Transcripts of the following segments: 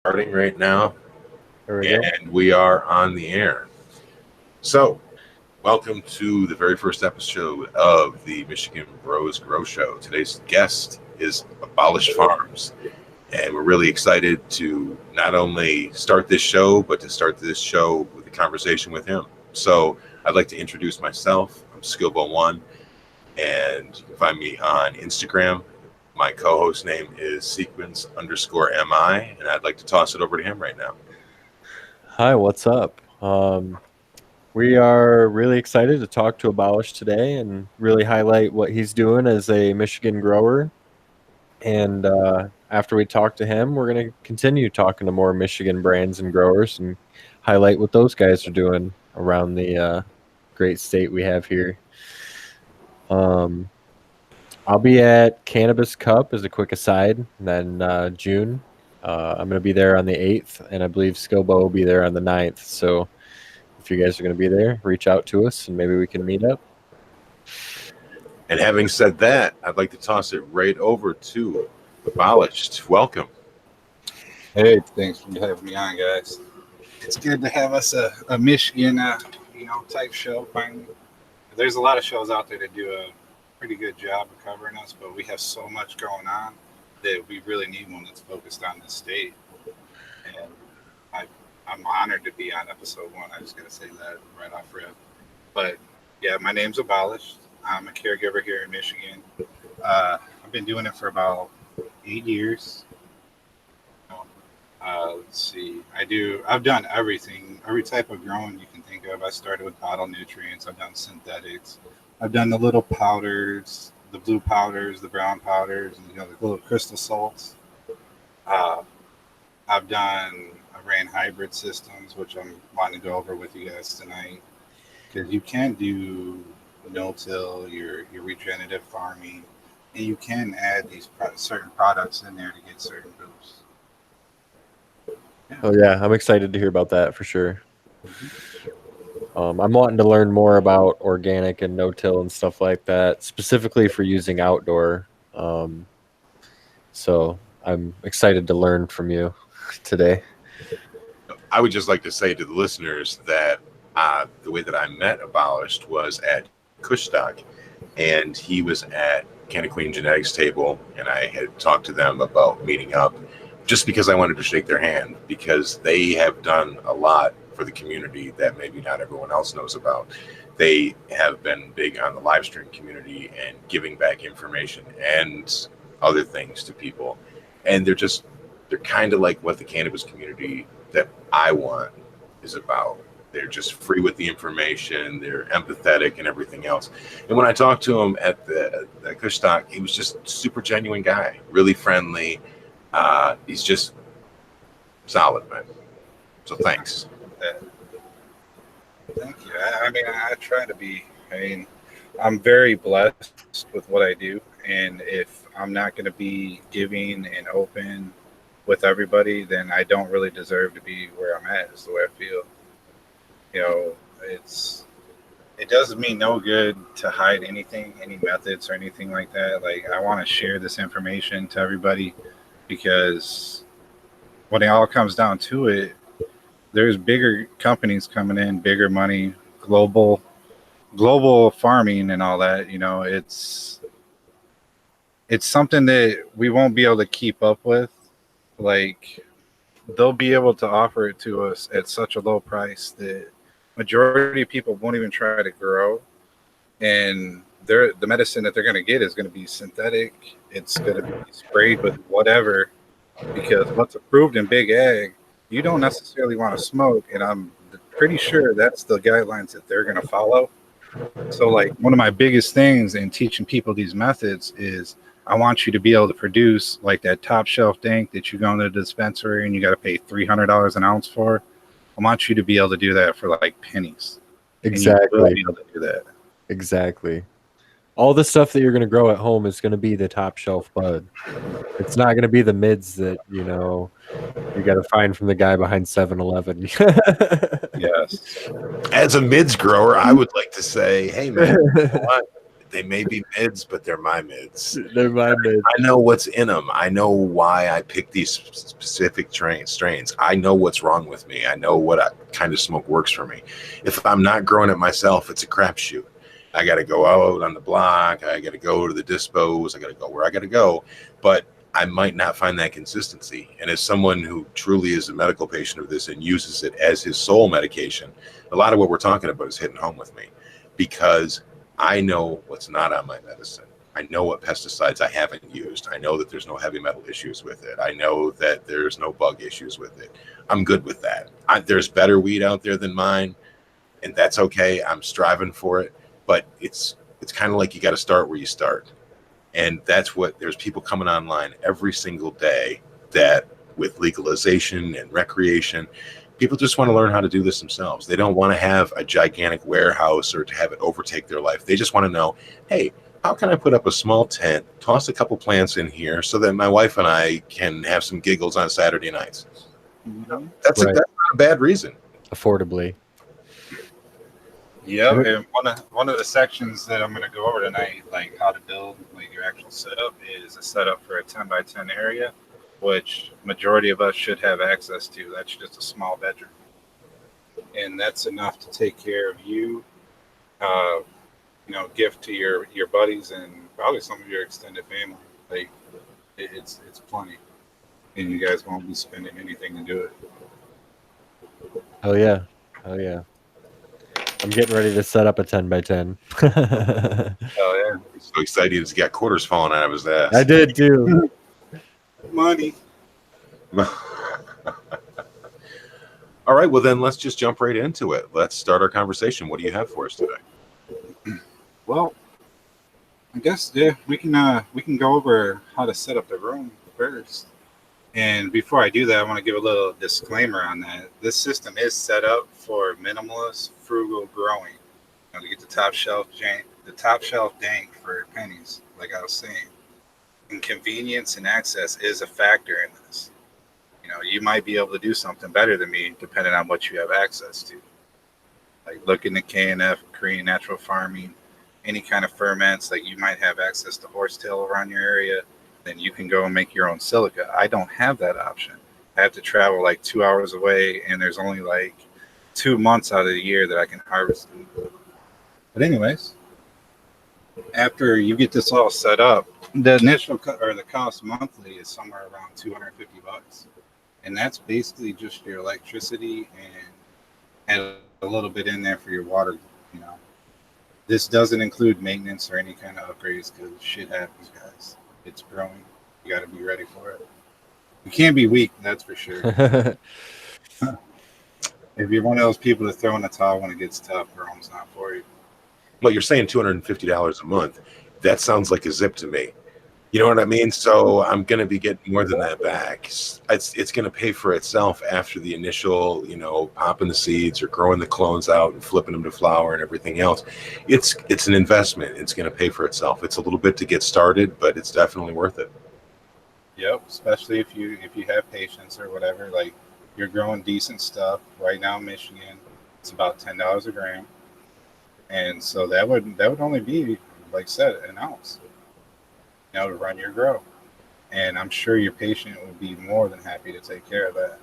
Starting right now, There we go. and we are on the air. So, welcome to the very first episode of the Michigan Bros Grow Show. Today's guest is Abolished Farms, and we're really excited to not only start this show, but to start this show with a conversation with him. So, I'd like to introduce myself. I'm Skillbo1, and you can find me on Instagram. My co-host name is sequence_mi, and I'd like to toss it over to him right now. Hi, what's up? We are really excited to talk to Abolished today and really highlight what he's doing as a Michigan grower. And after we talk to him, we're going to continue talking to more Michigan brands and growers and highlight what those guys are doing around the great state we have here. I'll be at Cannabis Cup as a quick aside, and then June. I'm going to be there on the 8th, and I believe Skilbo will be there on the 9th. So if you guys are going to be there, reach out to us, and maybe we can meet up. And having said that, I'd like to toss it right over to Abolished. Welcome. Hey, thanks for having me on, guys. It's good to have us a Michigan, type show. Finally, there's a lot of shows out there that do a pretty good job of covering us, but we have so much going on that we really need one that's focused on this state. And I'm honored to be on episode 1. I just got to say that right off rip. But yeah, my name's Abolished. I'm a caregiver here in Michigan. I've been doing it for about 8 years. Let's see. I've done everything, every type of growing you can think of. I started with bottle nutrients. I've done synthetics. I've done the little powders, the blue powders, the brown powders, and the little crystal salts. I ran hybrid systems, which I'm wanting to go over with you guys tonight, because you can do no-till, your regenerative farming, and you can add these certain products in there to get certain boosts. Yeah. Oh yeah, I'm excited to hear about that for sure. I'm wanting to learn more about organic and no-till and stuff like that, specifically for using outdoor. So I'm excited to learn from you today. I would just like to say to the listeners that the way that I met Abolished was at Kushstock, and he was at Canna Queen Genetics table, and I had talked to them about meeting up just because I wanted to shake their hand, because they have done a lot for the community that maybe not everyone else knows about. They have been big on the live stream community and giving back information and other things to people. And they're kind of like what the cannabis community that I want is about. They're just free with the information. They're empathetic and everything else. And when I talked to him at the Kushstock, he was just a super genuine guy, really friendly. He's just solid, man. So thanks. Thank you. I try to be. I'm very blessed with what I do, and if I'm not going to be giving and open with everybody, then I don't really deserve to be where I'm at. Is the way I feel. It doesn't mean no good to hide anything, any methods or anything like that. Like, I want to share this information to everybody, because when it all comes down to it, there's bigger companies coming in, bigger money, global farming and all that. It's something that we won't be able to keep up with. Like, they'll be able to offer it to us at such a low price that majority of people won't even try to grow. And the medicine that they're going to get is going to be synthetic. It's going to be sprayed with whatever, because what's approved in big ag, you don't necessarily want to smoke. And I'm pretty sure that's the guidelines that they're going to follow. So, like, one of my biggest things in teaching people these methods is I want you to be able to produce like that top shelf dank that you go into the dispensary and you got to pay $300 an ounce for. I want you to be able to do that for like pennies. Exactly. And you will be able to do that. Exactly. All the stuff that you're going to grow at home is going to be the top shelf bud. It's not going to be the mids that, you got to find from the guy behind 7-Eleven. Yes. As a mids grower, I would like to say, hey, man, you know what? They may be mids, but they're my mids. They're my mids. I know what's in them. I know why I pick these specific strains. I know what's wrong with me. I know what kind of smoke works for me. If I'm not growing it myself, it's a crapshoot. I got to go out on the block. I got to go to the dispos. I got to go where I got to go. But I might not find that consistency. And as someone who truly is a medical patient of this and uses it as his sole medication, a lot of what we're talking about is hitting home with me, because I know what's not on my medicine. I know what pesticides I haven't used. I know that there's no heavy metal issues with it. I know that there's no bug issues with it. I'm good with that. There's better weed out there than mine, and that's okay. I'm striving for it, but it's kind of like you got to start where you start. And that's what, there's people coming online every single day that with legalization and recreation, people just want to learn how to do this themselves. They don't want to have a gigantic warehouse or to have it overtake their life. They just want to know, hey, how can I put up a small tent, toss a couple plants in here so that my wife and I can have some giggles on Saturday nights? That's not a bad reason. Affordably. Yeah, and one of the sections that I'm going to go over tonight, like how to build like your actual setup, is a setup for a 10 by 10 area, which majority of us should have access to. That's just a small bedroom, and that's enough to take care of you, gift to your buddies and probably some of your extended family. Like it's plenty, and you guys won't be spending anything to do it. Oh yeah. I'm getting ready to set up a 10 by 10. Oh yeah, He's so excited he's got quarters falling out of his ass. I did too. money. All right, well then let's just jump right into it. Let's start our conversation. What do you have for us today? Well, I guess we can go over how to set up the room first. And before I do that, I want to give a little disclaimer on that. This system is set up for minimalist, frugal growing. To get the top shelf dank for pennies, like I was saying. And convenience and access is a factor in this. You might be able to do something better than me depending on what you have access to. Like look into KNF, Korean natural farming, any kind of ferments. Like you might have access to horsetail around your area. Then you can go and make your own silica. I don't have that option. I have to travel like 2 hours away, and there's only like 2 months out of the year that I can harvest them. But anyways, after you get this all set up, the initial the cost monthly is somewhere around $250, and that's basically just your electricity and add a little bit in there for your water. This doesn't include maintenance or any kind of upgrades because shit happens, guys. It's growing. You got to be ready for it. You can't be weak, that's for sure. If you're one of those people that throw in the towel when it gets tough, growing's not for you. Well, you're saying $250 a month. That sounds like a zip to me. You know what I mean? So I'm going to be getting more than that back. It's going to pay for itself after the initial, popping the seeds or growing the clones out and flipping them to flower and everything else. It's an investment. It's going to pay for itself. It's a little bit to get started, but it's definitely worth it. Yep, especially if you have patience or whatever. Like you're growing decent stuff right now in Michigan. It's about $10 a gram, and so that would only be, like I said, an ounce. To run your grow, and I'm sure your patient would be more than happy to take care of that.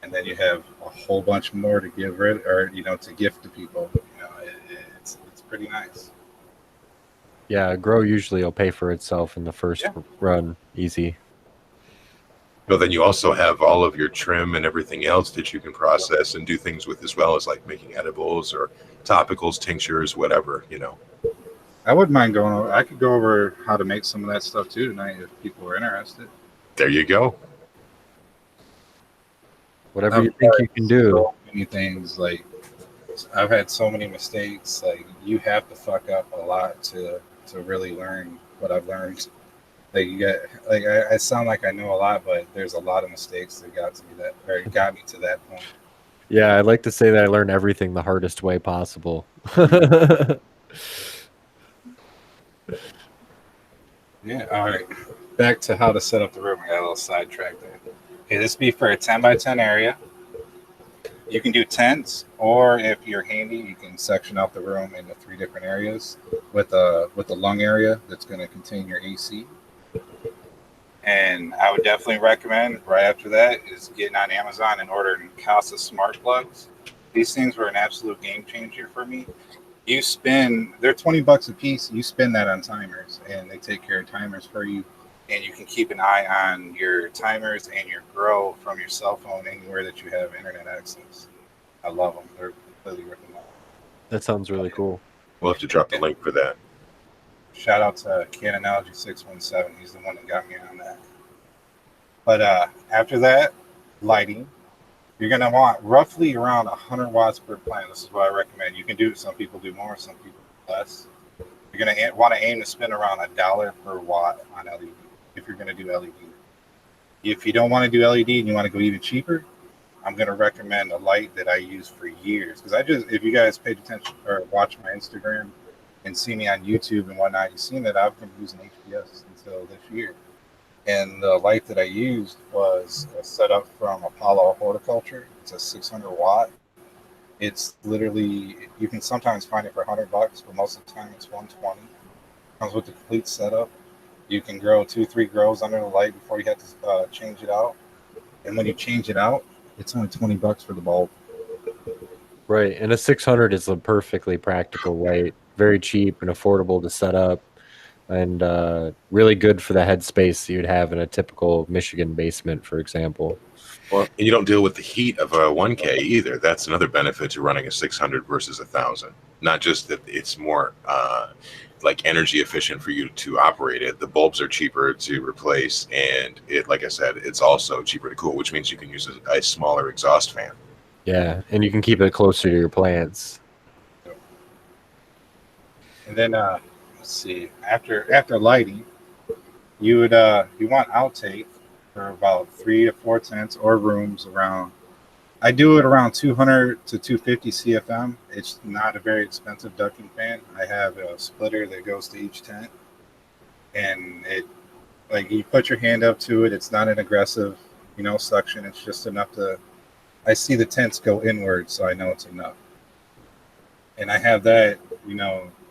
And then you have a whole bunch more to give rid, or to gift to people. It's pretty nice. Yeah, grow usually will pay for itself in the first run, easy. But then you also have all of your trim and everything else that you can process and do things with, as well as like making edibles or topicals, tinctures, whatever. I wouldn't mind going over. I could go over how to make some of that stuff too tonight if people are interested. There you go. Whatever you think you can do. So many things. Like I've had so many mistakes. Like you have to fuck up a lot to really learn what I've learned. Like I sound like I know a lot, but there's a lot of mistakes that got me to that point. Yeah, I'd like to say that I learned everything the hardest way possible. Yeah, all right. Back to how to set up the room. I got a little sidetracked there. Okay, this would be for a 10 by 10 area. You can do tents, or if you're handy, you can section out the room into 3 different areas with a lung area that's going to contain your AC. And I would definitely recommend right after that is getting on Amazon and ordering Casa smart plugs. These things were an absolute game changer for me. They're $20 a piece. You spend that on timers, and they take care of timers for you. And you can keep an eye on your timers and your grow from your cell phone anywhere that you have internet access. I love them. They're completely worth it. That sounds really cool. We'll have to drop the link for that. Shout out to Canonalogy 617. He's the one that got me on that. But after that, lighting. You're going to want roughly around 100 watts per plant. This is what I recommend. You can do it. Some people do more, some people do less. You're going to want to aim to spend around $1 per watt on LED if you're going to do LED. If you don't want to do LED and you want to go even cheaper, I'm going to recommend a light that I use for years. Because if you guys paid attention or watch my Instagram and see me on YouTube and whatnot, you've seen that I've been using HBS until this year. And the light that I used was set up from Apollo Horticulture. It's a 600 watt. It's literally, you can sometimes find it for $100, but most of the time it's 120. Comes with the complete setup. You can grow 2-3 grows under the light before you have to change it out. And when you change it out, it's only $20 for the bulb. Right, and a 600 is a perfectly practical light, very cheap and affordable to set up, and really good for the headspace you'd have in a typical Michigan basement, for example. Well, and you don't deal with the heat of a 1K either. That's another benefit to running a 600 versus 1,000. Not just that it's more like energy efficient for you to operate it. The bulbs are cheaper to replace, and it, like I said, it's also cheaper to cool, which means you can use a smaller exhaust fan. Yeah, and you can keep it closer to your plants. And then let's see, after lighting, you want outtake for about 3 to 4 tents or rooms around. I do it around 200 to 250 CFM. It's not a very expensive ducking fan. I have a splitter that goes to each tent, and it, like, you put your hand up to it. It's not an aggressive, suction. It's just enough to. I see the tents go inward, so I know it's enough. And I have that,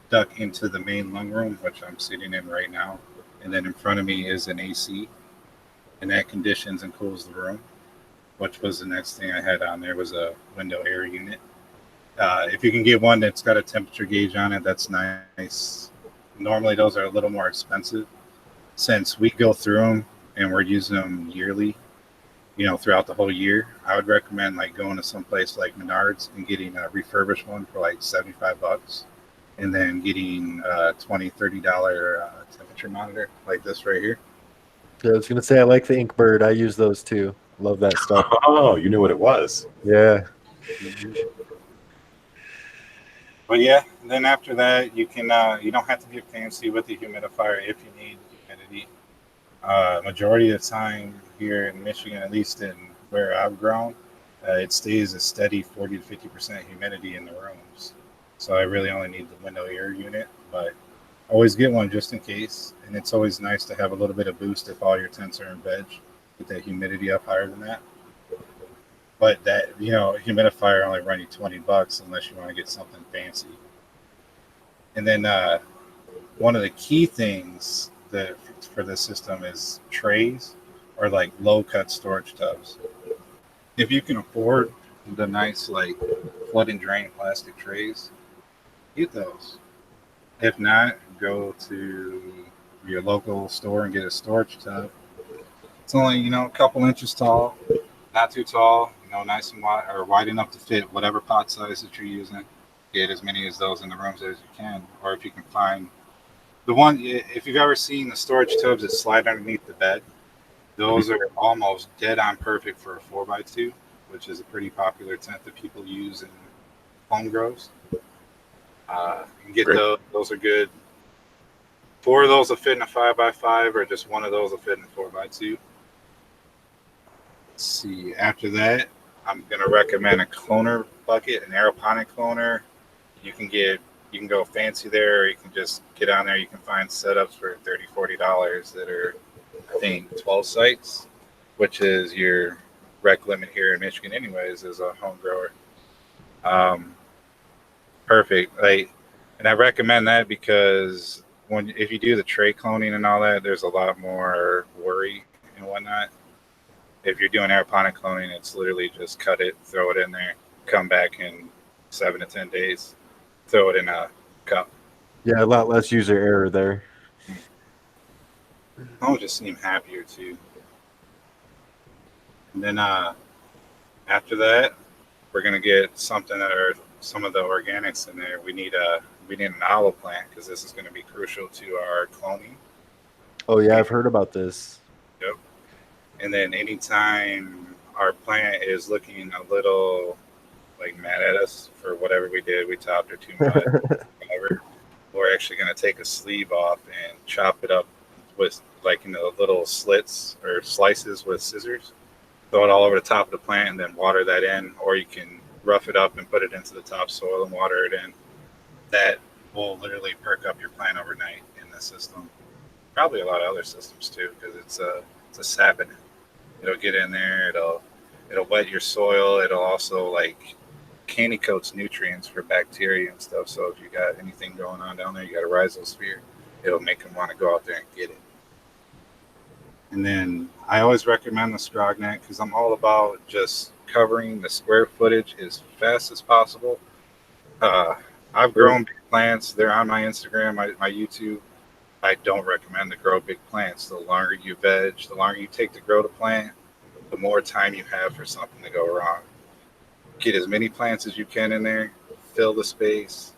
duck into the main lung room, which I'm sitting in right now. And then in front of me is an AC, and that conditions and cools the room, which was the next thing I had on there was a window air unit. If you can get one that's got a temperature gauge on it, that's nice. Normally those are a little more expensive. Since we go through them and we're using them yearly, throughout the whole year, I would recommend like going to some place like Menards and getting a refurbished one for like $75, and then getting a $20-$30 temperature monitor like this right here. Yeah, I was gonna say I like the Inkbird. I use those too. Love that stuff. Oh, you knew what it was. Yeah. But yeah, then after that, you can you don't have to get fancy with the humidifier if you need humidity. Majority of the time here in Michigan, at least in where I've grown, it stays a steady 40 to 50% humidity in the rooms. So I really only need the window air unit, but always get one just in case. And it's always nice to have a little bit of boost if all your tents are in veg. Get that humidity up higher than that. But that, humidifier only run you $20 unless you want to get something fancy. And then one of the key things that for this system is trays or like low cut storage tubs. If you can afford the nice like flood and drain plastic trays, get those. If not, go to your local store and get a storage tub. It's only, a couple inches tall, not too tall, nice and wide or wide enough to fit whatever pot size that you're using. Get as many of those in the rooms as you can, or if you can find the one. If you've ever seen the storage tubs that slide underneath the bed, those are almost dead on perfect for a 4x2, which is a pretty popular tent that people use in home grows. You can get those. Those are good. 4 of those will fit in a 5x5, or just one of those will fit in a 4x2. Let's see. After that, I'm going to recommend a cloner bucket, an aeroponic cloner. You can go fancy there, or you can just get on there. You can find setups for $30-$40 that are, I think, 12 sites, which is your rec limit here in Michigan, anyways, as a home grower. Perfect. And I recommend that because if you do the tray cloning and all that, there's a lot more worry and whatnot. If you're doing aeroponic cloning, it's literally just cut it, throw it in there, come back in 7 to 10 days, throw it in a cup. Yeah, a lot less user error there. I'll just seem happier too. And then after that, we're gonna get something that are some of the organics in there. We need an aloe plant because this is going to be crucial to our cloning. Oh yeah, I've heard about this. Yep. And then anytime our plant is looking a little like mad at us for whatever we did, we topped her too much, whatever, we're actually going to take a sleeve off and chop it up with little slits or slices with scissors. Throw it all over the top of the plant and then water that in, or you can rough it up and put it into the topsoil and water it in. That will literally perk up your plant overnight in the system. Probably a lot of other systems too, because it's a sapid. It'll get in there. It'll wet your soil. It'll also candy coats nutrients for bacteria and stuff. So if you got anything going on down there, you got a rhizosphere, it'll make them want to go out there and get it. And then I always recommend the Scrognet because I'm all about just covering the square footage as fast as possible. I've grown big plants. They're on my Instagram, my YouTube. I don't recommend to grow big plants. The longer you veg, the longer you take to grow the plant, the more time you have for something to go wrong. Get as many plants as you can in there, fill the space,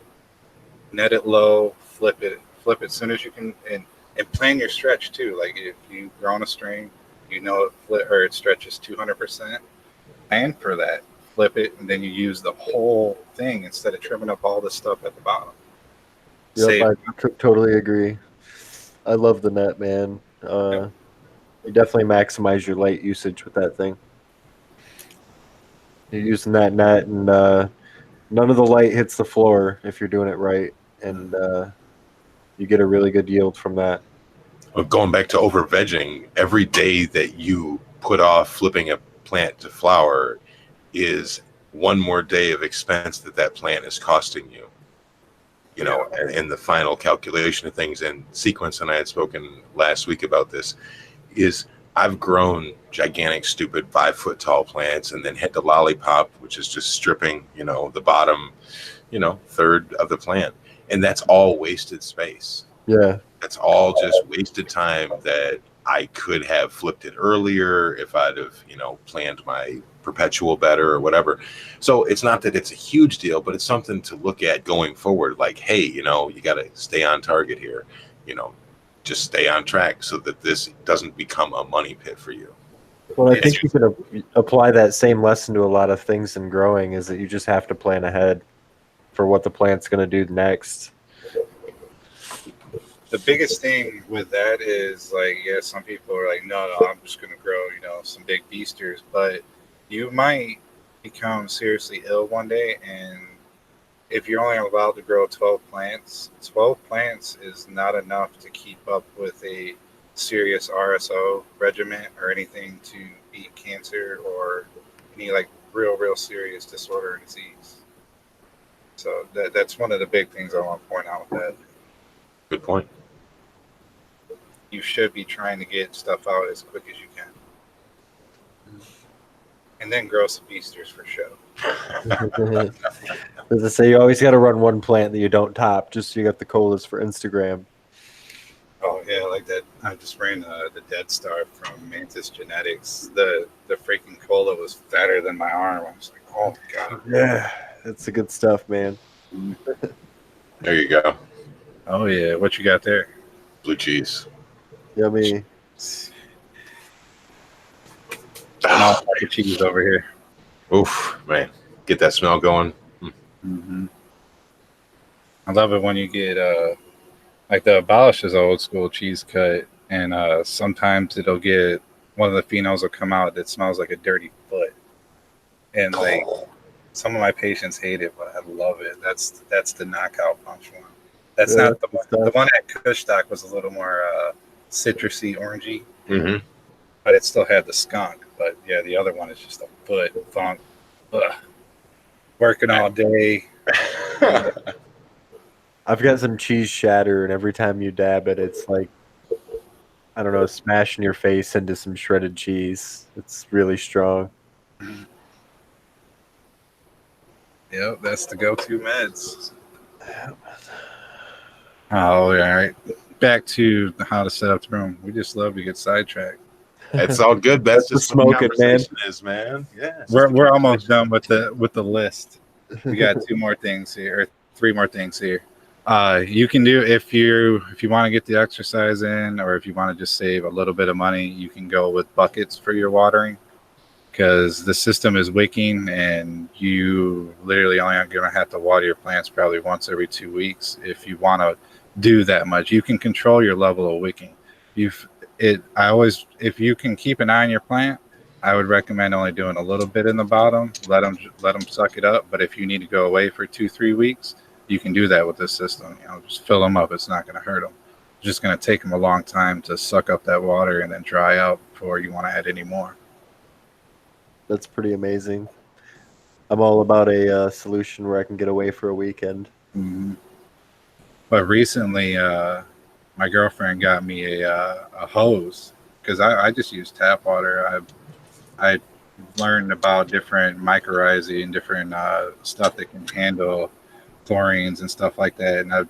net it low, flip it as soon as you can, and plan your stretch too. Like if you've grown a string, it stretches 200%, plan for that, flip it, and then you use the whole thing instead of trimming up all the stuff at the bottom. Yep, I totally agree. I love the net, man. You definitely maximize your light usage with that thing. You're using that net, and none of the light hits the floor if you're doing it right, and you get a really good yield from that. Well, going back to over vegging, every day that you put off flipping a plant to flower is one more day of expense that plant is costing you. And in the final calculation of things and sequence, and I had spoken last week about this, is I've grown gigantic, stupid 5-foot tall plants and then hit the lollipop, which is just stripping, the bottom, third of the plant. And that's all wasted space. Yeah. That's all just wasted time that I could have flipped it earlier if I'd have, planned my perpetual better or whatever. So it's not that it's a huge deal, but it's something to look at going forward. Like, hey, you got to stay on target here, just stay on track so that this doesn't become a money pit for you. Well, I think you can apply that same lesson to a lot of things in growing, is that you just have to plan ahead for what the plant's going to do next. The biggest thing with that is some people are like, no, I'm just going to grow, some big beasters, but you might become seriously ill one day. And if you're only allowed to grow 12 plants is not enough to keep up with a serious RSO regimen or anything to beat cancer or any real serious disorder or disease. So that's one of the big things I want to point out with that. Good point. You should be trying to get stuff out as quick as you can. And then grow some beasters for show. As I say, you always got to run one plant that you don't top, just so you got the colas for Instagram. Oh, yeah, like that. I just ran the Dead Star from Mantis Genetics. The freaking cola was fatter than my arm. I was like, oh, my God. Yeah, that's the good stuff, man. There you go. Oh, yeah. What you got there? Blue cheese. Yummy. Cheese over here. Oof, man. Get that smell going. Mm-hmm. I love it when you get the Abolished is old school cheese cut, and sometimes it'll get one of the phenols will come out that smells like a dirty foot, and some of my patients hate it, but I love it. That's the knockout punch one. That's not the one. The one at Kushstock was a little more citrusy, orangey, mm-hmm. but it still had the skunk. But yeah, the other one is just a foot funk. Ugh. Working all day. I've got some cheese shatter, and every time you dab it, it's like, I don't know, smashing your face into some shredded cheese. It's really strong. Yep, that's the go-to meds. Oh, all right. Back to how to set up the room. We just love to get sidetracked. It's all good. That's That's just the what the smoking, man. conversation is, man. Yeah. it's just We're the we're almost conversation. done with the list. We got 2 more things here, or 3 more things here. You can do if you want to get the exercise in, or if you want to just save a little bit of money, you can go with buckets for your watering, because the system is wicking, and you literally only are going to have to water your plants probably once every 2 weeks if you want to do that much. You can control your level of wicking. If you can keep an eye on your plant, I would recommend only doing a little bit in the bottom. Let them suck it up. But if you need to go away for 2-3 weeks, you can do that with this system. Just fill them up. It's not going to hurt them. It's just going to take them a long time to suck up that water and then dry out before you want to add any more. That's pretty amazing. I'm all about a solution where I can get away for a weekend. Mm-hmm. But recently, my girlfriend got me a hose, because I just use tap water. I learned about different mycorrhizae and different stuff that can handle chlorines and stuff like that, and I've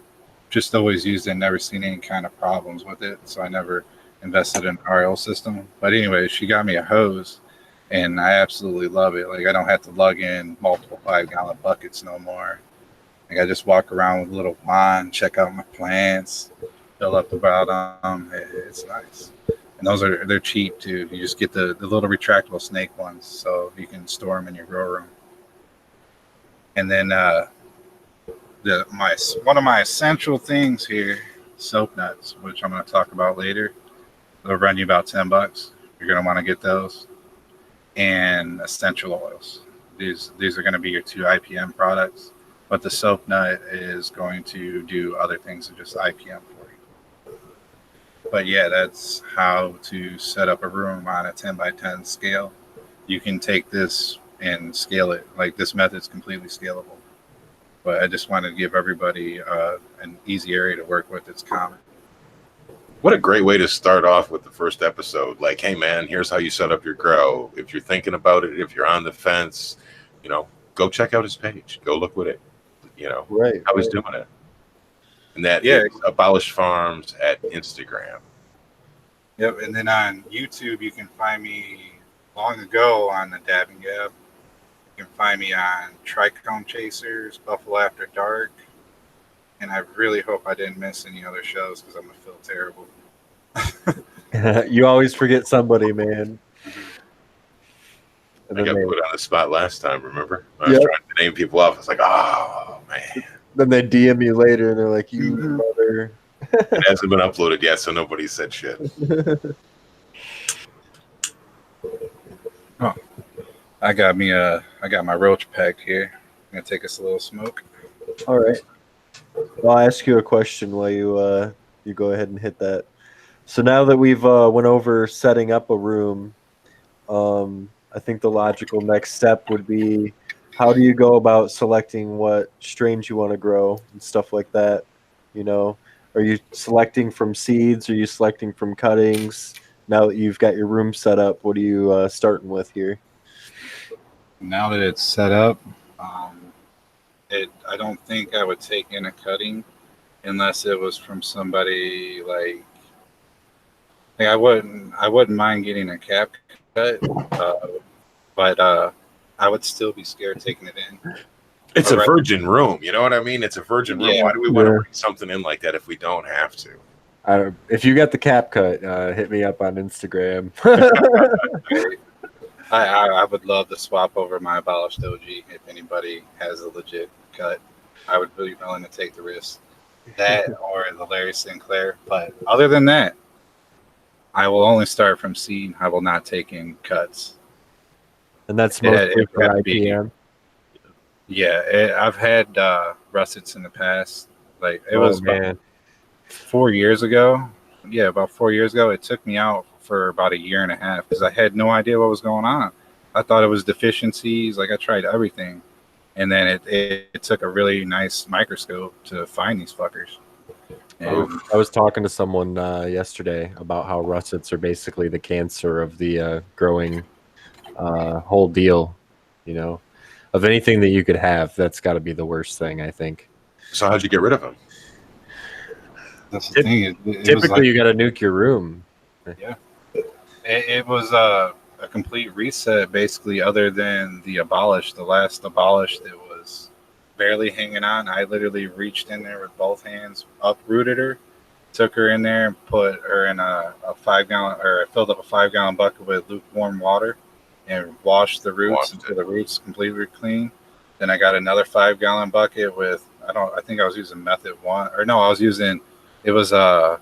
just always used it and never seen any kind of problems with it, so I never invested in an RL system. But anyway, she got me a hose, and I absolutely love it. Like, I don't have to lug in multiple 5-gallon buckets no more. Like, I just walk around with a little wand, check out my plants, fill up the bottom. It's nice. And they're cheap too. You just get the little retractable snake ones, so you can store them in your grow room. And then one of my essential things here, soap nuts, which I'm going to talk about later. They'll run you about $10. You're going to want to get those. And essential oils. These are going to be your 2 IPM products, but the soap nut is going to do other things than just IPM for you. But yeah, that's how to set up a room on a 10 by 10 scale. You can take this and scale it. Like, this method's completely scalable. But I just wanted to give everybody an easy area to work with. It's common. What a great way to start off with the first episode. Like, hey, man, here's how you set up your grow. If you're thinking about it, if you're on the fence, go check out his page. Go look what it, Right, how he's doing it. And that Yeah. is Abolished Farms at Instagram. Yep, and then on YouTube, you can find me long ago on the Dab and Gab. You can find me on Trichome Chasers, Buffalo After Dark, and I really hope I didn't miss any other shows, because I'm going to feel terrible. You always forget somebody, man. And I got then put on the spot last time, remember? I was trying to name people off. I was like, oh, man. then they DM you later, and they're like, you mother. It hasn't been uploaded yet, so nobody said shit. Oh, I got my roach pack here. I'm going to take us a little smoke. All right. Well, I'll ask you a question while you go ahead and hit that. So now that we've went over setting up a room, I think the logical next step would be, how do you go about selecting what strains you want to grow and stuff like that? Are you selecting from seeds? Are you selecting from cuttings? Now that you've got your room set up, what are you starting with here? Now that it's set up, I don't think I would take in a cutting unless it was from somebody like I wouldn't mind getting a cap cut, but I would still be scared taking it in. It's a virgin room, you know what I mean? It's a virgin room. Yeah. Why do we want to bring something in like that if we don't have to? If you got the cap cut, hit me up on Instagram. I would love to swap over my Abolished OG if anybody has a legit cut. I would be willing to take the risk. That or the Larry Sinclair. But other than that, I will only start from seed. I will not take in cuts. And that's mostly for IPM. Yeah, I've had russets in the past. Like, it was about 4 years ago. Yeah, about 4 years ago. It took me out for about a year and a half because I had no idea what was going on. I thought it was deficiencies. Like I tried everything, and then it took a really nice microscope to find these fuckers. And I was talking to someone yesterday about how russets are basically the cancer of the growing whole deal. You know, of anything that you could have, that's got to be the worst thing, I think. So how'd you get rid of them? that's the thing. It Typically, was like, you got to nuke your room. yeah, it was a complete reset, basically. Other than the Abolished, the last Abolished, it was barely hanging on. I literally reached in there with both hands, uprooted her, took her in there, and put her in a 5 gallon, or I filled up a 5 gallon bucket with lukewarm water, and washed the roots until the roots completely clean. Then I got another 5 gallon bucket with I think I was using Method 1, or no, I was using it was a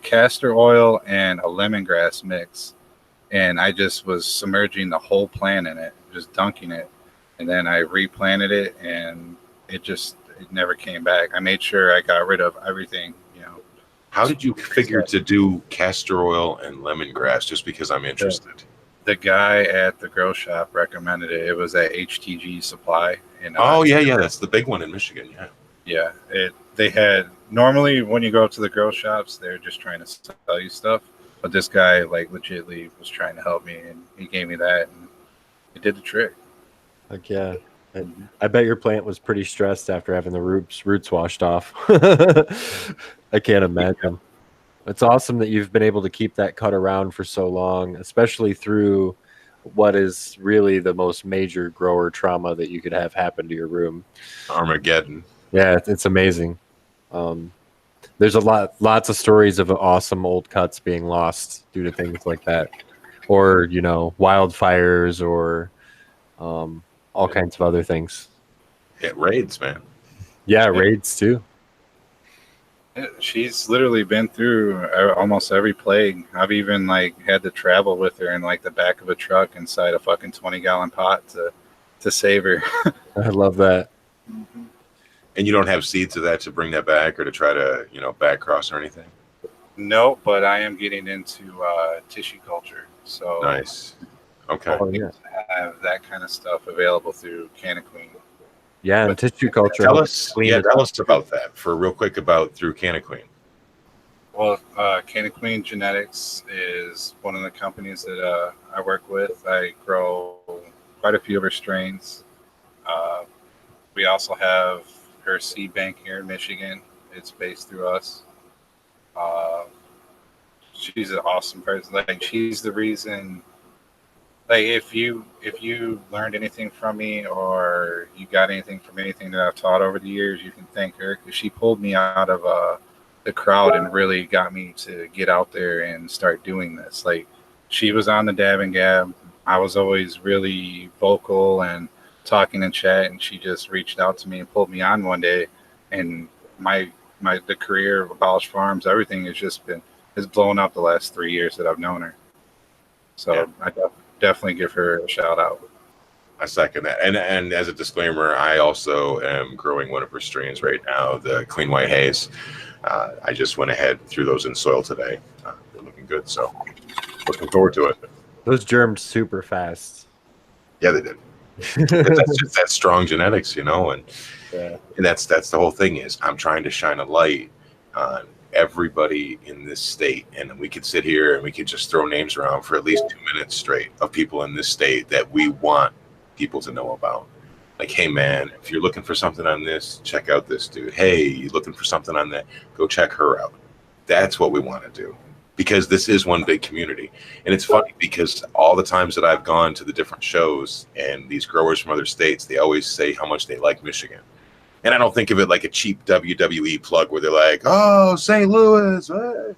castor oil and a lemongrass mix, and I just was submerging the whole plant in it, just dunking it, and then I replanted it, and it never came back. I made sure I got rid of everything. How did you figure to do castor oil and lemongrass? Just because I'm interested. The guy at the grow shop recommended it. It was at HTG Supply. Yeah, that's the big one in Michigan. Yeah. They had normally when you go to the grow shops, they're just trying to sell you stuff, but this guy like legitly was trying to help me, and he gave me that, and it did the trick. Like, yeah, I bet your plant was pretty stressed after having the roots washed off. I can't imagine. It's awesome that you've been able to keep that cut around for so long, especially through what is really the most major grower trauma that you could have happen to your room. Armageddon. Yeah, it's amazing. There's lots of stories of awesome old cuts being lost due to things like that, or wildfires, or all kinds of other things. It raids, man. Yeah, raids too. She's literally been through almost every plague. I've even had to travel with her in the back of a truck inside a fucking 20-gallon pot to save her. I love that. Mm-hmm. And you don't have seeds of that to bring that back, or to try to back cross or anything? No, but I am getting into tissue culture. So nice. Okay. I have that kind of stuff available through Queen. Yeah, and tissue culture. Tell us about that for real quick through Queen. Well, Queen Genetics is one of the companies that I work with. I grow quite a few of her strains. We also have her seed bank here in Michigan. It's based through us. She's an awesome person. She's the reason. If you learned anything from me, or you got anything from anything that I've taught over the years, you can thank her, because she pulled me out of the crowd and really got me to get out there and start doing this. She was on the Dab and Gab. I was always really vocal and talking in chat, and she just reached out to me and pulled me on one day. And the career of Abolished Farms, everything has blown up the last 3 years that I've known her. So yeah. I definitely give her a shout out. I second that. And as a disclaimer, I also am growing one of her strains right now, the Clean White Haze. I just went ahead and threw those in soil today. They're looking good, so looking forward to it. Those germed super fast. Yeah, they did. That's just that strong genetics, and that's the whole thing. Is I'm trying to shine a light on everybody in this state, and we could sit here and we could just throw names around for at least 2 minutes straight of people in this state that we want people to know about. Hey man, if you're looking for something on this, check out this dude. Hey, you looking for something on that, go check her out. That's what we want to do, because this is one big community. And it's funny because all the times that I've gone to the different shows and these growers from other states, they always say how much they like Michigan. And I don't think of it like a cheap WWE plug where they're like, oh, St. Louis, that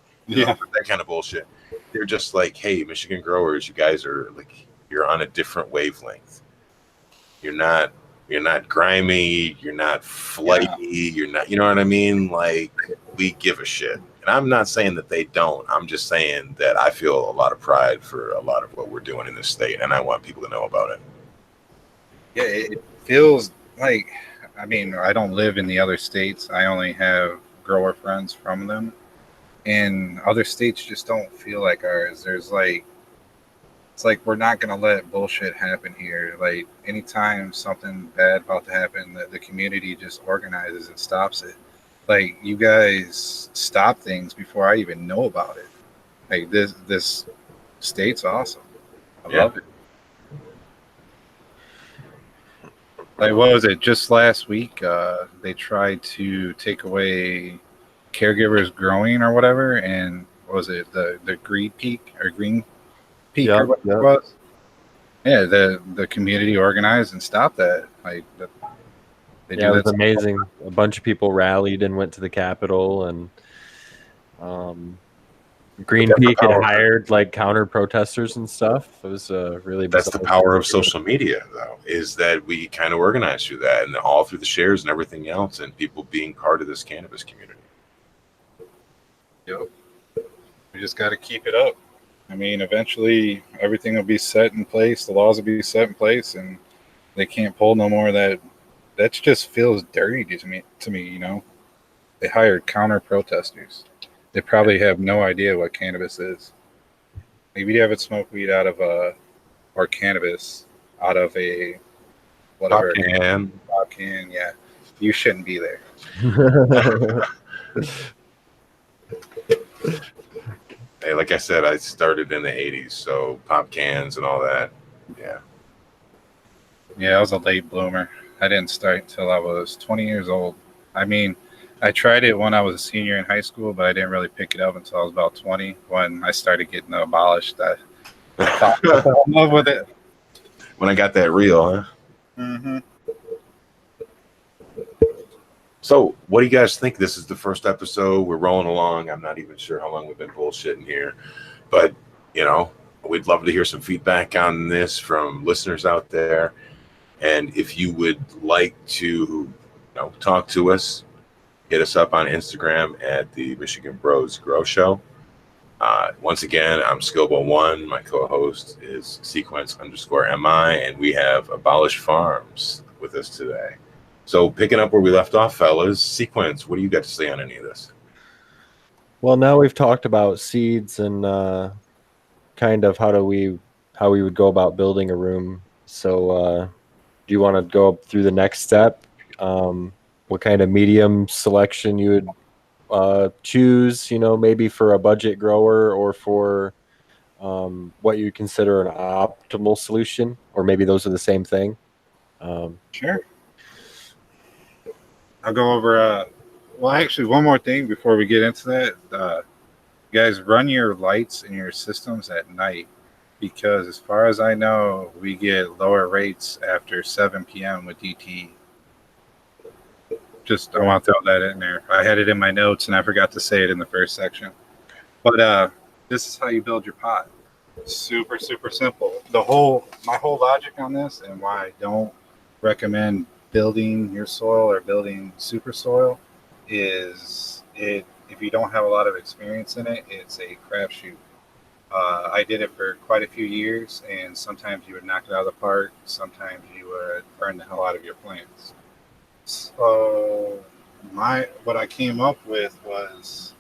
kind of bullshit. They're just like, hey, Michigan growers, you guys are you're on a different wavelength. You're not grimy, you're not flighty, you're not, you know what I mean? We give a shit. And I'm not saying that they don't. I'm just saying that I feel a lot of pride for a lot of what we're doing in this state, and I want people to know about it. Yeah, it feels like, I don't live in the other states. I only have grower friends from them. and other states just don't feel like ours. There's like, it's like we're not gonna let bullshit happen here. Like anytime something bad about to happen, the community just organizes and stops it. Like you guys stop things before I even know about it. Like this state's awesome. I Yeah. love it. Like what was it? Just last week, they tried to take away caregivers growing or whatever, and what was it the Green Peak or Green Peak or Yep, what yep. it was? Yeah, the community organized and stopped that. Like they Yeah, do it was that. amazing. A bunch of people rallied and went to the Capitol, and But Green that's the Peak had power. hired like counter protesters and stuff. It was really That's bizarre. the power of social media, though, is that we kind of organize through that and all through the shares and everything else, and people being part of this cannabis community. Yep. We just got to keep it up. I mean, eventually everything will be set in place. The laws will be set in place, and they can't pull no more of that. That just feels dirty to me. You know, they hired counter protesters. They probably have no idea what cannabis is. Maybe you haven't smoked weed out of or cannabis out of a Pop whatever can. pop can. Yeah, you shouldn't be there. Hey, like I said, I started in the 80s, so pop cans and all that. Yeah. Yeah, I was a late bloomer. I didn't start until I was 20 years old. I mean, I tried it when I was a senior in high school, but I didn't really pick it up until I was about 20 when I started getting abolished. I fell in love with it. When I got that reel, huh? Mm-hmm. So, what do you guys think? This is the first episode. We're rolling along. I'm not even sure how long we've been bullshitting here, but we'd love to hear some feedback on this from listeners out there. And if you would like to, talk to us, hit us up on Instagram at the Michigan Bros Grow Show. Once again, I'm Skilbo1. My co-host is Sequence_MI, and we have Abolished Farms with us today. So picking up where we left off, fellas, Sequence, what do you got to say on any of this? Well, now we've talked about seeds and kind of how we would go about building a room. So do you want to go through the next step? What kind of medium selection you would choose, maybe for a budget grower or for what you consider an optimal solution, or maybe those are the same thing. Sure. I'll go over. Well, actually, one more thing before we get into that. Guys, run your lights in your systems at night because, as far as I know, we get lower rates after 7 p.m. with DT. Just I want to throw that in there. I had it in my notes and I forgot to say it in the first section. But this is how you build your pot. Super, super simple. My whole logic on this and why I don't recommend building your soil or building super soil is if you don't have a lot of experience in it, it's a crapshoot. I did it for quite a few years, and sometimes you would knock it out of the park. Sometimes you would burn the hell out of your plants. So what I came up with was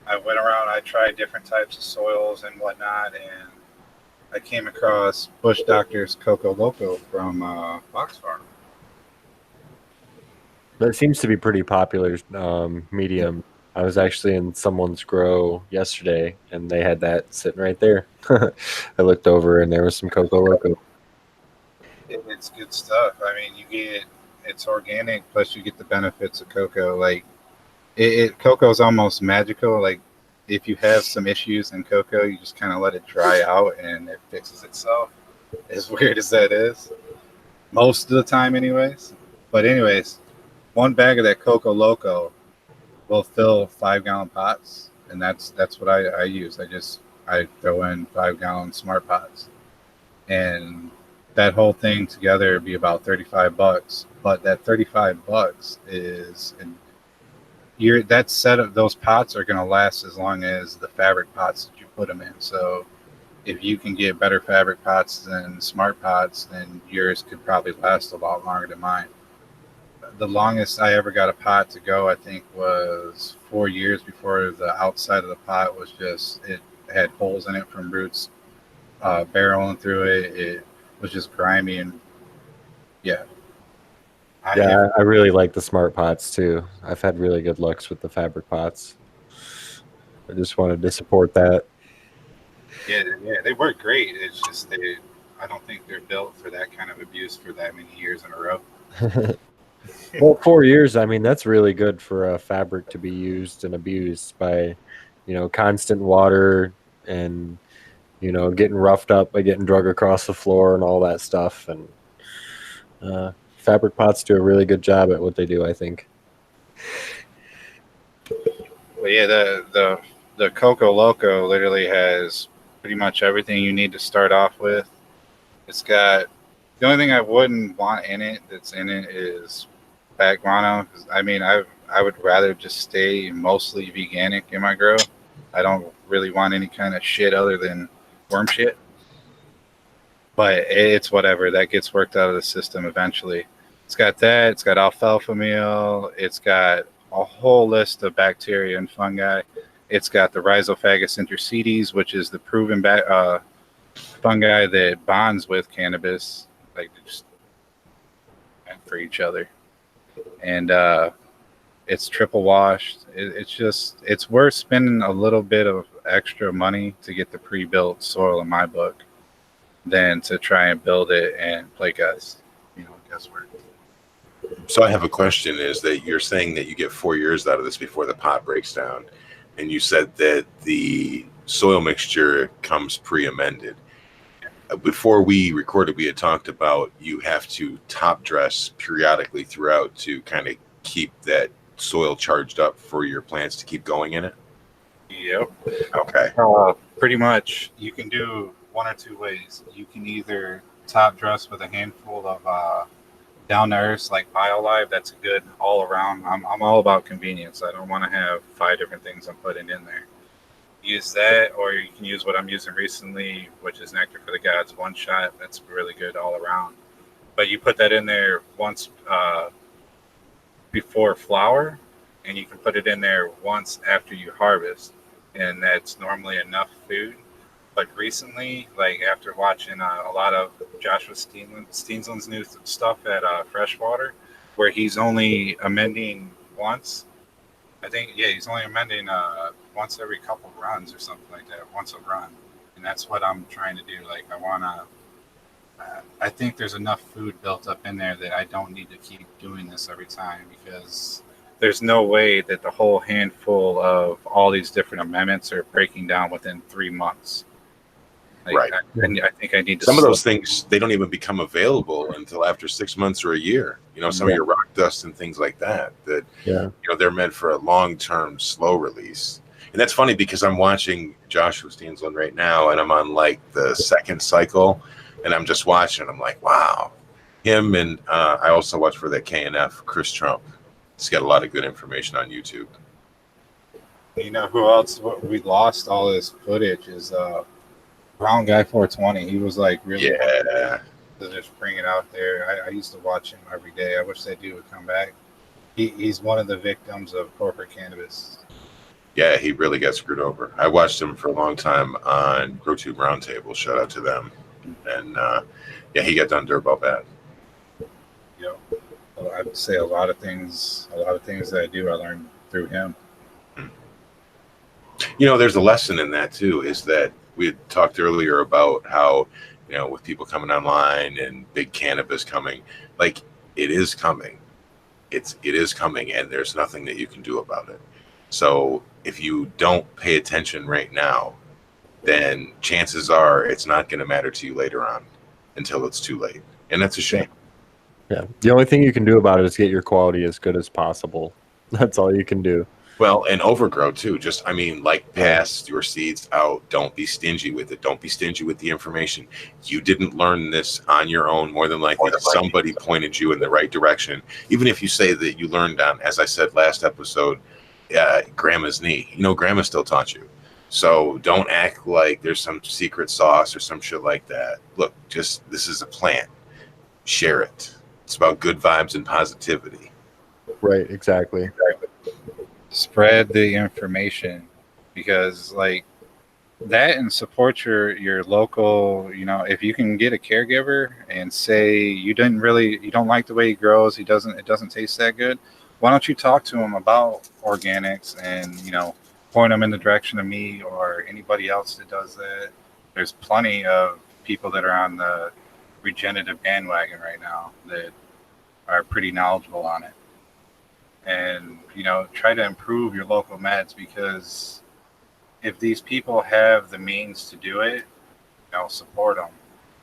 I went around, I tried different types of soils and whatnot, and I came across Bush Doctor's Coco Loco from Fox Farm. That seems to be pretty popular medium. I was actually in someone's grow yesterday, and they had that sitting right there. I looked over, and there was some Coco Loco. It's good stuff. I mean, it's organic, plus you get the benefits of cocoa. Like cocoa's almost magical. Like if you have some issues in cocoa, you just kind of let it dry out, and it fixes itself. As weird as that is, most of the time, anyways. But anyways, one bag of that Coco Loco will fill 5-gallon pots, and that's what I use. I throw in 5-gallon smart pots, and that whole thing together would be about $35. But that $35 is that set of those pots are going to last as long as the fabric pots that you put them in. So if you can get better fabric pots than smart pots, then yours could probably last a lot longer than mine. The longest I ever got a pot to go, I think, was 4 years before the outside of the pot was just, it had holes in it from roots barreling through it. It was just grimy and yeah. Yeah, I really like the smart pots too. I've had really good looks with the fabric pots. I just wanted to support that. Yeah, they work great. It's just I don't think they're built for that kind of abuse for that many years in a row. Well, 4 years, I mean, that's really good for a fabric to be used and abused by, constant water and, getting roughed up by getting drug across the floor and all that stuff. And fabric pots do a really good job at what they do, I think. Well, yeah, the Coco Loco literally has pretty much everything you need to start off with. It's got the only thing I wouldn't want in it that's in it is fat guano. I mean, I would rather just stay mostly veganic in my grow. I don't really want any kind of shit other than worm shit. But it's whatever. That gets worked out of the system eventually. It's got that. It's got alfalfa meal. It's got a whole list of bacteria and fungi. It's got the Rhizophagus intercedes, which is the proven fungi that bonds with cannabis, like just for each other. And it's triple washed. It's worth spending a little bit of extra money to get the pre-built soil in my book than to try and build it and play guesswork. So I have a question: is that you're saying that you get 4 years out of this before the pot breaks down, and you said that the soil mixture comes pre-amended. Before we recorded, we had talked about you have to top dress periodically throughout to kind of keep that soil charged up for your plants to keep going in it. Yep. Okay. Pretty much, you can do one or two ways. You can either top dress with a handful of down to earth like BioLive. That's a good all around. I'm all about convenience. I don't want to have 5 different things I'm putting in there. Use that, or you can use what I'm using recently, which is Nectar for the Gods One Shot. That's really good all around. But you put that in there once before flower, and you can put it in there once after you harvest, and that's normally enough food. But recently, like after watching a lot of Joshua Steensland's new stuff at Freshwater, where he's only amending once. I think, yeah, he's only amending once every couple runs or something like that, once a run. And that's what I'm trying to do. Like, I think there's enough food built up in there that I don't need to keep doing this every time, because there's no way that the whole handful of all these different amendments are breaking down within 3 months. Like, right. I think I need to. Some of those things, they don't even become available until after 6 months or a year. Some of your rock dust and things like that, they're meant for a long-term slow release. And that's funny because I'm watching Joshua Steensland right now, and I'm on like the second cycle, and I'm just watching. I'm like, wow, him. And I also watch for that KNF, Chris Trump. He's got a lot of good information on YouTube. You know who else we lost all this footage is Brown Guy 420. He was like really to just bring it out there. I used to watch him every day. I wish that dude would come back. He's one of the victims of corporate cannabis. Yeah, he really got screwed over. I watched him for a long time on GrowTube Roundtable. Shout out to them. And he got done dirt about bad. I would say a lot of things that I do, I learned through him. There's a lesson in that too, is that we had talked earlier about how, with people coming online and big cannabis coming, like it is coming. It is coming, and there's nothing that you can do about it. So if you don't pay attention right now, then chances are it's not going to matter to you later on until it's too late. And that's a shame. Yeah. The only thing you can do about it is get your quality as good as possible. That's all you can do. Well, and overgrow too. Pass your seeds out. Don't be stingy with it. Don't be stingy with the information. You didn't learn this on your own. More than likely, somebody pointed you in the right direction. Even if you say that you learned on, as I said last episode, grandma's knee. Grandma still taught you. So don't act like there's some secret sauce or some shit like that. Look, this is a plant. Share it. It's about good vibes and positivity. Right, exactly. Spread the information, because like that, and support your local, if you can get a caregiver and say you don't like the way he grows, it doesn't taste that good, why don't you talk to him about organics, and point him in the direction of me or anybody else that does that. There's plenty of people that are on the regenerative bandwagon right now that are pretty knowledgeable on it. And try to improve your local meds, because if these people have the means to do it, support them,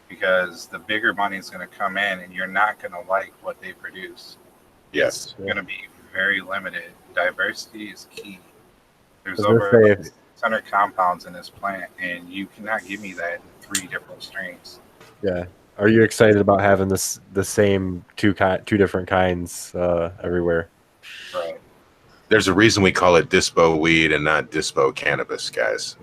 because the bigger money is going to come in, and you're not going to like what they produce. Yes. It's going to be very limited. Diversity is key. There's I was gonna over say, 600 compounds in this plant, and you cannot give me that in 3 different strains. yeah. Are you excited about having the same two different kinds everywhere? Right. There's a reason we call it dispo weed and not dispo cannabis, guys.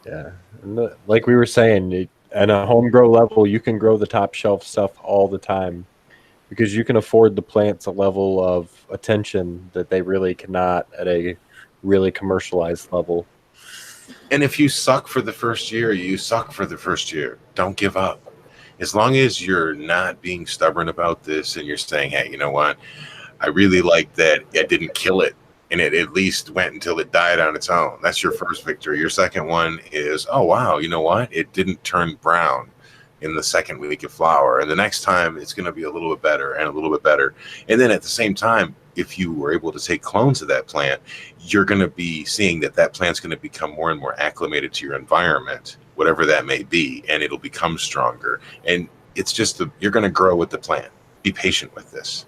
Yeah. And like we were saying, at a home grow level, you can grow the top shelf stuff all the time because you can afford the plants a level of attention that they really cannot at a really commercialized level. And if you suck for the first year, you suck for the first year. Don't give up. As long as you're not being stubborn about this and you're saying, hey, you know what? I really like that it didn't kill it, and it at least went until it died on its own. That's your first victory. Your second one is, oh, wow, you know what? It didn't turn brown in the second week of flower. And the next time it's going to be a little bit better and a little bit better. And then at the same time, if you were able to take clones of that plant, you're going to be seeing that plant's going to become more and more acclimated to your environment, whatever that may be, and it'll become stronger. And it's just you're going to grow with the plant. Be patient with this.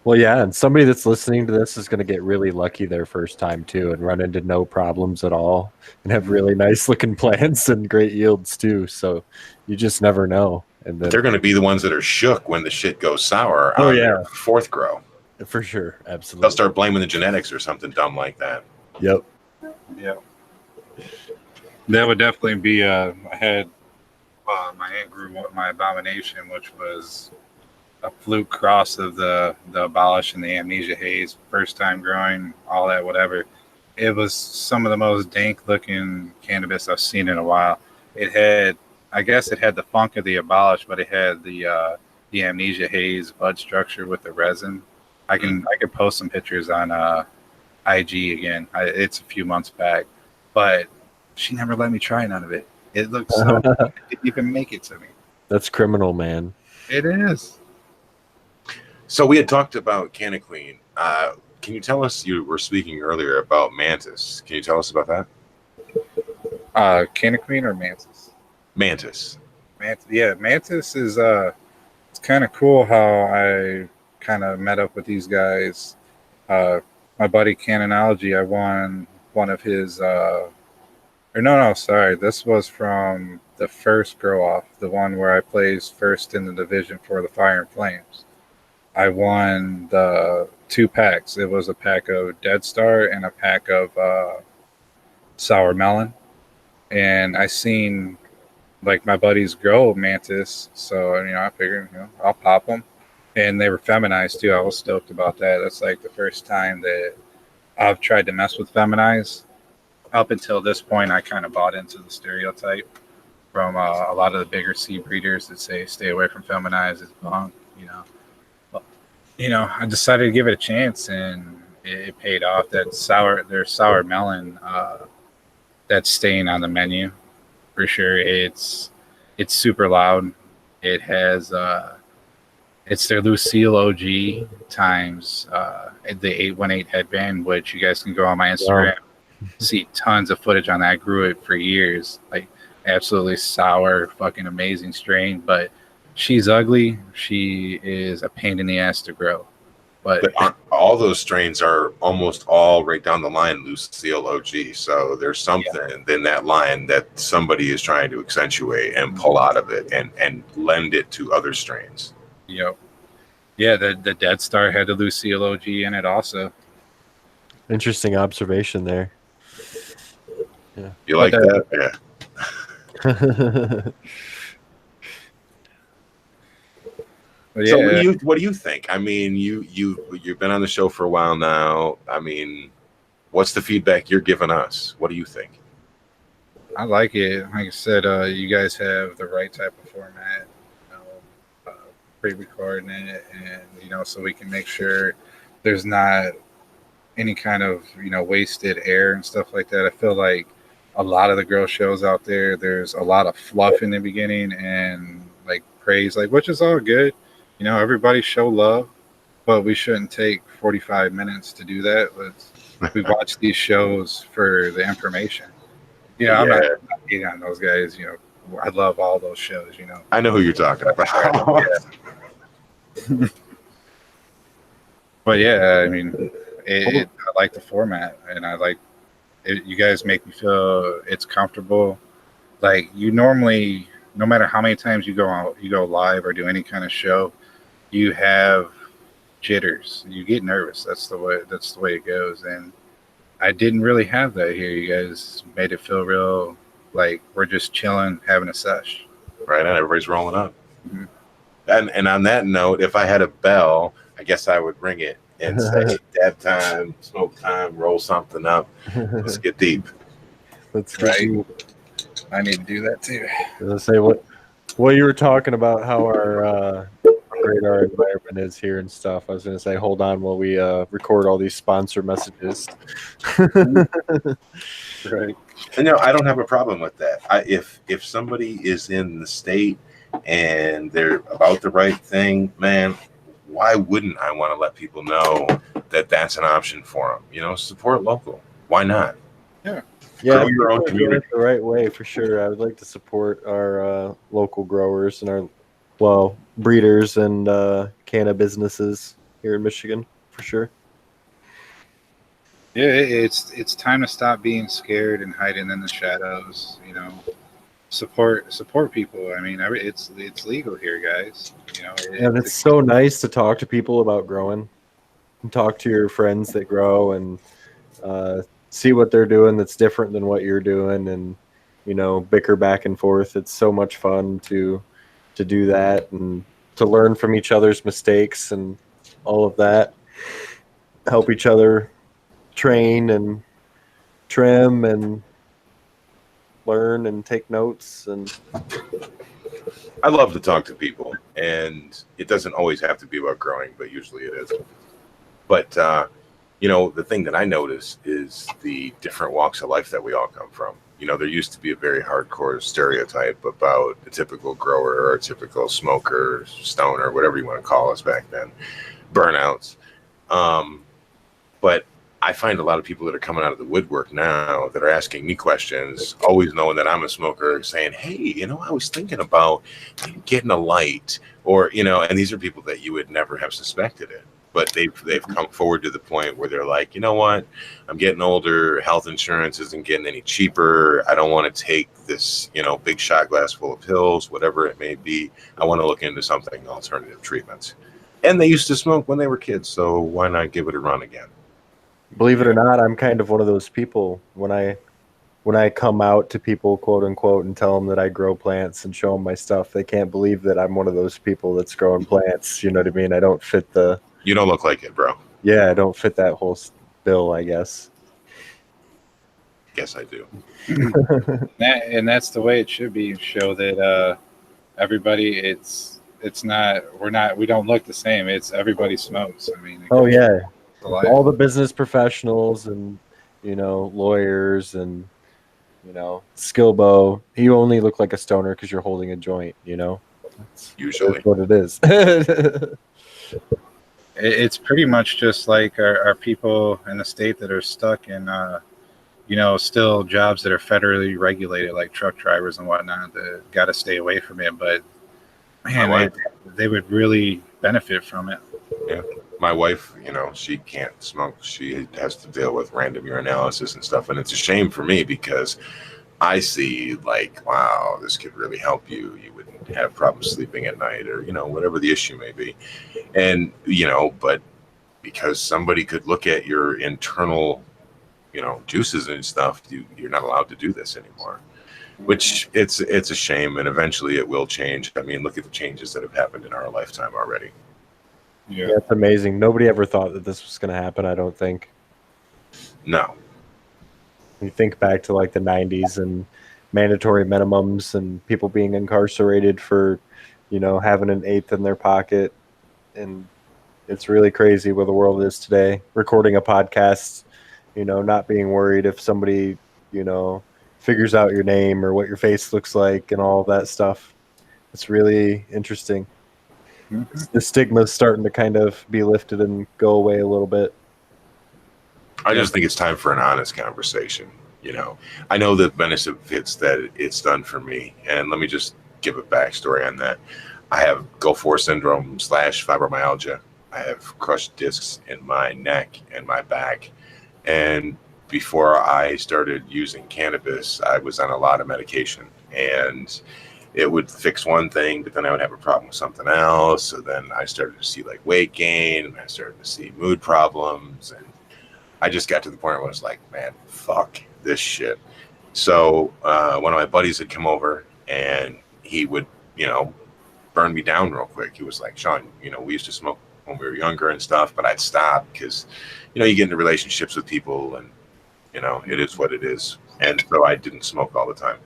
Well, yeah, and somebody that's listening to this is going to get really lucky their first time too, and run into no problems at all, and have really nice looking plants and great yields too. So you just never know. And then They're going to be the ones that are shook when the shit goes sour Oh, on yeah. their fourth grow. for sure, absolutely. They'll start blaming the genetics or something dumb like that. Yep. Yeah. That would definitely be. I had my aunt grew my abomination, which was a fluke cross of the Abolished and the Amnesia Haze. First time growing, all that, whatever. It was some of the most dank looking cannabis I've seen in a while. I guess it had the funk of the Abolished, but it had the Amnesia Haze bud structure with the resin. I could post some pictures on IG again. It's a few months back, but she never let me try none of it. It looked so. It didn't even make it to me. That's criminal, man. It is. So we had talked about Canaclean. Can you tell us, you were speaking earlier about Mantis. Can you tell us about that? Canaclean or Mantis? Mantis. Yeah, Mantis is it's kind of cool how I kind of met up with these guys. My buddy Canonology, I won one of his sorry, this was from the first grow off, the one where I placed first in the division for the Fire and Flames. I won the 2 packs. It was a pack of Dead Star and a pack of Sour Melon. And I seen like my buddies grow Mantis, so I figured I'll pop them, and they were feminized too. I was stoked about that. That's like the first time that I've tried to mess with feminize. Up until this point, I kind of bought into the stereotype from a lot of the bigger seed breeders that say stay away from feminize, it's bunk. But, I decided to give it a chance, and it paid off. Their sour melon, that's staying on the menu for sure. It's super loud. It has it's their Lucille OG times the 818 headband, which you guys can go on my Instagram. Wow. See tons of footage on that. I grew it for years. Like absolutely sour, fucking amazing strain. But she's ugly. She is a pain in the ass to grow. But all those strains are almost all right down the line Lucille OG. So there's something in that line that somebody is trying to accentuate and pull out of it and lend it to other strains. Yep. Yeah, the Dead Star had the Lucille OG in it also. Interesting observation there. Yeah. You like that? Yeah. But So yeah, what do you think? I mean, you've been on the show for a while now. I mean, what's the feedback you're giving us? What do you think? I like it. Like I said, you guys have the right type of format, you know, pre-recording it, and so we can make sure there's not any kind of wasted air and stuff like that. I feel like a lot of the girl shows out there, there's a lot of fluff in the beginning and like praise, like which is all good. Everybody show love, but we shouldn't take 45 minutes to do that. We watch these shows for the information. I'm not Yeah, hating on those guys. I love all those shows. I know who you're talking about. But yeah, I mean, I like the format, and I like it. You guys make me feel it's comfortable. Like you normally, no matter how many times you go out, you go live or do any kind of show, you have jitters. You get nervous. That's the way. That's the way it goes. And I didn't really have that here. You guys made it feel real, like we're just chilling, having a sesh. Right, and everybody's rolling up. Mm-hmm. And on that note, if I had a bell, I guess I would ring it and say, "Dab time, smoke time, roll something up. Let's get deep." Let's get deep. I need to do that too. Let's say what you were talking about, how our great our environment is here and stuff. I was going to say, hold on while we record all these sponsor messages. Right. And I don't have a problem with that. If somebody is in the state and they're about the right thing, man, why wouldn't I want to let people know that that's an option for them? Support local. Why not? Yeah. Yeah, grow your own community the right way for sure. I would like to support our local growers and our breeders and canna businesses here in Michigan for sure. Yeah, it's time to stop being scared and hiding in the shadows. Support people. I mean, it's legal here, guys. And it's so nice to talk to people about growing and talk to your friends that grow and see what they're doing that's different than what you're doing, and bicker back and forth. It's so much fun to do that and to learn from each other's mistakes and all of that. Help each other train and trim and learn and take notes. And I love to talk to people, and it doesn't always have to be about growing, but usually it is. But the thing that I notice is the different walks of life that we all come from. There used to be a very hardcore stereotype about a typical grower or a typical smoker, stoner, whatever you want to call us back then, burnouts. But I find a lot of people that are coming out of the woodwork now that are asking me questions, always knowing that I'm a smoker, saying, "Hey, I was thinking about getting a light," or and these are people that you would never have suspected it. But they've come forward to the point where they're like, you know what? I'm getting older. Health insurance isn't getting any cheaper. I don't want to take this, big shot glass full of pills, whatever it may be. I want to look into something alternative treatments. And they used to smoke when they were kids, so why not give it a run again? Believe it or not, I'm kind of one of those people. When I come out to people, quote unquote, and tell them that I grow plants and show them my stuff, they can't believe that I'm one of those people that's growing plants. You know what I mean? I don't fit the... You don't look like it, bro. Yeah, I don't fit that whole bill, I guess. Yes, I do. And that's the way it should be. Show that everybody, we don't look the same. It's everybody smokes. I mean, oh yeah, all the business professionals and lawyers and Skilbo. You only look like a stoner because you're holding a joint. That's usually what it is. It's pretty much just like our people in the state that are stuck in, still jobs that are federally regulated, like truck drivers and whatnot, that got to stay away from it. But, man, they would really benefit from it. Yeah. My wife, she can't smoke. She has to deal with random urinalysis and stuff. And it's a shame for me because I see like, wow, this could really help you. You wouldn't have problems sleeping at night or, whatever the issue may be. And, but because somebody could look at your internal, juices and stuff, you're not allowed to do this anymore. which it's a shame, and eventually it will change. I mean, look at the changes that have happened in our lifetime already. Yeah. Yeah, it's amazing. Nobody ever thought that this was going to happen, I don't think. No. You think back to like the 90s and mandatory minimums and people being incarcerated for, having an eighth in their pocket. And it's really crazy where the world is today. Recording a podcast, not being worried if somebody, figures out your name or what your face looks like and all that stuff. It's really interesting. Mm-hmm. The stigma is starting to kind of be lifted and go away a little bit. I just think it's time for an honest conversation. I know the benefits that it's done for me, and let me just give a backstory on that. I have Gulf War syndrome / fibromyalgia. I have crushed discs in my neck and my back, and before I started using cannabis, I was on a lot of medication, and it would fix one thing, but then I would have a problem with something else. So then I started to see like weight gain, and I started to see mood problems, and I just got to the point where I was like, man, fuck this shit. So one of my buddies had come over, and he would, burn me down real quick. He was like, Sean, we used to smoke when we were younger and stuff, but I'd stop because, you get into relationships with people, and, it is what it is. And so I didn't smoke all the time.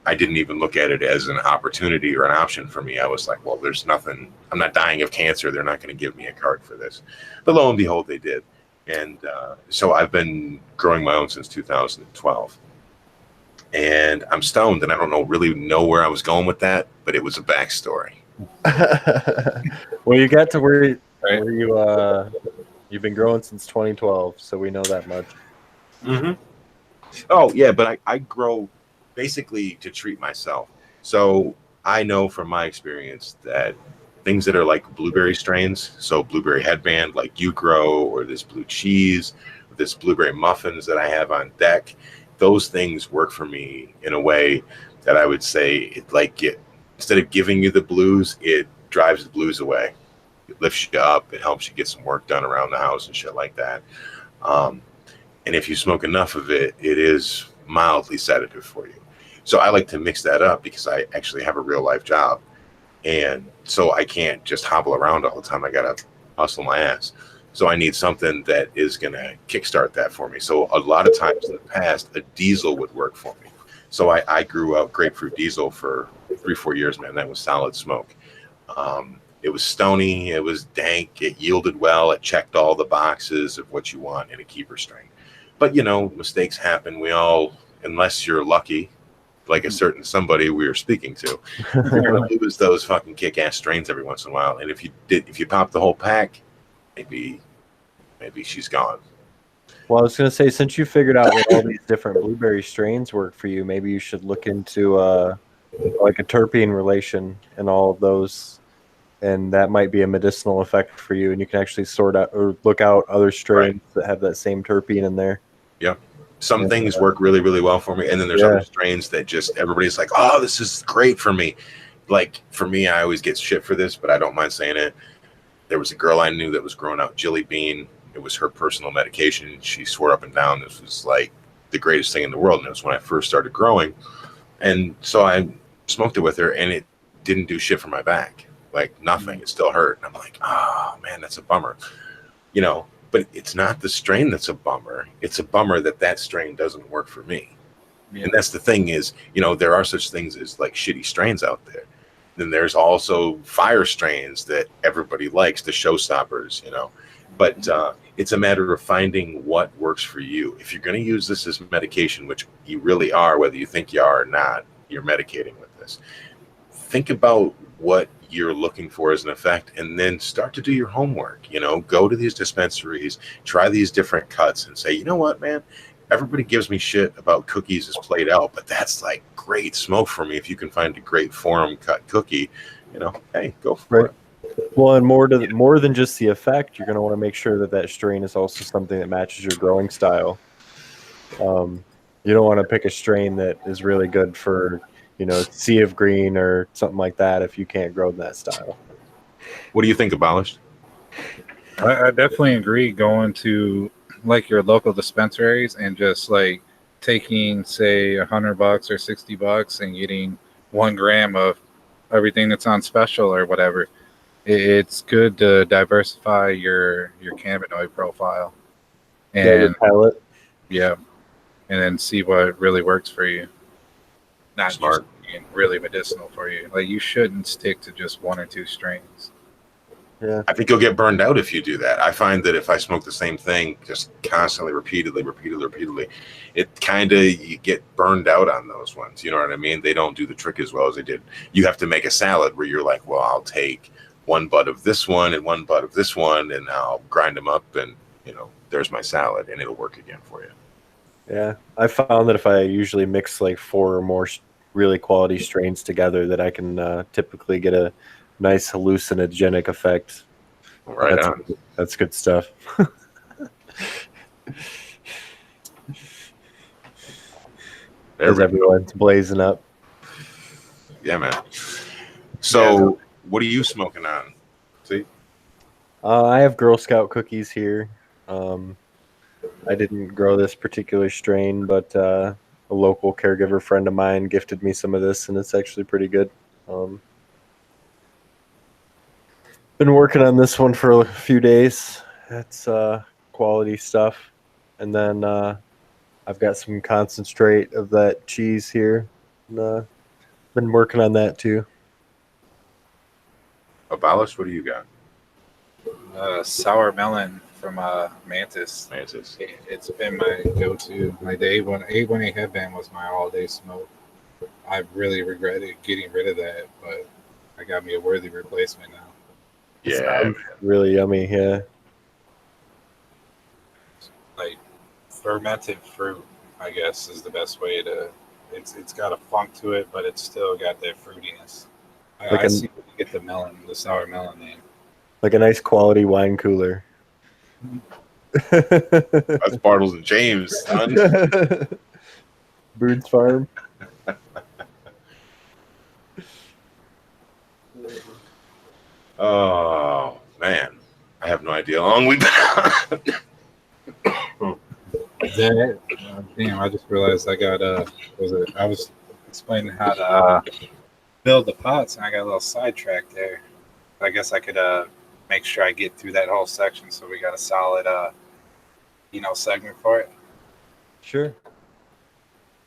I didn't even look at it as an opportunity or an option for me. I was like, well, there's nothing. I'm not dying of cancer. They're not going to give me a card for this. But lo and behold, they did. And so I've been growing my own since 2012. And I'm stoned, and I don't really know where I was going with that, but it was a backstory. Well, you got to where you've been growing since 2012, so we know that much. Mm-hmm. Oh, yeah, but I grow basically to treat myself. So I know from my experience that things that are like blueberry strains, so blueberry headband like you grow, or this blue cheese, this blueberry muffins that I have on deck, those things work for me in a way that I would say instead of giving you the blues, it drives the blues away. It lifts you up. It helps you get some work done around the house and shit like that. And if you smoke enough of it, it is mildly sedative for you. So I like to mix that up because I actually have a real life job. And so I can't just hobble around all the time. I got to hustle my ass. So I need something that is going to kickstart that for me. So a lot of times in the past, a diesel would work for me. So I grew out grapefruit diesel for 3-4 years, man. That was solid smoke. It was stony. It was dank. It yielded well. It checked all the boxes of what you want in a keeper strain. But, mistakes happen. We all, unless you're lucky, like a certain somebody we were speaking to, you're going to lose those fucking kick-ass strains every once in a while. And if you pop the whole pack, maybe she's gone. Well, I was going to say, since you figured out what all these different blueberry strains work for you, maybe you should look into like a terpene relation and all of those, and that might be a medicinal effect for you, and you can actually sort out or look out other strains that have that same terpene in there. Yeah. Some things work really, really well for me, and then there's other strains that just everybody's like, oh, this is great for me. Like, for me, I always get shit for this, but I don't mind saying it. There was a girl I knew that was growing out Jilly Bean. It was her personal medication. She swore up and down this was like the greatest thing in the world. And it was when I first started growing. And so I smoked it with her, and it didn't do shit for my back. Like, nothing. It still hurt. And I'm like, oh, man, that's a bummer. But it's not the strain that's a bummer. It's a bummer that strain doesn't work for me. Yeah. And that's the thing is, there are such things as like shitty strains out there. Then there's also fire strains that everybody likes, the showstoppers, But it's a matter of finding what works for you. If you're going to use this as medication, which you really are, whether you think you are or not, you're medicating with this. Think about what you're looking for as an effect, and then start to do your homework. Go to these dispensaries, try these different cuts, and say, you know what, man, everybody gives me shit about cookies as played out, but that's like great smoke for me. If you can find a great forum cut cookie, hey, go for it. Well, and more than just the effect, you're going to want to make sure that strain is also something that matches your growing style. You don't want to pick a strain that is really good for Sea of Green or something like that if you can't grow in that style. What do you think, Abolished? I definitely agree. Going to like your local dispensaries and just like taking, say, $100 or $60 and getting 1 gram of everything that's on special or whatever. It's good to diversify your cannabinoid profile, Your and palate. yeah, and then see what really works for you. Not Smart. just being really medicinal for you. Like, you shouldn't stick to just 1 or 2 strains. Yeah. I think you'll get burned out if you do that. I find that if I smoke the same thing just constantly, repeatedly, it kind of, you get burned out on those ones. You know what I mean? They don't do the trick as well as they did. You have to make a salad where you're like, well, I'll take 1 bud of this one and 1 bud of this one, and I'll grind them up, and there's my salad, and it'll work again for you. Yeah, I found that if I usually mix like 4 or more really quality strains together, that I can typically get a nice hallucinogenic effect. Right on. That's good stuff. As everyone's blazing up. Yeah, man. So, what are you smoking on? See? I have Girl Scout cookies here. I didn't grow this particular strain, but a local caregiver friend of mine gifted me some of this, and it's actually pretty good. Been working on this one for a few days. It's quality stuff. And then I've got some concentrate of that cheese here. And, been working on that too. Abolished, what do you got? Sour melon from Mantis. It's been my go-to. Like, the A1A headband was my all-day smoke. I really regretted getting rid of that, but I got me a worthy replacement now. Yeah, really yummy. Yeah, like fermented fruit, I guess, is the best way to. It's got a funk to it, but it's still got that fruitiness. I see when you get the sour melon name. Like a nice quality wine cooler. That's Bartles and James, son. Boone's Farm. Oh man, I have no idea how long we've been on. Damn, I just realized I got I was explaining how to build the pots, and I got a little sidetracked there. I guess I could make sure I get through that whole section, so we got a solid segment for it. Sure.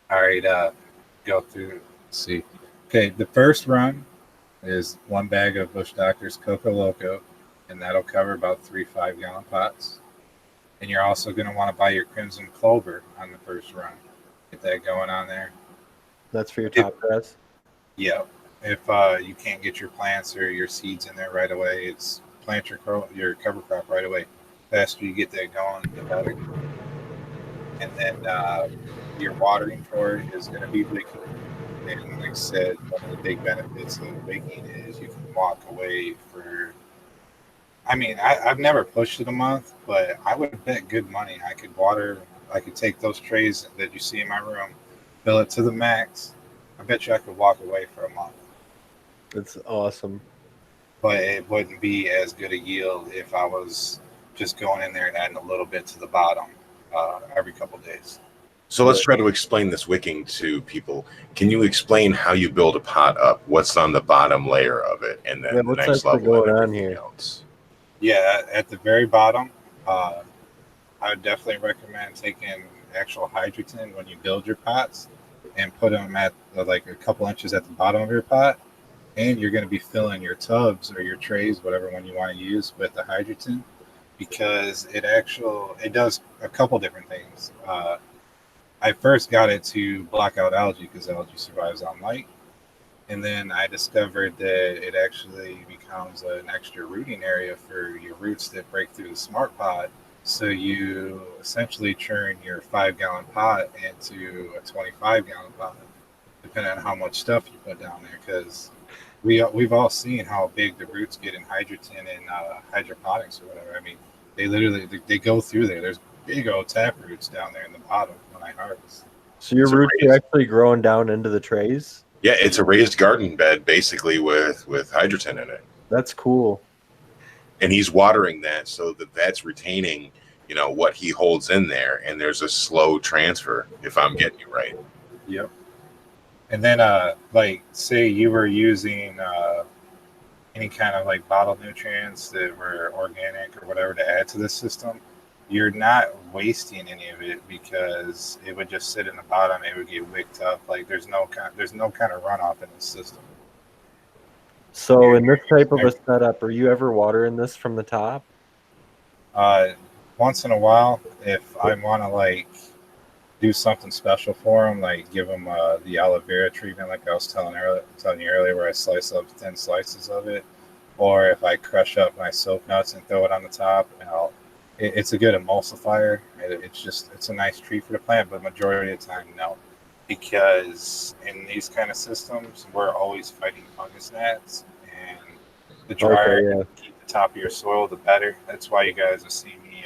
All right, go through. Let's see. Okay, the first run is 1 bag of Bush Doctor's Coco Loco, and that'll cover about 3 5-gallon pots. And you're also going to want to buy your Crimson Clover on the first run. Get that going on there. That's for your top dress? Yeah. If you can't get your plants or your seeds in there right away, it's plant your cover crop right away. The faster you get that going, the better. And then your watering for it is going to be liquid. And like I said, one of the big benefits of wicking is you can walk away for. I mean, I've never pushed it a month, but I would bet good money I could take those trays that you see in my room, fill it to the max. I bet you I could walk away for a month. That's awesome. But it wouldn't be as good a yield if I was just going in there and adding a little bit to the bottom every couple of days. So let's try to explain this wicking to people. Can you explain how you build a pot up? What's on the bottom layer of it, and then the next level going and on everything here? Else? Yeah, at the very bottom, I would definitely recommend taking actual hydrogen when you build your pots and put them at like a couple inches at the bottom of your pot. And you're going to be filling your tubs or your trays, whatever one you want to use, with the hydrogen, because it does a couple different things. I first got it to block out algae because algae survives on light. And then I discovered that it actually becomes an extra rooting area for your roots that break through the smart pot. So you essentially turn your 5-gallon pot into a 25-gallon pot, depending on how much stuff you put down there. Because we've all seen how big the roots get in hydrogen and hydroponics or whatever. I mean, they go through there. There's big old tap roots down there in the bottom when I harvest. So your roots are actually growing down into the trays? Yeah, it's a raised garden bed basically with hydrogen in it. That's cool. And he's watering that so that that's retaining, what he holds in there, and there's a slow transfer, if I'm getting you right. Yep. And then, like, say you were using any kind of like bottled nutrients that were organic or whatever to add to the system, you're not wasting any of it because it would just sit in the bottom. It would get wicked up. Like there's no kind of runoff in the system. So in this type of a setup, are you ever watering this from the top? Once in a while, if I want to like do something special for them, like give them the aloe vera treatment, like I was telling you earlier, where I slice up thin slices of it, or if I crush up my soap nuts and throw it on the top, it's a good emulsifier. It's a nice treat for the plant, but majority of the time, no, because in these kind of systems, we're always fighting fungus gnats, and the drier you keep the top of your soil, the better. That's why you guys will see me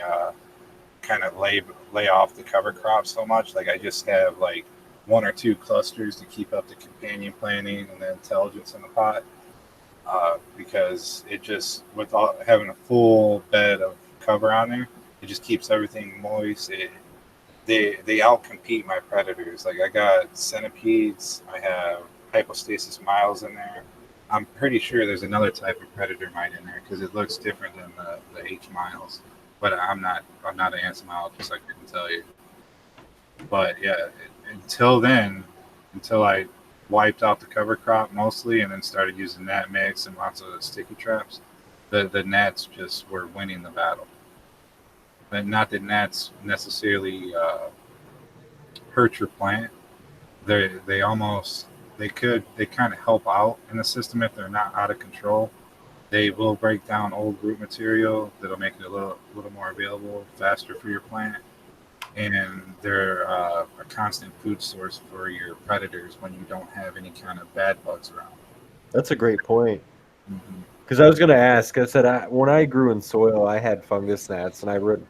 kind of lay off the cover crop so much. Like I just have like 1 or 2 clusters to keep up the companion planting and the intelligence in the pot, because it just, without having a full bed of cover on there, it just keeps everything moist. They outcompete my predators. Like I got centipedes, I have hypostasis miles in there. I'm pretty sure there's another type of predator mite in there because it looks different than the H miles. But I'm not an entomologist, I couldn't tell you. But yeah, until I wiped out the cover crop mostly and then started using gnat mix and lots of sticky traps, the gnats just were winning the battle. But not that gnats necessarily hurt your plant. They kind of help out in the system if they're not out of control. They will break down old root material that'll make it a little more available faster for your plant. And they're a constant food source for your predators when you don't have any kind of bad bugs around. That's a great point. Because I was going to ask, I said, when I grew in soil, I had fungus gnats, and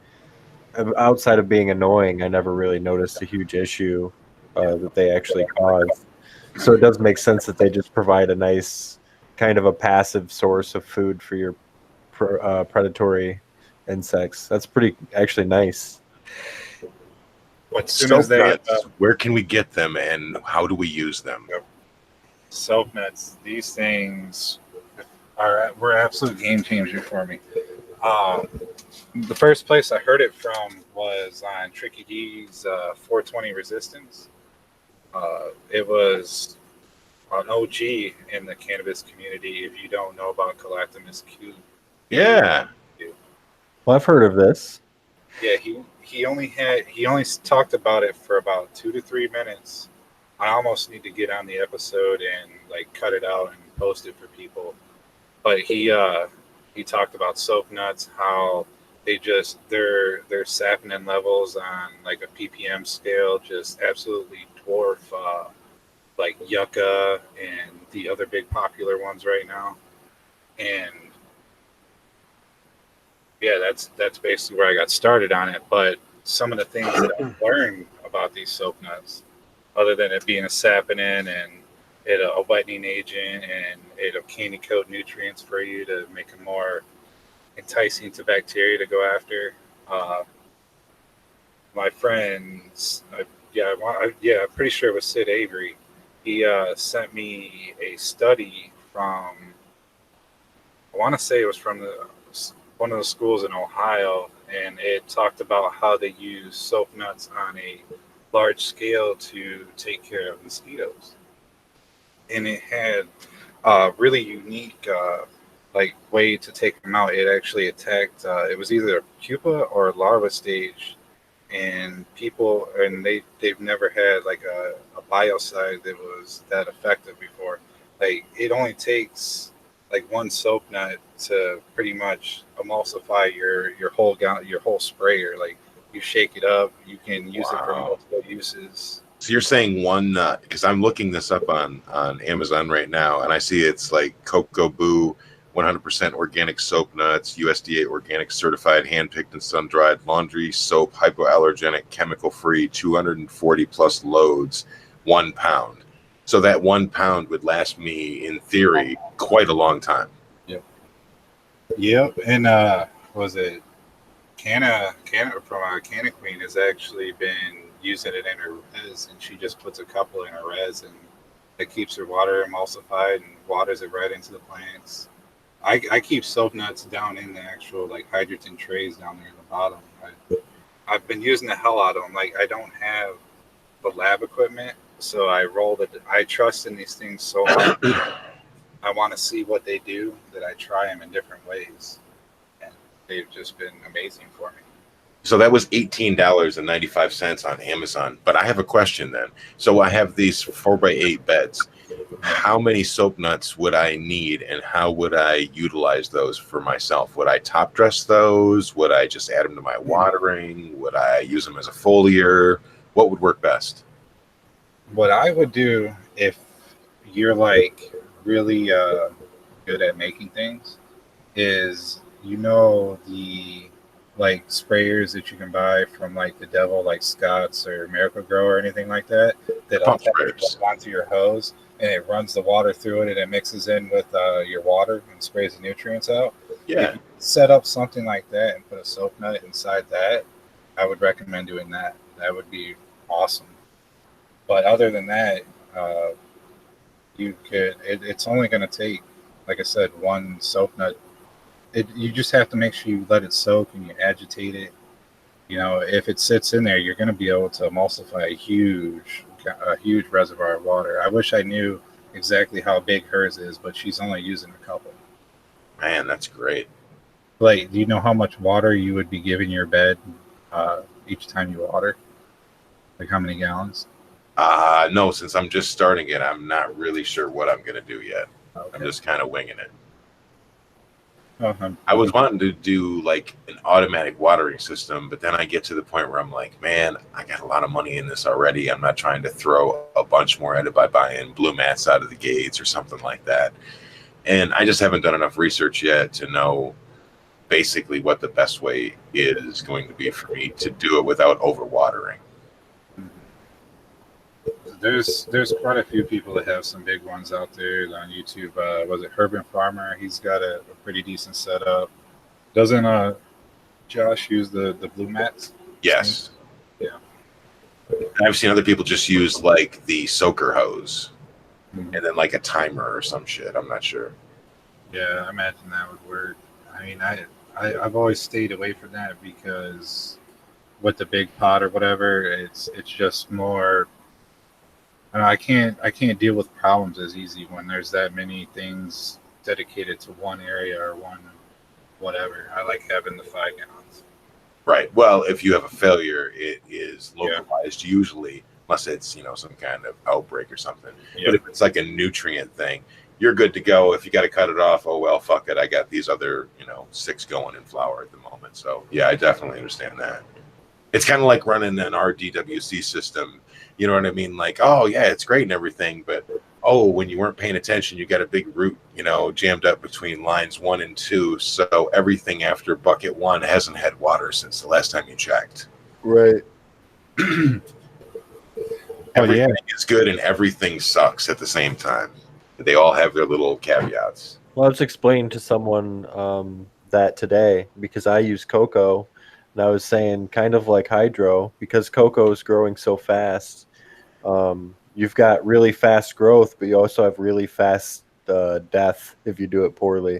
outside of being annoying, I never really noticed a huge issue that they actually cause. So it does make sense that they just provide a nice kind of a passive source of food for your predatory insects. That's pretty actually nice. As soon as where can we get them and how do we use them? Soap nuts, these things were absolute game changer for me. The first place I heard it from was on Tricky D's 420 Resistance. It was an OG in the cannabis community. If you don't know about Galactimus Q, yeah, well, I've heard of this. Yeah, he only talked about it for about 2 to 3 minutes. I almost need to get on the episode and like cut it out and post it for people. But he talked about soap nuts, how their saponin levels on like a ppm scale just absolutely dwarf like yucca and the other big popular ones right now. And yeah, that's basically where I got started on it. But some of the things that I've learned about these soap nuts, other than it being a saponin and it a whitening agent and it'll candy coat nutrients for you to make them more enticing to bacteria to go after. My friends, I'm pretty sure it was Sid Avery. He sent me a study from, I want to say it was from one of the schools in Ohio, and it talked about how they use soap nuts on a large scale to take care of mosquitoes. And it had a really unique way to take them out. It actually attacked, it was either a pupa or a larva stage, and they've never had like a biocide that was that effective before. Like it only takes like one soap nut to pretty much emulsify your whole sprayer. Like you shake it up, you can use it for multiple uses. So you're saying one nut, because I'm looking this up on Amazon right now, and I see it's like Cocoa Boo, 100% organic soap nuts, USDA organic certified, hand-picked and sun-dried laundry soap, hypoallergenic, chemical-free, 240 plus loads, 1 pound. So that 1 pound would last me, in theory, quite a long time. Yep. And was it Canna Queen has actually been using it in her res, and she just puts a couple in her res, and it keeps her water emulsified and waters it right into the plants. I keep soap nuts down in the actual like hydrogen trays down there at the bottom. I've been using the hell out of them. Like I don't have the lab equipment, so I roll it. I trust in these things so much. I want to see what they do that I try them in different ways, and they've just been amazing for me. So that was $18.95 on Amazon. But I have a question then. So I have these 4x8 beds. How many soap nuts would I need, and how would I utilize those for myself? Would I top dress those? Would I just add them to my watering? Would I use them as a foliar? What would work best? What I would do if you're like really good at making things is the like sprayers that you can buy from like the Devil, like Scott's or Miracle Grow or anything like that, that onto your hose and it runs the water through it and it mixes in with your water and sprays the nutrients out. Yeah. If you set up something like that and put a soap nut inside that, I would recommend doing that. That would be awesome. But other than that, it's only going to take, like I said, one soap nut. You just have to make sure you let it soak and you agitate it. If it sits in there, you're going to be able to emulsify a huge reservoir of water. I wish I knew exactly how big hers is, but she's only using a couple. Man, that's great. Like, do you know how much water you would be giving your bed each time you water? Like how many gallons? No, since I'm just starting it, I'm not really sure what I'm going to do yet. Okay. I'm just kind of winging it. I was wanting to do like an automatic watering system, but then I get to the point where I'm like, man, I got a lot of money in this already. I'm not trying to throw a bunch more at it by buying blue mats out of the gates or something like that. And I just haven't done enough research yet to know basically what the best way is going to be for me to do it without overwatering. There's quite a few people that have some big ones out there on YouTube. Was it Urban Farmer? He's got a pretty decent setup. Doesn't Josh use the blue mats? Yes. Yeah. I've seen other people just use like the soaker hose and then like a timer or some shit. I'm not sure. Yeah, I imagine that would work. I mean, I've always stayed away from that because with the big pot or whatever, it's just more. I can't deal with problems as easy when there's that many things dedicated to one area or one whatever. I like having the 5 gallons. Right. Well, if you have a failure, it is localized usually, unless it's some kind of outbreak or something. Yeah. But if it's like a nutrient thing, you're good to go. If you got to cut it off, oh well, fuck it. I got these other 6 going in flower at the moment. So yeah, I definitely understand that. It's kind of like running an RDWC system. You know what I mean? Like, oh yeah, it's great and everything, but when you weren't paying attention, you got a big root, jammed up between lines 1 and 2. So everything after bucket 1 hasn't had water since the last time you checked. Right. Everything is good and everything sucks at the same time. They all have their little caveats. Well, I was explaining to someone that today because I use cocoa. And I was saying kind of like hydro, because cocoa is growing so fast, you've got really fast growth, but you also have really fast death if you do it poorly.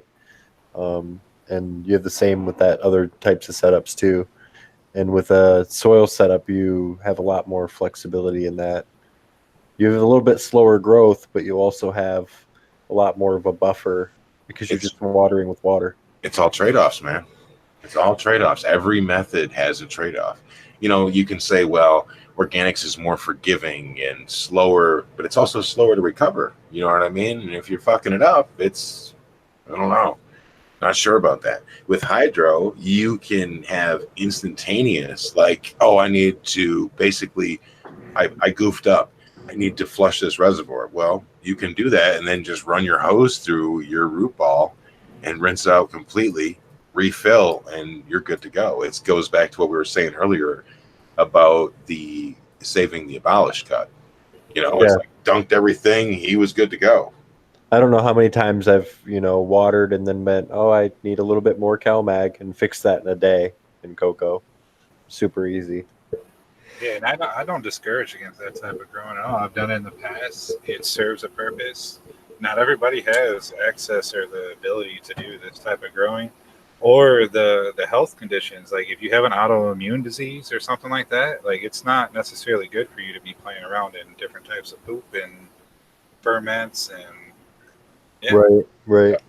And you have the same with that other types of setups too. And with a soil setup, you have a lot more flexibility in that. You have a little bit slower growth, but you also have a lot more of a buffer because you're just watering with water. It's all trade-offs, man. It's all trade-offs. Every method has a trade-off. You can say, well, organics is more forgiving and slower, but it's also slower to recover. You know what I mean? And if you're fucking it up, I don't know. Not sure about that. With hydro, you can have instantaneous, like, I need to basically, I goofed up. I need to flush this reservoir. Well, you can do that and then just run your hose through your root ball and rinse it out completely, refill, and you're good to go. It goes back to what we were saying earlier about saving the Abolished cut. It's like dunked everything. He was good to go. I don't know how many times I've, watered and then meant, I need a little bit more CalMag and fix that in a day. Mexican cocoa. Super easy. Yeah, and I don't discourage against that type of growing at all. I've done it in the past. It serves a purpose. Not everybody has access or the ability to do this type of growing, or the health conditions. Like if you have an autoimmune disease or something like that, like it's not necessarily good for you to be playing around in different types of poop and ferments and yeah. Right.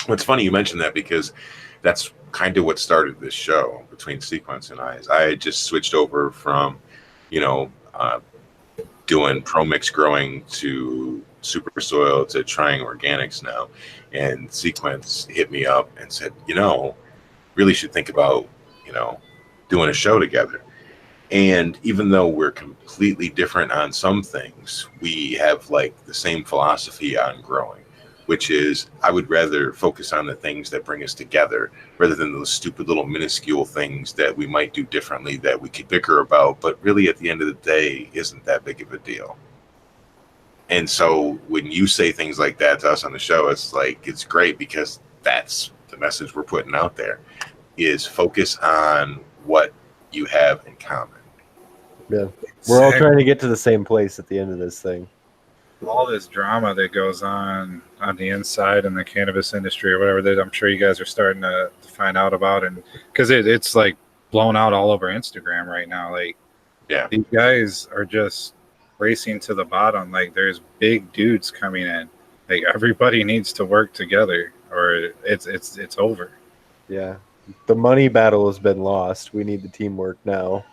It's funny you mentioned that because that's kind of what started this show between Sequence and I. I had just switched over from, you know, doing pro mix growing to super soil to trying organics now, and Sequence hit me up and said, really should think about, doing a show together. And even though we're completely different on some things, we have like the same philosophy on growing, which is I would rather focus on the things that bring us together rather than those stupid little minuscule things that we might do differently that we could bicker about, but really at the end of the day isn't that big of a deal. And so when you say things like that to us on the show, it's like, it's great because that's the message we're putting out there, is focus on what you have in common. Yeah. We're all trying to get to the same place at the end of this thing. All this drama that goes on the inside in the cannabis industry or whatever that I'm sure you guys are starting to find out about, and because it's like blown out all over Instagram right now. Like, yeah, these guys are just racing to the bottom. Like, there's big dudes coming in. Like, everybody needs to work together or it's over. Yeah. The money battle has been lost. We need the teamwork now.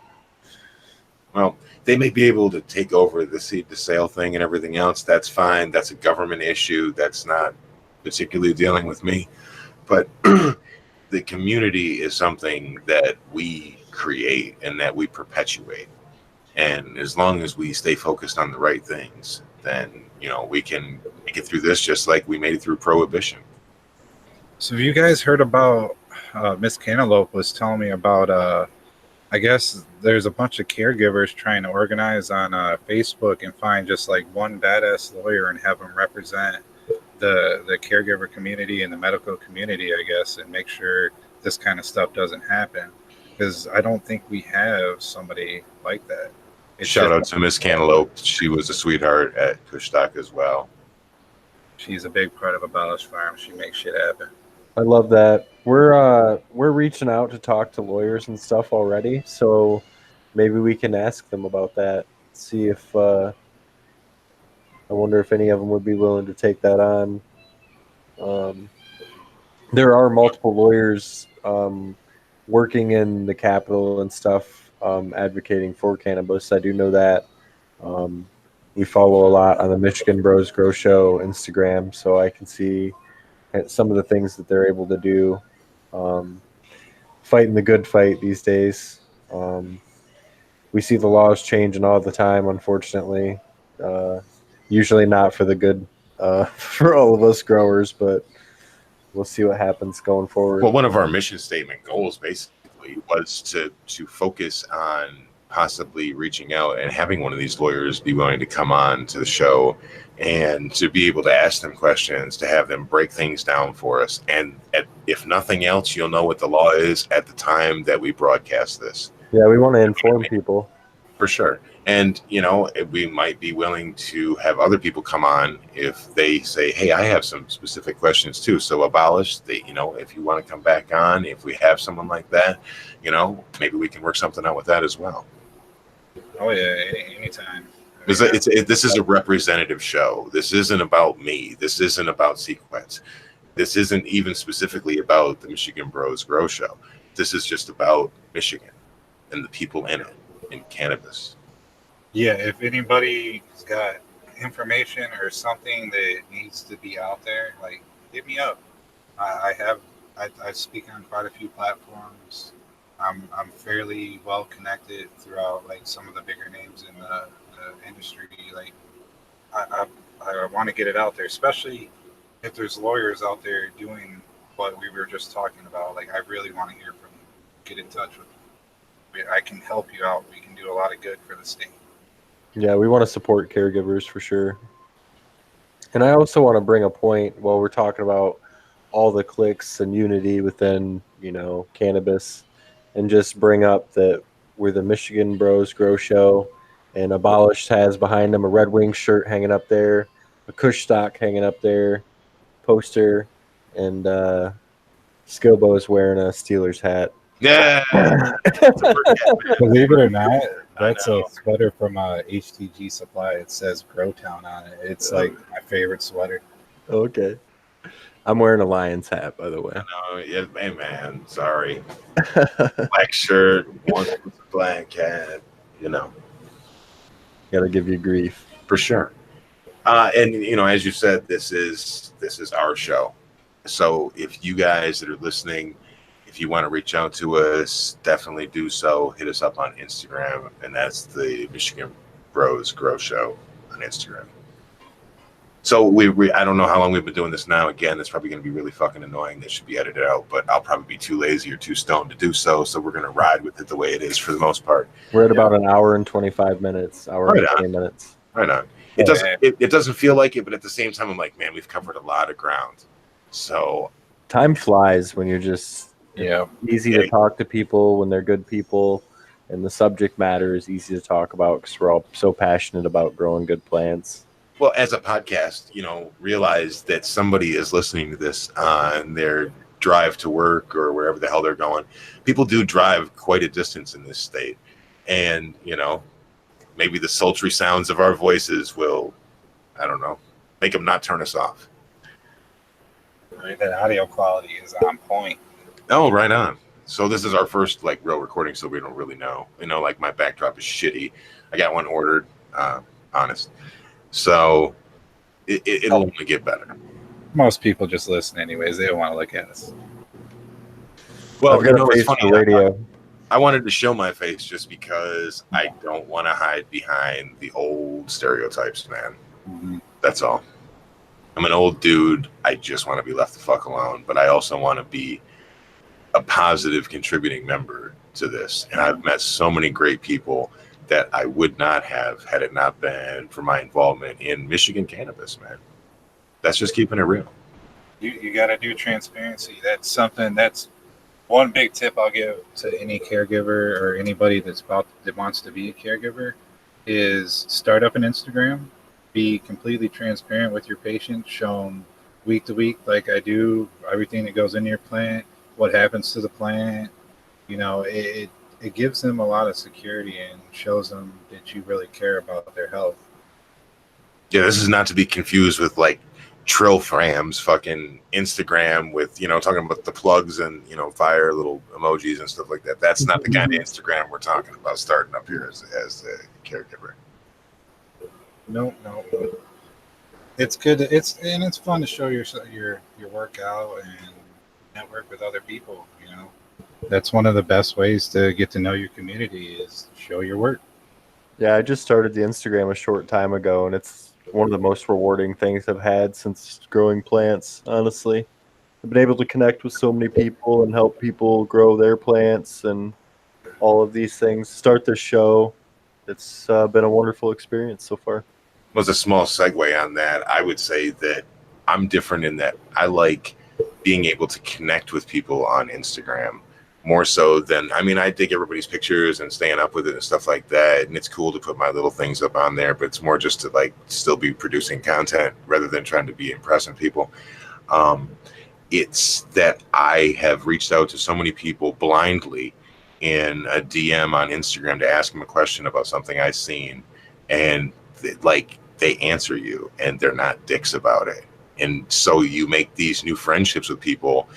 Well, they may be able to take over the seed to sale thing and everything else. That's fine. That's a government issue. That's not particularly dealing with me. But the community is something that we create and that we perpetuate. And as long as we stay focused on the right things, then, we can make it through this just like we made it through Prohibition. So have you guys heard about Miss Cantaloupe was telling me about I guess there's a bunch of caregivers trying to organize on Facebook and find just like one badass lawyer and have them represent the caregiver community and the medical community, I guess, and make sure this kind of stuff doesn't happen. Because I don't think we have somebody like that. Shout out to Miss Cantaloupe. She was a sweetheart at Kushtak as well. She's a big part of Abolished Farm. She makes shit happen. I love that. We're reaching out to talk to lawyers and stuff already, so maybe we can ask them about that. See if I wonder if any of them would be willing to take that on. There are multiple lawyers working in the Capitol and stuff, advocating for cannabis. I do know that. We follow a lot on the Michigan Bros Grow Show Instagram, so I can see some of the things that they're able to do, fighting the good fight these days. We see the laws changing all the time, unfortunately. Usually not for the good for all of us growers, but we'll see what happens going forward. Well, one of our mission statement goals basically was to focus on possibly reaching out and having one of these lawyers be willing to come on to the show and to be able to ask them questions, to have them break things down for us. And if nothing else, you'll know what the law is at the time that we broadcast this. Yeah, we want to inform people. For sure. And, we might be willing to have other people come on if they say, hey, I have some specific questions too. So Abolished, if you want to come back on, if we have someone like that, maybe we can work something out with that as well. Oh, yeah, anytime. This is a representative show. This isn't about me. This isn't about Sequence. This isn't even specifically about the Michigan Bros Grow Show. This is just about Michigan and the people in it, in cannabis. Yeah, if anybody's got information or something that needs to be out there, like, hit me up. I speak on quite a few platforms. I'm fairly well connected throughout like some of the bigger names in the industry. Like, I want to get it out there, especially if there's lawyers out there doing what we were just talking about. Like, I really want to hear from you. Get in touch with me. I can help you out. We can do a lot of good for the state. Yeah, we want to support caregivers for sure. And I also want to bring a point while we're talking about all the cliques and unity within, cannabis, and just bring up that we're the Michigan Bros Grow Show, and Abolished has behind him a Red Wings shirt hanging up there, a Kush stock hanging up there, poster, and Skilbo is wearing a Steelers hat. Yeah. Believe it or not, I that's know. a sweater from HTG Supply. It says Grow Town on it. It's like my favorite sweater. Okay. I'm wearing a Lions hat, by the way. Oh, yeah, hey man, sorry. Black shirt, one black hat, Gotta give you grief. for sure. And as you said, this is our show. So if you guys that are listening, if you want to reach out to us, definitely do so. Hit us up on Instagram, and that's the Michigan Bros Grow Show on Instagram. So we I don't know how long we've been doing this now. Again, it's probably going to be really fucking annoying. This should be edited out, but I'll probably be too lazy or too stoned to do so. So we're going to ride with it the way it is for the most part. We're at about an hour and 25 minutes, hour and 20 minutes. Right on. It doesn't feel like it, but at the same time, I'm like, man, we've covered a lot of ground. So time flies when you're just easy Yeah. to talk to people when they're good people, and the subject matter is easy to talk about because we're all so passionate about growing good plants. Well, as a podcast, realize that somebody is listening to this on their drive to work or wherever the hell they're going. People do drive quite a distance in this state. And, maybe the sultry sounds of our voices will, I don't know, make them not turn us off. Right, that audio quality is on point. Oh, right on. So this is our first real recording, so we don't really know. My backdrop is shitty. I got one ordered, honest. So it'll only get better. Most people just listen anyways. They don't want to look at us. Well, I've got a it's face funny. for radio. I wanted to show my face just because I don't want to hide behind the old stereotypes, man. Mm-hmm. That's all. I'm an old dude. I just want to be left the fuck alone, but I also want to be a positive contributing member to this. And I've met so many great people that I would not have had it not been for my involvement in Michigan cannabis, man. That's just keeping it real. You got to do transparency. That's one big tip I'll give to any caregiver or anybody that wants to be a caregiver is start up an Instagram, be completely transparent with your patient, show them week to week, like I do, everything that goes into your plant, what happens to the plant. It gives them a lot of security and shows them that you really care about their health. Yeah, this is not to be confused with Trill Fram's fucking Instagram with, talking about the plugs and, fire little emojis and stuff like that. That's not the kind of Instagram we're talking about starting up here as a caregiver. No. It's good. It's fun to show your workout and network with other people. That's one of the best ways to get to know your community is show your work. Yeah, I just started the Instagram a short time ago, and it's one of the most rewarding things I've had since growing plants, honestly. I've been able to connect with so many people and help people grow their plants and all of these things. Start this show. It's been a wonderful experience so far. Was a small segue on that. I would say that I'm different in that I like being able to connect with people on Instagram more so than, I dig everybody's pictures and staying up with it and stuff like that. And it's cool to put my little things up on there, but it's more just to still be producing content rather than trying to be impressing people. It's that I have reached out to so many people blindly in a DM on Instagram to ask them a question about something I've seen. And they answer you and they're not dicks about it. And so you make these new friendships with people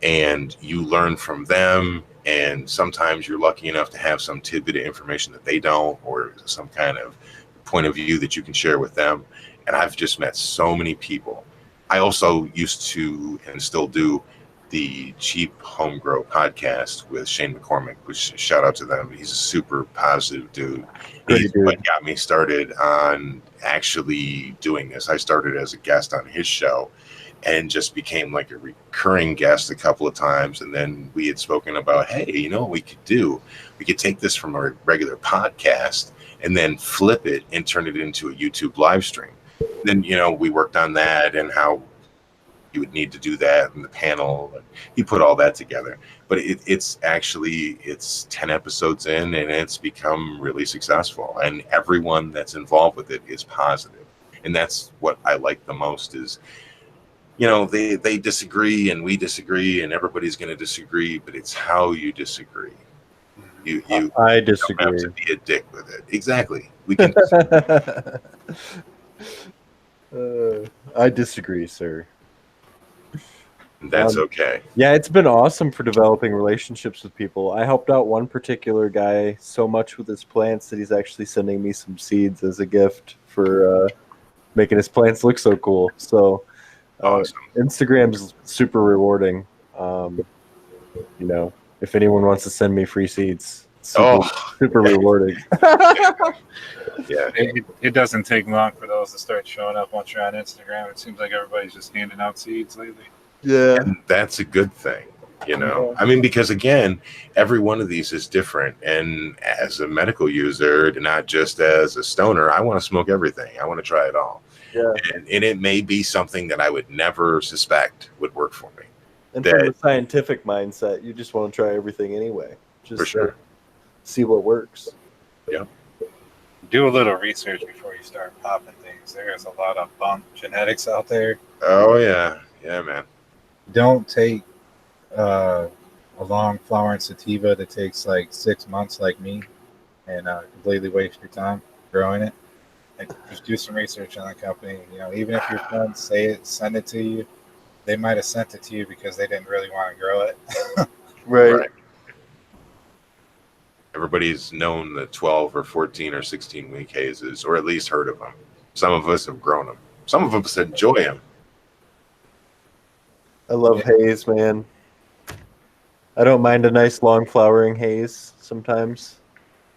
and you learn from them. And sometimes you're lucky enough to have some tidbit of information that they don't, or some kind of point of view that you can share with them. And I've just met so many people. I also used to and still do the Cheap Home Grow podcast with Shane McCormick, which shout out to them. He's a super positive dude. He's what got me started on actually doing this. I started as a guest on his show and just became a recurring guest a couple of times. And then we had spoken about, hey, what we could do? We could take this from a regular podcast and then flip it and turn it into a YouTube live stream. Then, we worked on that and how you would need to do that in the panel. And he put all that together. But it's 10 episodes in, and it's become really successful. And everyone that's involved with it is positive. And that's what I like the most is, they disagree and we disagree and everybody's going to disagree, but it's how you disagree. You I don't disagree. have to be a dick with it. Exactly. We can I disagree, sir. That's okay. Yeah, it's been awesome for developing relationships with people. I helped out one particular guy so much with his plants that he's actually sending me some seeds as a gift for making his plants look so cool. So Awesome. Instagram's super rewarding. If anyone wants to send me free seeds, super rewarding. Yeah. It doesn't take long for those to start showing up once you're on Instagram. It seems like everybody's just handing out seeds lately. Yeah. And that's a good thing, I mean, because again, every one of these is different. And as a medical user, not just as a stoner, I want to smoke everything. I want to try it all. Yeah. And it may be something that I would never suspect would work for me. And from the scientific mindset, you just want to try everything anyway. Just for sure. See what works. Yeah. Do a little research before you start popping things. There's a lot of bunk genetics out there. Oh, yeah. Yeah, man. Don't take a long flowering sativa that takes like 6 months like me and completely waste your time growing it. And just do some research on the company. Even if your friends send it to you, they might have sent it to you because they didn't really want to grow it. Right. Everybody's known the 12 or 14 or 16 week hazes, or at least heard of them. Some of us have grown them. Some of us enjoy them. I love haze, man. I don't mind a nice long flowering haze sometimes.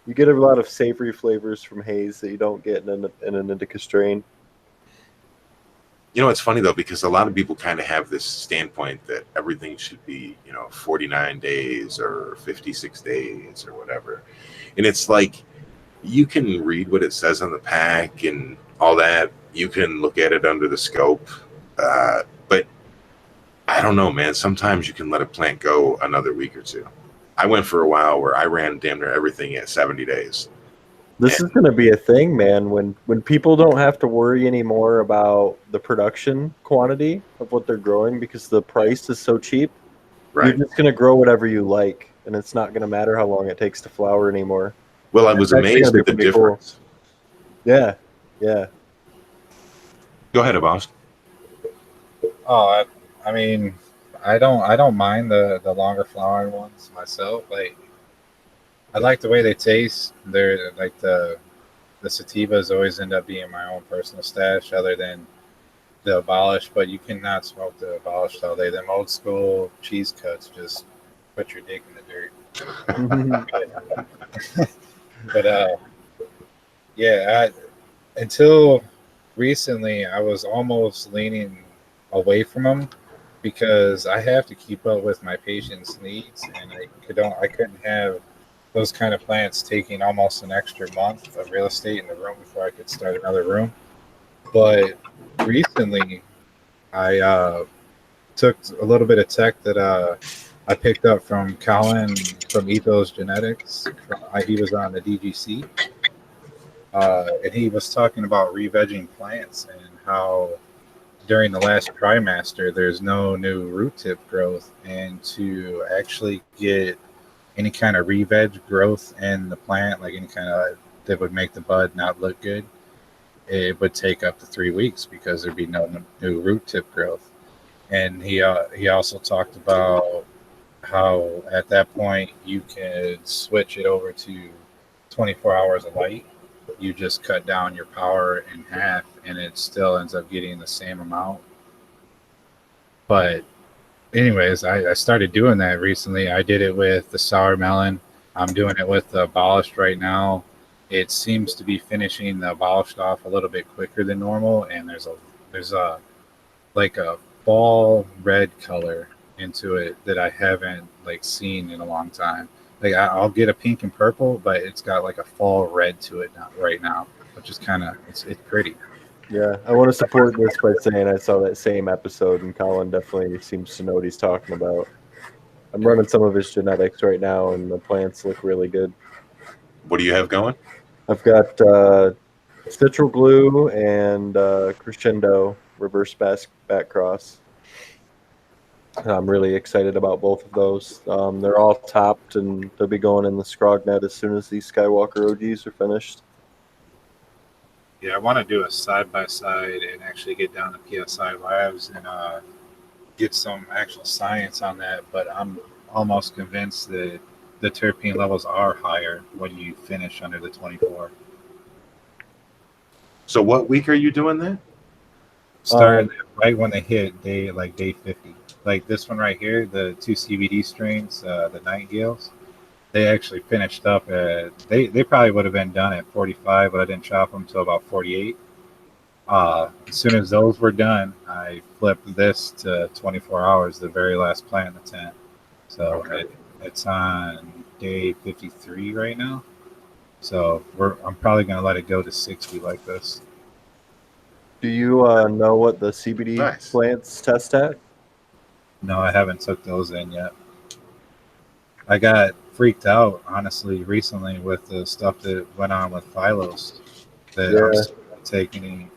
You get a lot of savory flavors from haze that you don't get in an indica strain. It's funny though, because a lot of people kind of have this standpoint that everything should be, 49 days or 56 days or whatever. And it's like, you can read what it says on the pack and all that. You can look at it under the scope. But I don't know, man. Sometimes you can let a plant go another week or two. I went for a while where I ran damn near everything at 70 days. This is going to be a thing, man. When people don't have to worry anymore about the production quantity of what they're growing because the price is so cheap, right. You're just going to grow whatever you like, and it's not going to matter how long it takes to flower anymore. Well, I was amazed at the difference. Cool. Yeah. Go ahead, Abolished. Oh, I mean, I don't mind the longer flowering ones myself. Like, I like the way they taste. They're like the sativas always end up being my own personal stash, other than the Abolished. But you cannot smoke the Abolished all day. Them old school cheese cuts just put your dick in the dirt. But yeah, until recently, I was almost leaning away from them because I have to keep up with my patients' needs, and I couldn't have those kind of plants taking almost an extra month of real estate in the room before I could start another room. But recently, I took a little bit of tech that I picked up from Colin from Ethos Genetics. He was on the DGC, and he was talking about revegging plants and how during the last trimester there's no new root tip growth, and to actually get any kind of re-veg growth in the plant, like any kind of that would make the bud not look good, it would take up to 3 weeks because there'd be no new root tip growth. And he also talked about how at that point you could switch it over to 24 hours of light. You just cut down your power in half, and it still ends up getting the same amount. But anyways, I started doing that recently. I did it with the sour melon. I'm doing it with the Abolished right now. It seems to be finishing the Abolished off a little bit quicker than normal, and there's a like a fall red color into it that I haven't seen in a long time. Like I'll get a pink and purple, but it's got like a fall red to it right now, which is kind of it's pretty. Yeah, I want to support this by saying I saw that same episode, and Colin definitely seems to know what he's talking about. I'm running some of his genetics right now, and the plants look really good. What do you have going? I've got Citral Glue and Crescendo reverse back cross. I'm really excited about both of those. They're all topped, and they'll be going in the Scrog net as soon as these Skywalker OGs are finished. Yeah, I want to do a side by side and actually get down to PSI labs and get some actual science on that. But I'm almost convinced that the terpene levels are higher when you finish under the 24. So what week are you doing that? Starting right when they hit day 50. Like this one right here, the two CBD strains, the Nightingales, they actually finished up at they probably would have been done at 45, but I didn't chop them until about 48. As soon as those were done, I flipped this to 24 hours, the very last plant in the tent. So it's on day 53 right now. So I'm probably gonna let it go to 60 like this. Do you know what the CBD Nice. plants test at? No, I haven't took those in yet. I got freaked out, honestly, recently with the stuff that went on with Phylos. That I'm still not taking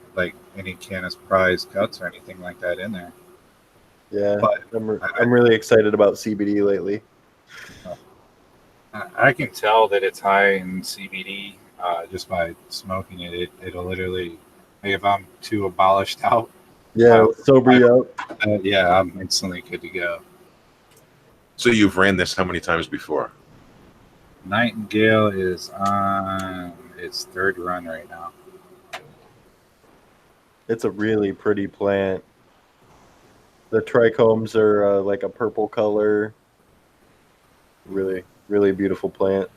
any Canis prize cuts or anything like that in there. Yeah, But I'm really excited about CBD lately. I can tell that it's high in CBD just by smoking it. It'll literally, like if I'm too abolished out, Yeah, sober you up. Yeah, I'm instantly good to go. So you've ran this how many times before? Nightingale is on its third run right now. It's a really pretty plant. The trichomes are like a purple color. Really, really beautiful plant.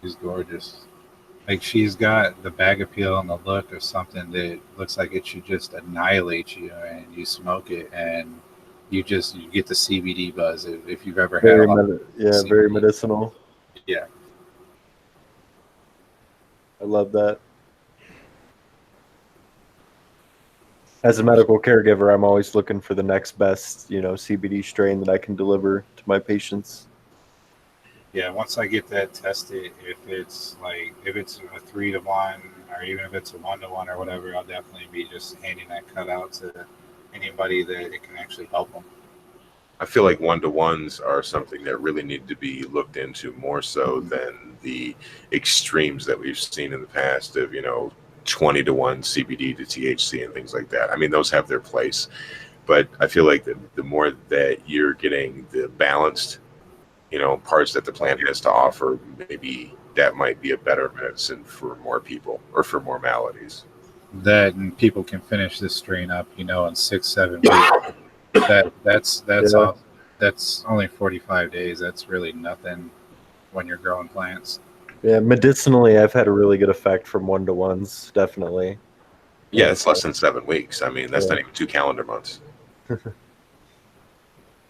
She's gorgeous. Like she's got the bag appeal and the look of something that looks like it should just annihilate you, and you smoke it, and you get the CBD buzz if you've ever had a very medicinal. Yeah, I love that. As a medical caregiver, I'm always looking for the next best, CBD strain that I can deliver to my patients. yeah. Once I get that tested, if it's a 3-to-1 or even if it's a 1-to-1 or whatever, I'll definitely be just handing that cut out to anybody that it can actually help them. I feel like 1-to-1s are something that really need to be looked into more so than the extremes that we've seen in the past of 20-to-1 CBD to THC and things like that. I mean, those have their place, but I feel like the more that you're getting the balanced, parts that the plant has to offer, maybe that might be a better medicine for more people or for more maladies. That and people can finish this strain up, in 6-7 weeks. That's awesome. That's only 45 days. That's really nothing when you're growing plants. Yeah, medicinally, I've had a really good effect from 1-to-1s, definitely. Yeah, it's less than 7 weeks. I mean, that's not even 2 calendar months.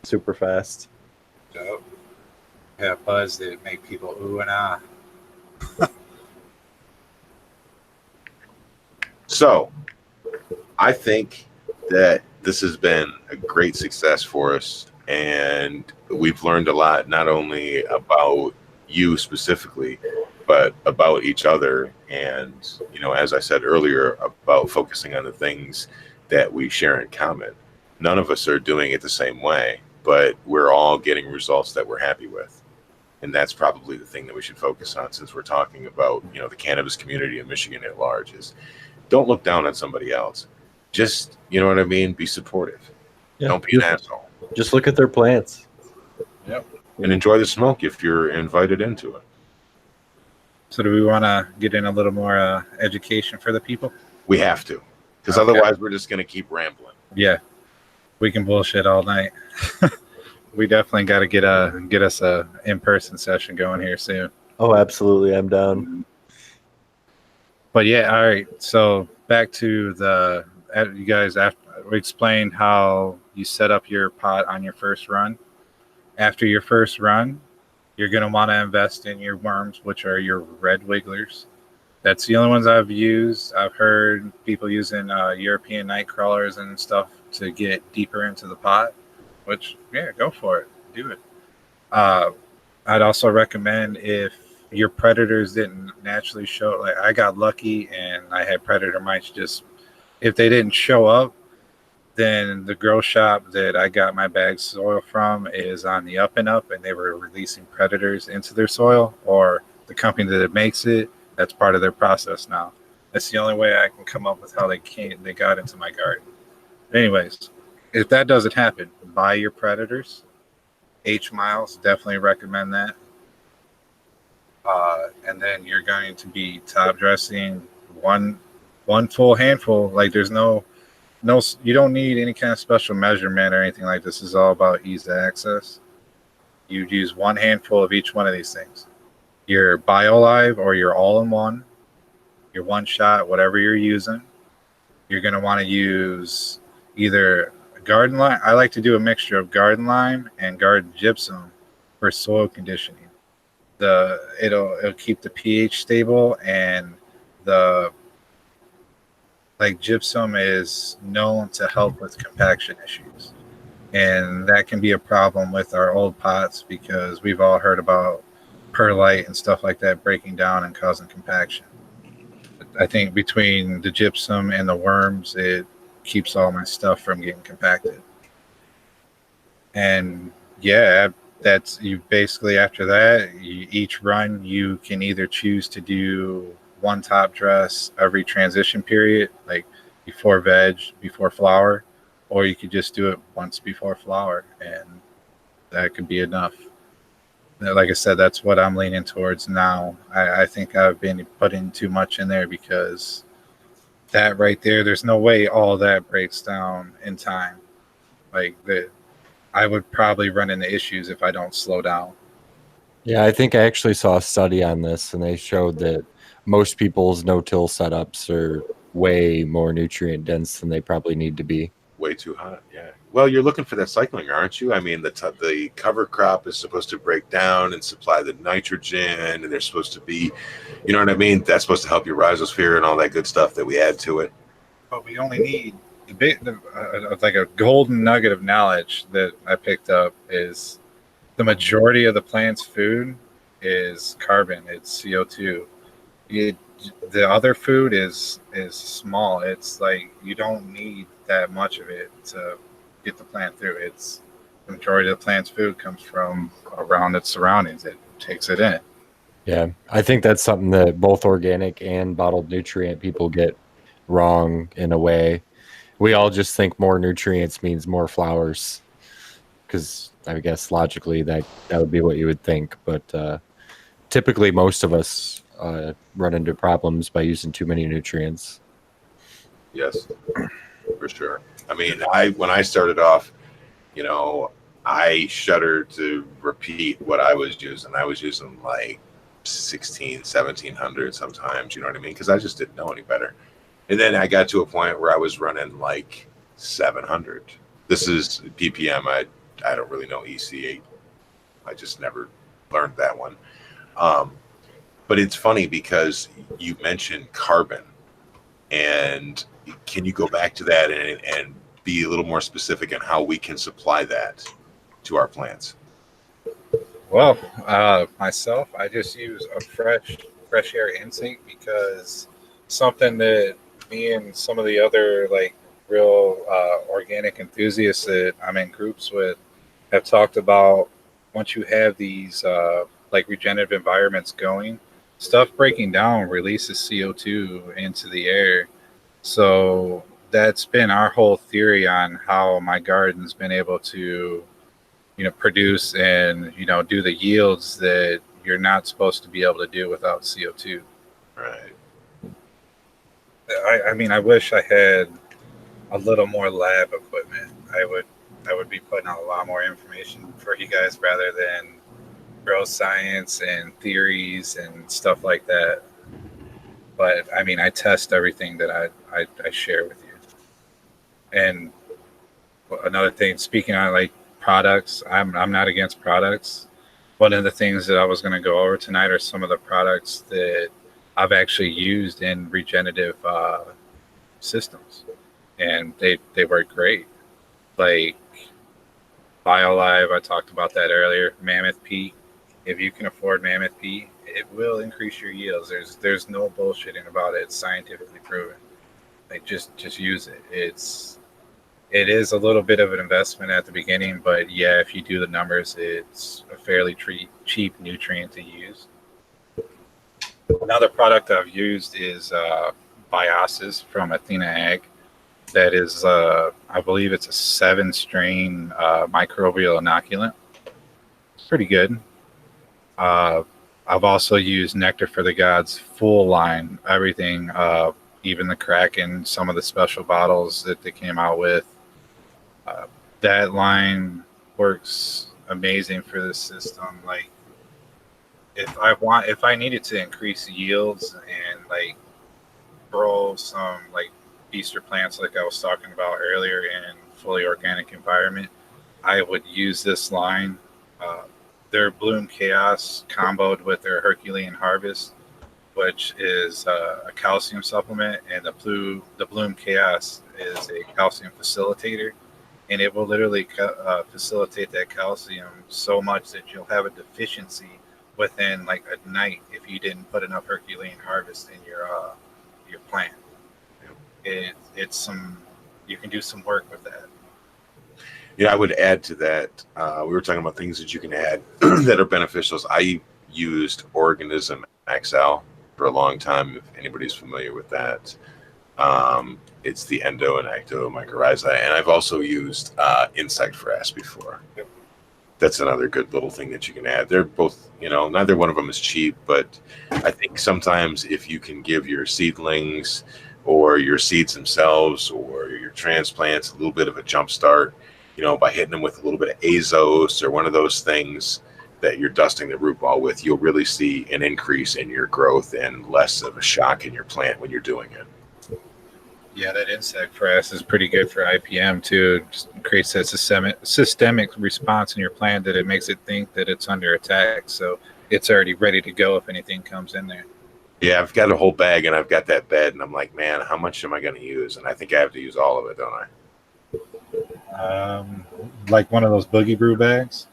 Super fast. So, yeah, buzz that make people ooh and ah. So, I think that this has been a great success for us, and we've learned a lot, not only about you specifically, but about each other. And, as I said earlier, about focusing on the things that we share in common. None of us are doing it the same way, but we're all getting results that we're happy with. And that's probably the thing that we should focus on, since we're talking about, the cannabis community in Michigan at large, is don't look down on somebody else. Just, you know what I mean? Be supportive. Yeah. Don't be an asshole. Just look at their plants. Yep. And enjoy the smoke if you're invited into it. So do we want to get in a little more education for the people? We have to, because otherwise we're just going to keep rambling. Yeah, we can bullshit all night. We definitely got to get us a in-person session going here soon. Oh, absolutely, I'm down. But yeah, all right. So back to you guys. After we explained how you set up your pot on your first run. After your first run, you're going to want to invest in your worms, which are your red wigglers. That's the only ones I've used. I've heard people using European night crawlers and stuff to get deeper into the pot, which, yeah, go for it. Do it. Uh, I'd also recommend if your predators didn't naturally show, like I got lucky and I had predator mites just, if they didn't show up, then the grow shop that I got my bag soil from is on the up and up, and they were releasing predators into their soil, or the company that makes it, that's part of their process now. That's the only way I can come up with how they got into my garden. Anyways, if that doesn't happen, buy your predators. H miles, definitely recommend that. And then you're going to be top dressing one full handful. Like there's no, you don't need any kind of special measurement or anything like this. This is all about ease of access. You use one handful of each one of these things. Your BioLive or your all-in-one, your one shot, whatever you're using. You're going to want to use either garden lime. I like to do a mixture of garden lime and garden gypsum for soil conditioning. It'll keep the pH stable, and the like gypsum is known to help with compaction issues, and that can be a problem with our old pots because we've all heard about perlite and stuff like that breaking down and causing compaction. I think between the gypsum and the worms, it keeps all my stuff from getting compacted. And yeah, that's you basically after that, each run you can either choose to do one top dress every transition period, like before veg, before flower, or you could just do it once before flower, and that could be enough. Like I said, that's what I'm leaning towards now. I think I've been putting too much in there because that right there's no way all that breaks down in time. Like I would probably run into issues if I don't slow down. Yeah, I think I actually saw a study on this, and they showed that most people's no-till setups are way more nutrient dense than they probably need to be. Way too hot, yeah. Well, you're looking for that cycling, aren't you? I mean, the cover crop is supposed to break down and supply the nitrogen, and they're supposed to be, you know what I mean? That's supposed to help your rhizosphere and all that good stuff that we add to it. But we only need like a golden nugget of knowledge that I picked up is the majority of the plant's food is carbon. It's CO2. The other food is small. It's like you don't need that much of it to get the plant through. It's the majority of the plant's food comes from around its surroundings. It takes it in. Yeah, I think that's something that both organic and bottled nutrient people get wrong in a way. We all just think more nutrients means more flowers, because I guess logically that would be what you would think. But typically most of us run into problems by using too many nutrients. Yes, for sure. I mean, when I started off, I shudder to repeat what I was using. I was using like 1700 sometimes, you know what I mean? Because I just didn't know any better. And then I got to a point where I was running like 700. This is ppm. I don't really know EC8. I just never learned that one. But it's funny because you mentioned carbon, and can you go back to that and be a little more specific on how we can supply that to our plants? Well, myself, I just use a fresh air intake because something that me and some of the other like real organic enthusiasts that I'm in groups with have talked about. Once you have these like regenerative environments going, stuff breaking down releases CO2 into the air. So that's been our whole theory on how my garden's been able to, produce and, do the yields that you're not supposed to be able to do without CO2. Right. I mean, I wish I had a little more lab equipment. I would be putting out a lot more information for you guys rather than grow science and theories and stuff like that. But I mean, I test everything that I share with you. And another thing, speaking on like products, I'm not against products. One of the things that I was going to go over tonight are some of the products that I've actually used in regenerative systems, and they work great. Like BioLive, I talked about that earlier. Mammoth P, if you can afford Mammoth P, it will increase your yields. There's no bullshitting about it. It's scientifically proven. Like just use it. It is a little bit of an investment at the beginning, but yeah, if you do the numbers, it's a fairly cheap nutrient to use. Another product I've used is Biosis from Athena Ag. That is, I believe it's a 7-strain microbial inoculant. Pretty good. I've also used Nectar for the Gods full line, everything, even the Kraken, some of the special bottles that they came out with. That line works amazing for this system. Like, if I needed to increase yields and like grow some like Easter plants like I was talking about earlier in fully organic environment, I would use this line. Their Bloom Chaos comboed with their Herculean Harvest, which is a calcium supplement, and the Bloom Chaos is a calcium facilitator, and it will literally facilitate that calcium so much that you'll have a deficiency within like a night if you didn't put enough Herculean Harvest in your plant. It's some, you can do some work with that. Yeah, I would add to that. We were talking about things that you can add that are beneficial. I used Organism XL for a long time, if anybody's familiar with that. It's the endo and ecto mycorrhiza, and I've also used insect frass before. Yep. That's another good little thing that you can add. They're both, neither one of them is cheap, but I think sometimes if you can give your seedlings or your seeds themselves or your transplants a little bit of a jump start, by hitting them with a little bit of azos or one of those things that you're dusting the root ball with, you'll really see an increase in your growth and less of a shock in your plant when you're doing it. Yeah, that insect frass is pretty good for IPM too. It just creates that systemic response in your plant that it makes it think that it's under attack. So it's already ready to go if anything comes in there. Yeah, I've got a whole bag and I've got that bed and I'm like, man, how much am I going to use? And I think I have to use all of it, don't I? Like one of those Boogie Brew bags?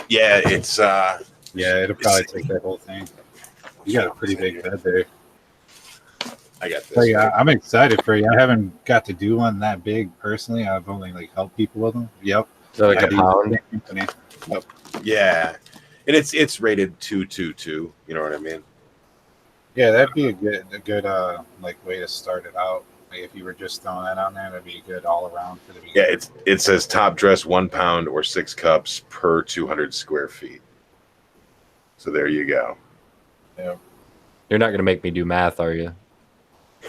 Yeah, it's yeah, it'll probably take that whole thing. You got a pretty big bed there. I got this. So yeah, I'm excited for you. I haven't got to do one that big personally. I've only like helped people with them. Yep. So like a pound. Yep. Yeah. And it's rated 222, you know what I mean? Yeah, that'd be a good like way to start it out. Like if you were just throwing that on there, that'd be good all around for the beginning. Yeah, it says top dress 1 pound or 6 cups per 200 square feet. So there you go. Yeah. You're not gonna make me do math, are you?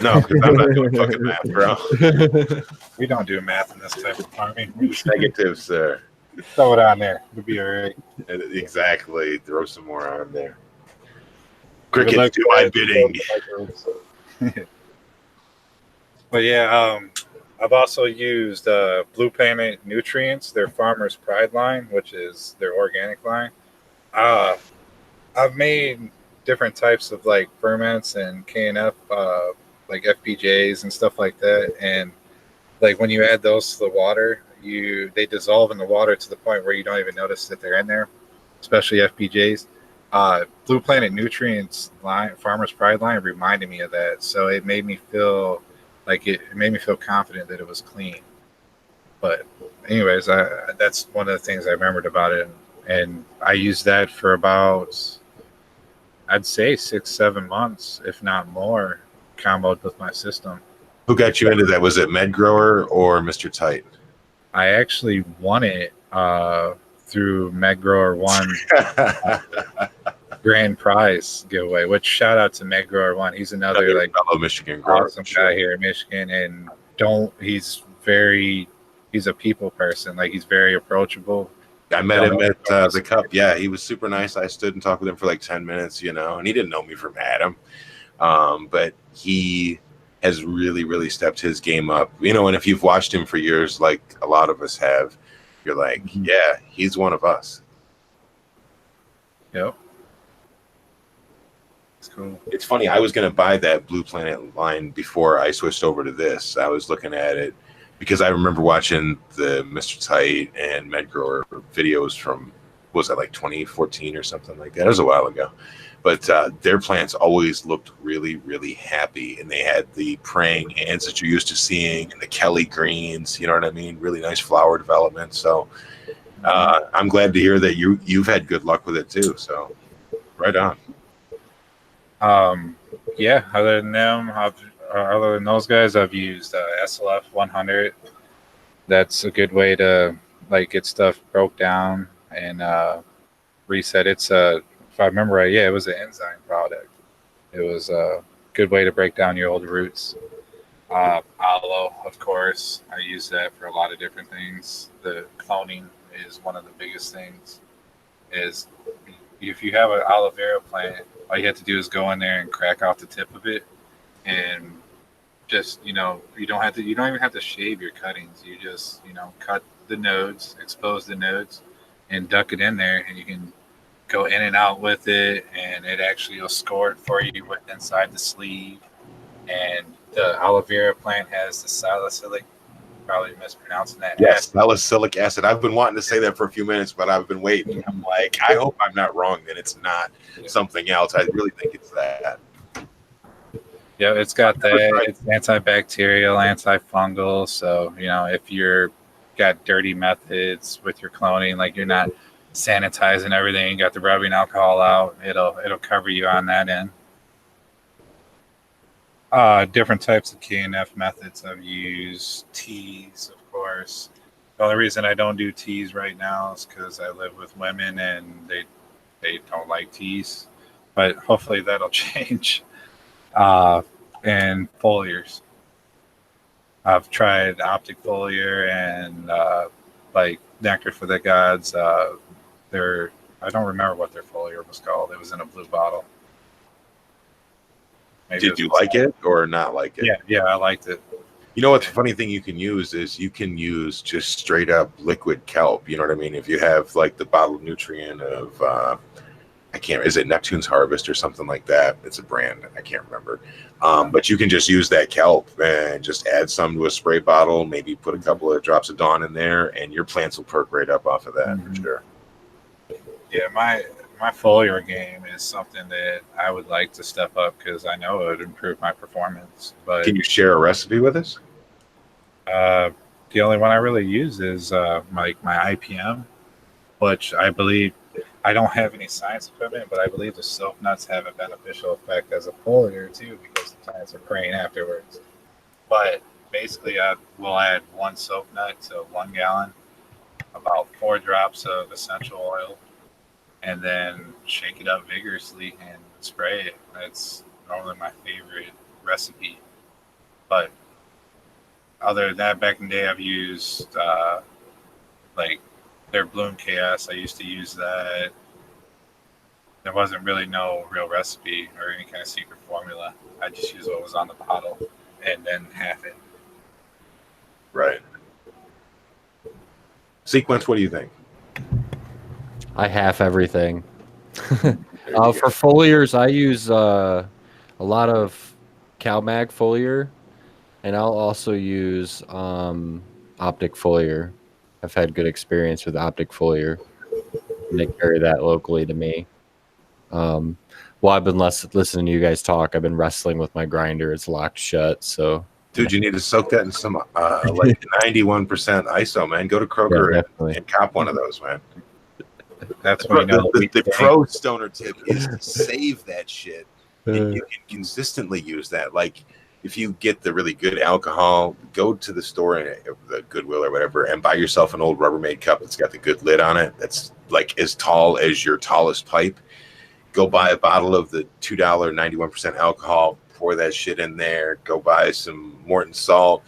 No, because I'm not doing fucking math, bro. We don't do math in this type of farming. We just Negative, sir. throw it on there. It'll be all right. Exactly. Throw some more on there. Cricket, do my bidding. But yeah, I've also used Blue Planet Nutrients, their Farmer's Pride line, which is their organic line. I've made different types of like ferments and KNF, like FPJs and stuff like that. And like when you add those to the water, they dissolve in the water to the point where you don't even notice that they're in there, especially FPJs. Blue Planet Nutrients line, Farmer's Pride line, reminded me of that. So it made me feel like it made me feel confident that it was clean. But anyways, that's one of the things I remembered about it. And I used that for about, I'd say 6-7 months, if not more, comboed with my system. Who got you into that? Was it Med Grower or Mr. Tight? I actually won it through MedGrower 1 grand prize giveaway, which shout out to MedGrower 1. He's another like fellow Michigan grower, awesome guy here in Michigan, and he's a people person. Like he's very approachable. I met him at the Cup. Yeah, he was super nice. I stood and talked with him for like 10 minutes, and he didn't know me from Adam. But he has really, really stepped his game up. And if you've watched him for years, like a lot of us have, you're like, yeah, he's one of us. Yep. It's cool. It's funny. I was going to buy that Blue Planet line before I switched over to this. I was looking at it because I remember watching the Mr. Tight and Medgrower videos from, was that like 2014 or something like that? It was a while ago. But their plants always looked really, really happy. And they had the praying ants that you're used to seeing and the Kelly greens, you know what I mean? Really nice flower development. So I'm glad to hear that you've had good luck with it too. So right on. Yeah, other than them, other than those guys, I've used SLF 100. That's a good way to like get stuff broke down and reset. It's if I remember right, yeah, it was an enzyme product. It was a good way to break down your old roots. Aloe, of course, I use that for a lot of different things. The cloning is one of the biggest things. Is if you have an aloe vera plant, all you have to do is go in there and crack off the tip of it, and just you don't even have to shave your cuttings. You just cut the nodes, expose the nodes, and duck it in there, and you can go in and out with it, and it actually will score it for you inside the sleeve. And the aloe vera plant has the salicylic, probably mispronouncing that. Yes, salicylic acid. I've been wanting to say that for a few minutes, but I've been waiting. I'm like, I hope I'm not wrong that it's not something else. I really think it's that. Yeah, it's got that. It's antibacterial, antifungal. So, if you're got dirty methods with your cloning, like you're not sanitizing everything, you got the rubbing alcohol out, it'll cover you on that end. Different types of KNF methods I've used. Teas, of course. The only reason I don't do teas right now is because I live with women and they don't like teas. But hopefully that'll change. And foliars. I've tried optic foliar and like Nectar for the Gods. I don't remember what their foliar was called. It was in a blue bottle. Maybe Did you like it or not like it? Yeah, I liked it. You know what the funny thing you can use is you can use just straight up liquid kelp. You know what I mean? If you have like the bottled nutrient of is it Neptune's Harvest or something like that? It's a brand. I can't remember. But you can just use that kelp and just add some to a spray bottle, maybe put a couple of drops of Dawn in there, and your plants will perk right up off of that for sure. Yeah, my foliar game is something that I would like to step up because I know it would improve my performance. But can you share a recipe with us? The only one I really use is my IPM, which I believe I don't have any science equipment, but I believe the soap nuts have a beneficial effect as a foliar too because the plants are praying afterwards. But basically, I will add 1 soap nut to 1 gallon, about 4 drops of essential oil, and then shake it up vigorously and spray it. That's normally my favorite recipe. But other than that, back in the day, I've used like their Bloom KS. I used to use that. There wasn't really no real recipe or any kind of secret formula. I just used what was on the bottle and then half it. Right. Sequence, what do you think? I half everything. For foliars, I use a lot of CalMag foliar, and I'll also use optic foliar. I've had good experience with optic foliar, and they carry that locally to me. I've been listening to you guys talk. I've been wrestling with my grinder. It's locked shut. So, dude, you need to soak that in some like 91% ISO, man. Go to Kroger and cop one of those, man. That's what the pro stoner tip is to save that shit, and you can consistently use that. Like, if you get the really good alcohol, go to the store, the Goodwill or whatever, and buy yourself an old Rubbermaid cup that's got the good lid on it. That's like as tall as your tallest pipe. Go buy a bottle of the $2 91% alcohol, pour that shit in there. Go buy some Morton salt,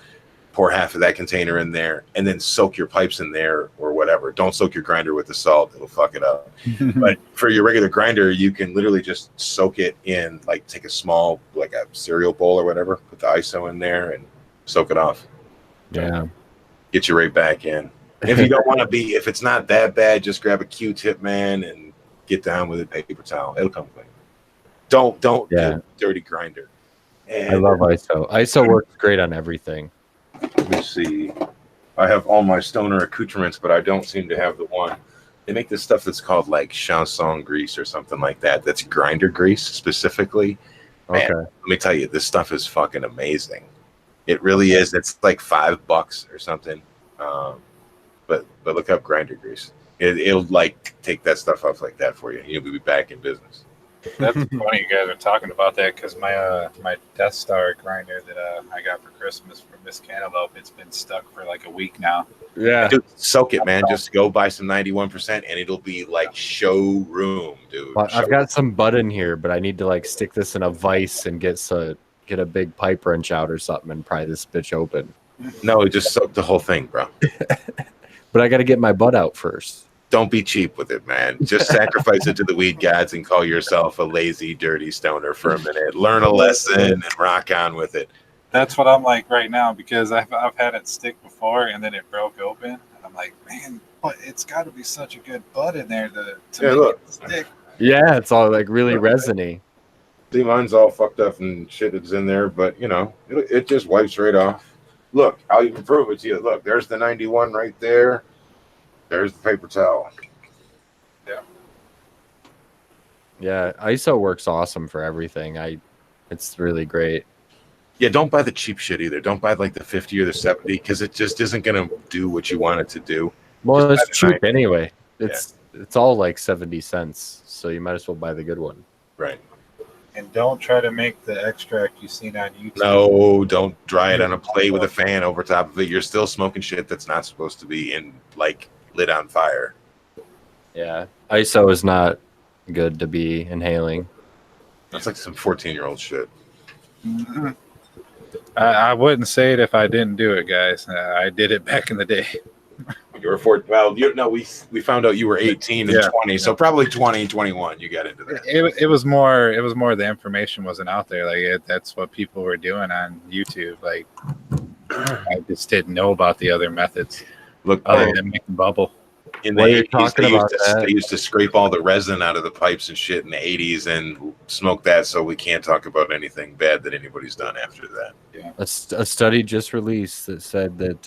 pour half of that container in there, and then soak your pipes in there or whatever. Don't soak your grinder with the salt. It'll fuck it up. But for your regular grinder, you can literally just soak it in, like take a small, like a cereal bowl or whatever, put the ISO in there and soak it off. Yeah. Get you right back in. And if you don't want to if it's not that bad, just grab a Q-tip, man, and get down with it, paper towel. It'll come clean. Don't Yeah. the dirty grinder. And I love ISO. ISO works great on everything. let me see. I have all my stoner accoutrements, but I don't seem to have the one. They make this stuff that's called like chanson grease or something like that. That's grinder grease specifically. Man, Okay. let me tell you, this stuff is fucking amazing. It really is. It's like $5 or something. But look up grinder grease. It'll like take that stuff off like that for you. You'll be back in business. That's funny you guys are talking about that because my Death Star grinder that I got for Christmas from Miss Cantaloupe, it's been stuck for like a week now. Yeah. Dude, soak it, man. Just go buy some 91% and it'll be like showroom, dude. Well, I've got some butt in here, but I need to like stick this in a vise and get a big pipe wrench out or something and pry this bitch open. No, just soak the whole thing, bro. But I got to get my butt out first. Don't be cheap with it, man. Just sacrifice it to the weed gods and call yourself a lazy, dirty stoner for a minute. Learn a lesson and rock on with it. That's what I'm like right now because I've had it stick before and then it broke open. And I'm like, man, but it's got to be such a good butt in there to Yeah, make look. it stick. Yeah, it's all like really resiny. See, mine's all fucked up and shit is in there, but you know, it just wipes right off. Look, I'll even prove it to you. Look, there's the 91 right there. There's the paper towel. Yeah, ISO works awesome for everything. It's really great. Yeah, don't buy the cheap shit either. Don't buy like the 50 or the 70 because it just isn't going to do what you want it to do. Well, Just it's buy the cheap 90. anyway. It's all like 70 cents, so you might as well buy the good one. Right. And don't try to make the extract you've seen on YouTube. No, don't dry it on a plate with a fan over top of it. You're still smoking shit that's not supposed to be in like lit on fire. Yeah, ISO is not good to be inhaling. That's like some 14-year-old shit. Mm-hmm. I wouldn't say it if I didn't do it, guys. I did it back in the day. You were 14. Well, we found out you were 18 and 20, so probably 20, 21. You got into that. It was more the information wasn't out there. Like that's what people were doing on YouTube. Like I just didn't know about the other methods. Look, other than making bubble. In the 80s, they used to scrape all the resin out of the pipes and shit in the 80s and smoke that, so we can't talk about anything bad that anybody's done after that. Yeah. A study just released that said that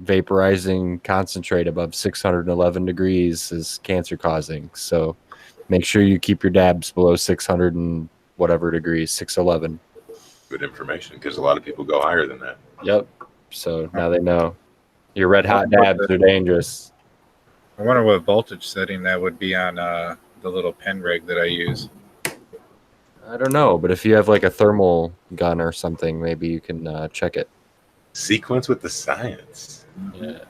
vaporizing concentrate above 611 degrees is cancer causing. So make sure you keep your dabs below 600 and whatever degrees, 611. Good information because a lot of people go higher than that. Yep. So now they know. Your red hot dabs are dangerous. I wonder what voltage setting that would be on the little pen rig that I use. I don't know, but if you have like a thermal gun or something, maybe you can check it. Sequence with the science. Yeah.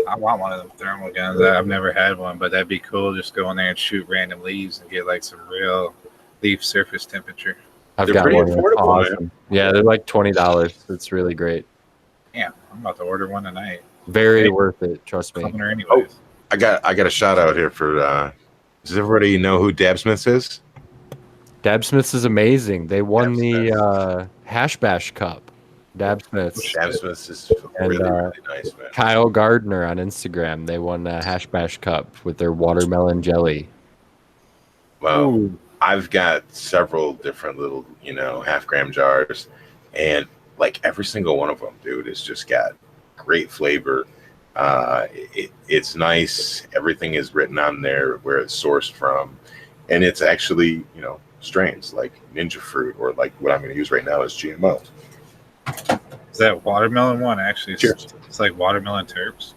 I want one of them thermal guns. I've never had one, but that'd be cool. Just go in there and shoot random leaves and get like some real leaf surface temperature. I've They're got pretty one. That's affordable, awesome. Yeah, they're like $20. It's really great. Yeah, I'm about to order one tonight. Very worth it. Trust me. Anyways. I got a shout out here for. Does everybody know who Dab Smiths is? Dab Smiths is amazing. They won the Hash Bash Cup. Dab Smiths. Dab Smiths is really nice, man. Kyle Gardner on Instagram. They won the Hash Bash Cup with their watermelon jelly. Well, Ooh. I've got several different little, half-gram jars, and like every single one of them, dude, it's just got great flavor. It's nice. Everything is written on there where it's sourced from, and it's actually strains like Ninja Fruit or like what I'm going to use right now is GMO. Is that watermelon one? Actually, it's like watermelon terps.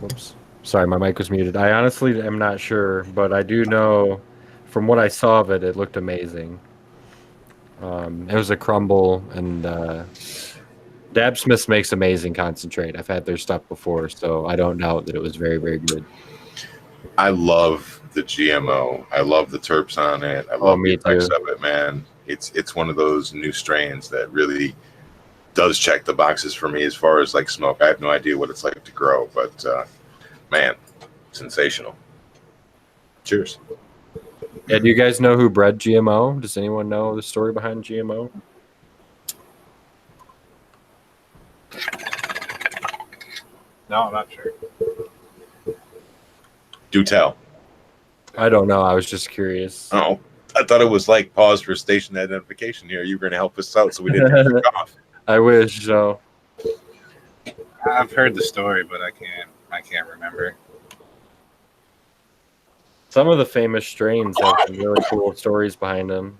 Whoops. Sorry, my mic was muted. I honestly am not sure, but I do know from what I saw of it, it looked amazing. It was a crumble, and Dab Smiths makes amazing concentrate. I've had their stuff before, so I don't doubt that it was very, very good. I love the GMO. I love the terps on it. I love the effects of it, man. It's one of those new strains that really does check the boxes for me as far as like smoke. I have no idea what it's like to grow, but man, sensational. Cheers. Yeah, do you guys know who bred GMO? Does anyone know the story behind GMO? No, I'm not sure. Do tell. I don't know. I was just curious. Oh, I thought it was like pause for station identification here. You were going to help us out so we didn't jerk off. I wish so. I've heard the story, but I can't remember. Some of the famous strains have some really cool stories behind them.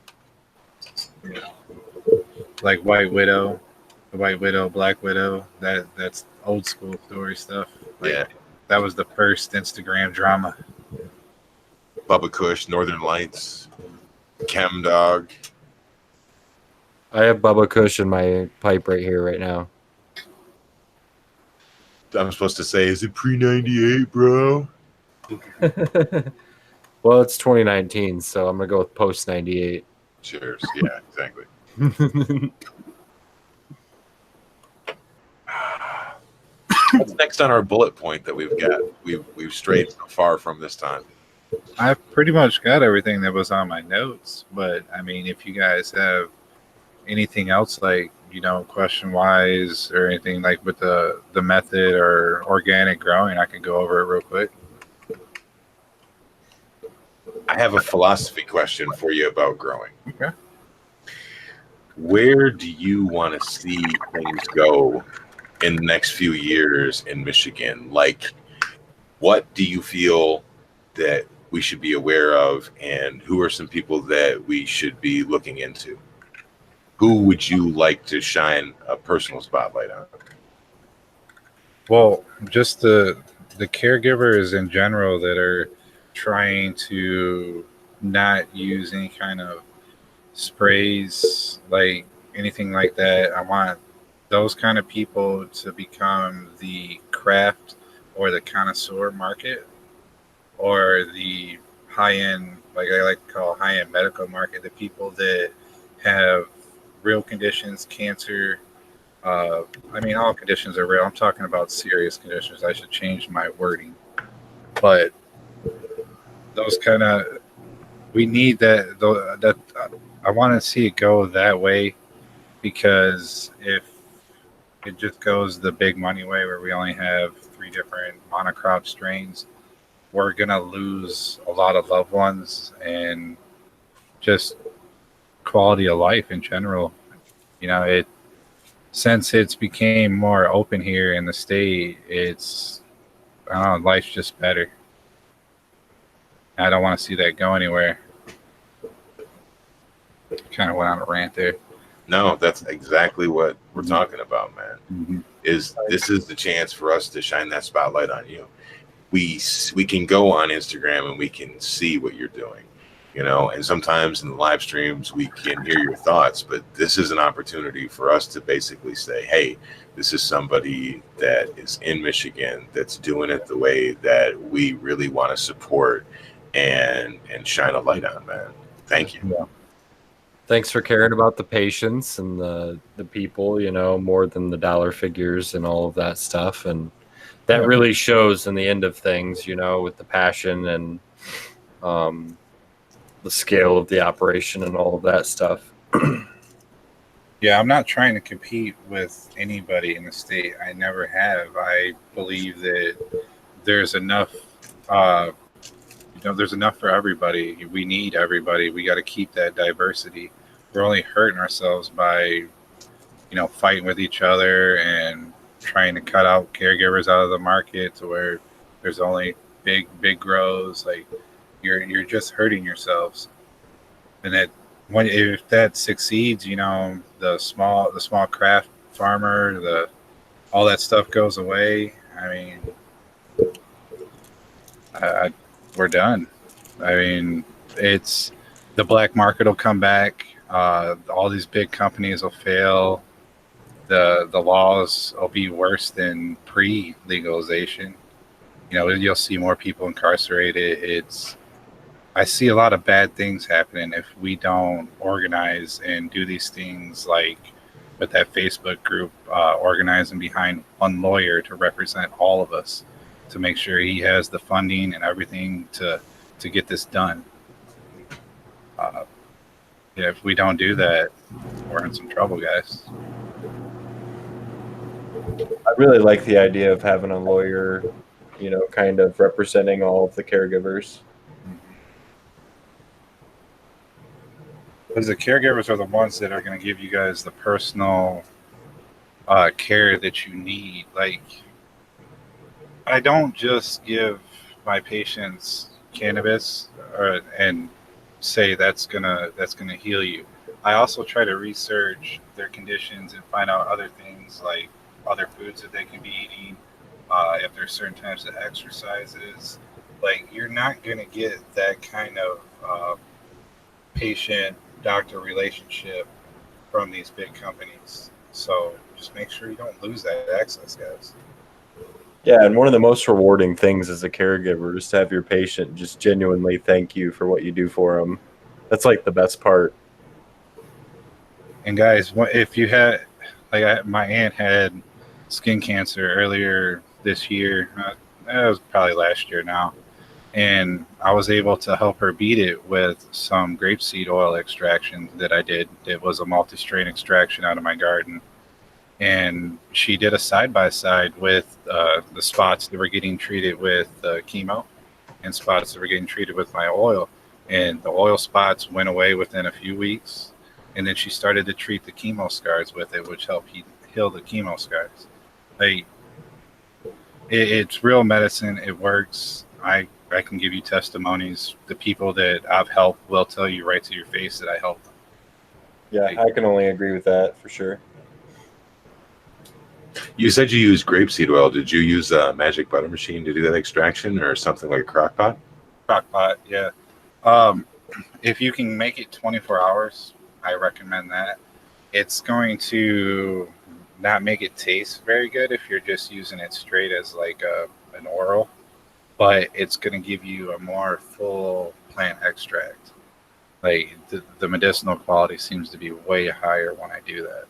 Like White Widow, Black Widow. That's old school story stuff. Like, Yeah. that was the first Instagram drama. Bubba Kush, Northern Lights, Chem Dog. I have Bubba Kush in my pipe right here, right now. I'm supposed to say, is it pre-98, bro? Well, it's 2019, so I'm gonna go with post 98. Cheers. Yeah, exactly. What's next on our bullet point that we've got? We've strayed so far from this time. I've pretty much got everything that was on my notes, but I mean, if you guys have anything else, like, question wise or anything like with the method or organic growing, I could go over it real quick. I have a philosophy question for you about growing. Okay. Where do you want to see things go in the next few years in Michigan? Like, what do you feel that we should be aware of, and who are some people that we should be looking into? Who would you like to shine a personal spotlight on? Well, just the caregivers in general that are trying to not use any kind of sprays, like anything like that. I want those kind of people to become the craft or the connoisseur market, or the high-end, like I like to call high-end medical market, the people that have real conditions, cancer. I mean, all conditions are real. I'm talking about serious conditions. I should change my wording. But those kind of, we need that. That I want to see it go that way, because if it just goes the big money way, where we only have 3 different monocrop strains, we're gonna lose a lot of loved ones and just quality of life in general. Since it's became more open here in the state, it's, I don't know, life's just better. I don't want to see that go anywhere. Kind of went on a rant there. No, that's exactly what we're talking about, man. Mm-hmm. This is the chance for us to shine that spotlight on you. We can go on Instagram and we can see what you're doing, and sometimes in the live streams we can hear your thoughts, but this is an opportunity for us to basically say, hey, this is somebody that is in Michigan that's doing it the way that we really want to support and shine a light on, man. Thank you. Yeah. Thanks for caring about the patients and the people, more than the dollar figures and all of that stuff. And that really shows in the end of things, with the passion and the scale of the operation and all of that stuff. Yeah, I'm not trying to compete with anybody in the state. I never have. I believe that there's enough, there's enough for everybody. We need everybody. We got to keep that diversity. We're only hurting ourselves by, fighting with each other and trying to cut out caregivers out of the market to where there's only big grows. Like, you're just hurting yourselves. And if that succeeds, the small craft farmer, all that stuff goes away. I mean, we're done. I mean, it's the black market will come back. All these big companies will fail. The laws will be worse than pre-legalization. You'll see more people incarcerated. I see a lot of bad things happening if we don't organize and do these things, like with that Facebook group, organizing behind one lawyer to represent all of us, to make sure he has the funding and everything to get this done. If we don't do that, we're in some trouble, guys. I really like the idea of having a lawyer, kind of representing all of the caregivers. Because the caregivers are the ones that are going to give you guys the personal care that you need. Like, I don't just give my patients cannabis and say that's gonna heal you. I also try to research their conditions and find out other things like other foods that they can be eating, if there's certain types of exercises. Like, you're not gonna get that kind of patient doctor relationship from these big companies. So just make sure you don't lose that access, guys. Yeah, and one of the most rewarding things as a caregiver is to have your patient just genuinely thank you for what you do for them. That's like the best part. And guys, if you had, like, my aunt had skin cancer earlier this year. It was probably last year now. And I was able to help her beat it with some grapeseed oil extraction that I did. It was a multi-strain extraction out of my garden. And she did a side-by-side with the spots that were getting treated with chemo and spots that were getting treated with my oil. And the oil spots went away within a few weeks. And then she started to treat the chemo scars with it, which helped heal the chemo scars. Like, it's real medicine. It works. I can give you testimonies. The people that I've helped will tell you right to your face that I helped them. Yeah, I can only agree with that for sure. You said you used grapeseed oil. Did you use a magic butter machine to do that extraction or something like a crock pot? Crock pot, yeah. If you can make it 24 hours, I recommend that. It's going to not make it taste very good if you're just using it straight as like an oral, but it's going to give you a more full plant extract. Like, the medicinal quality seems to be way higher when I do that.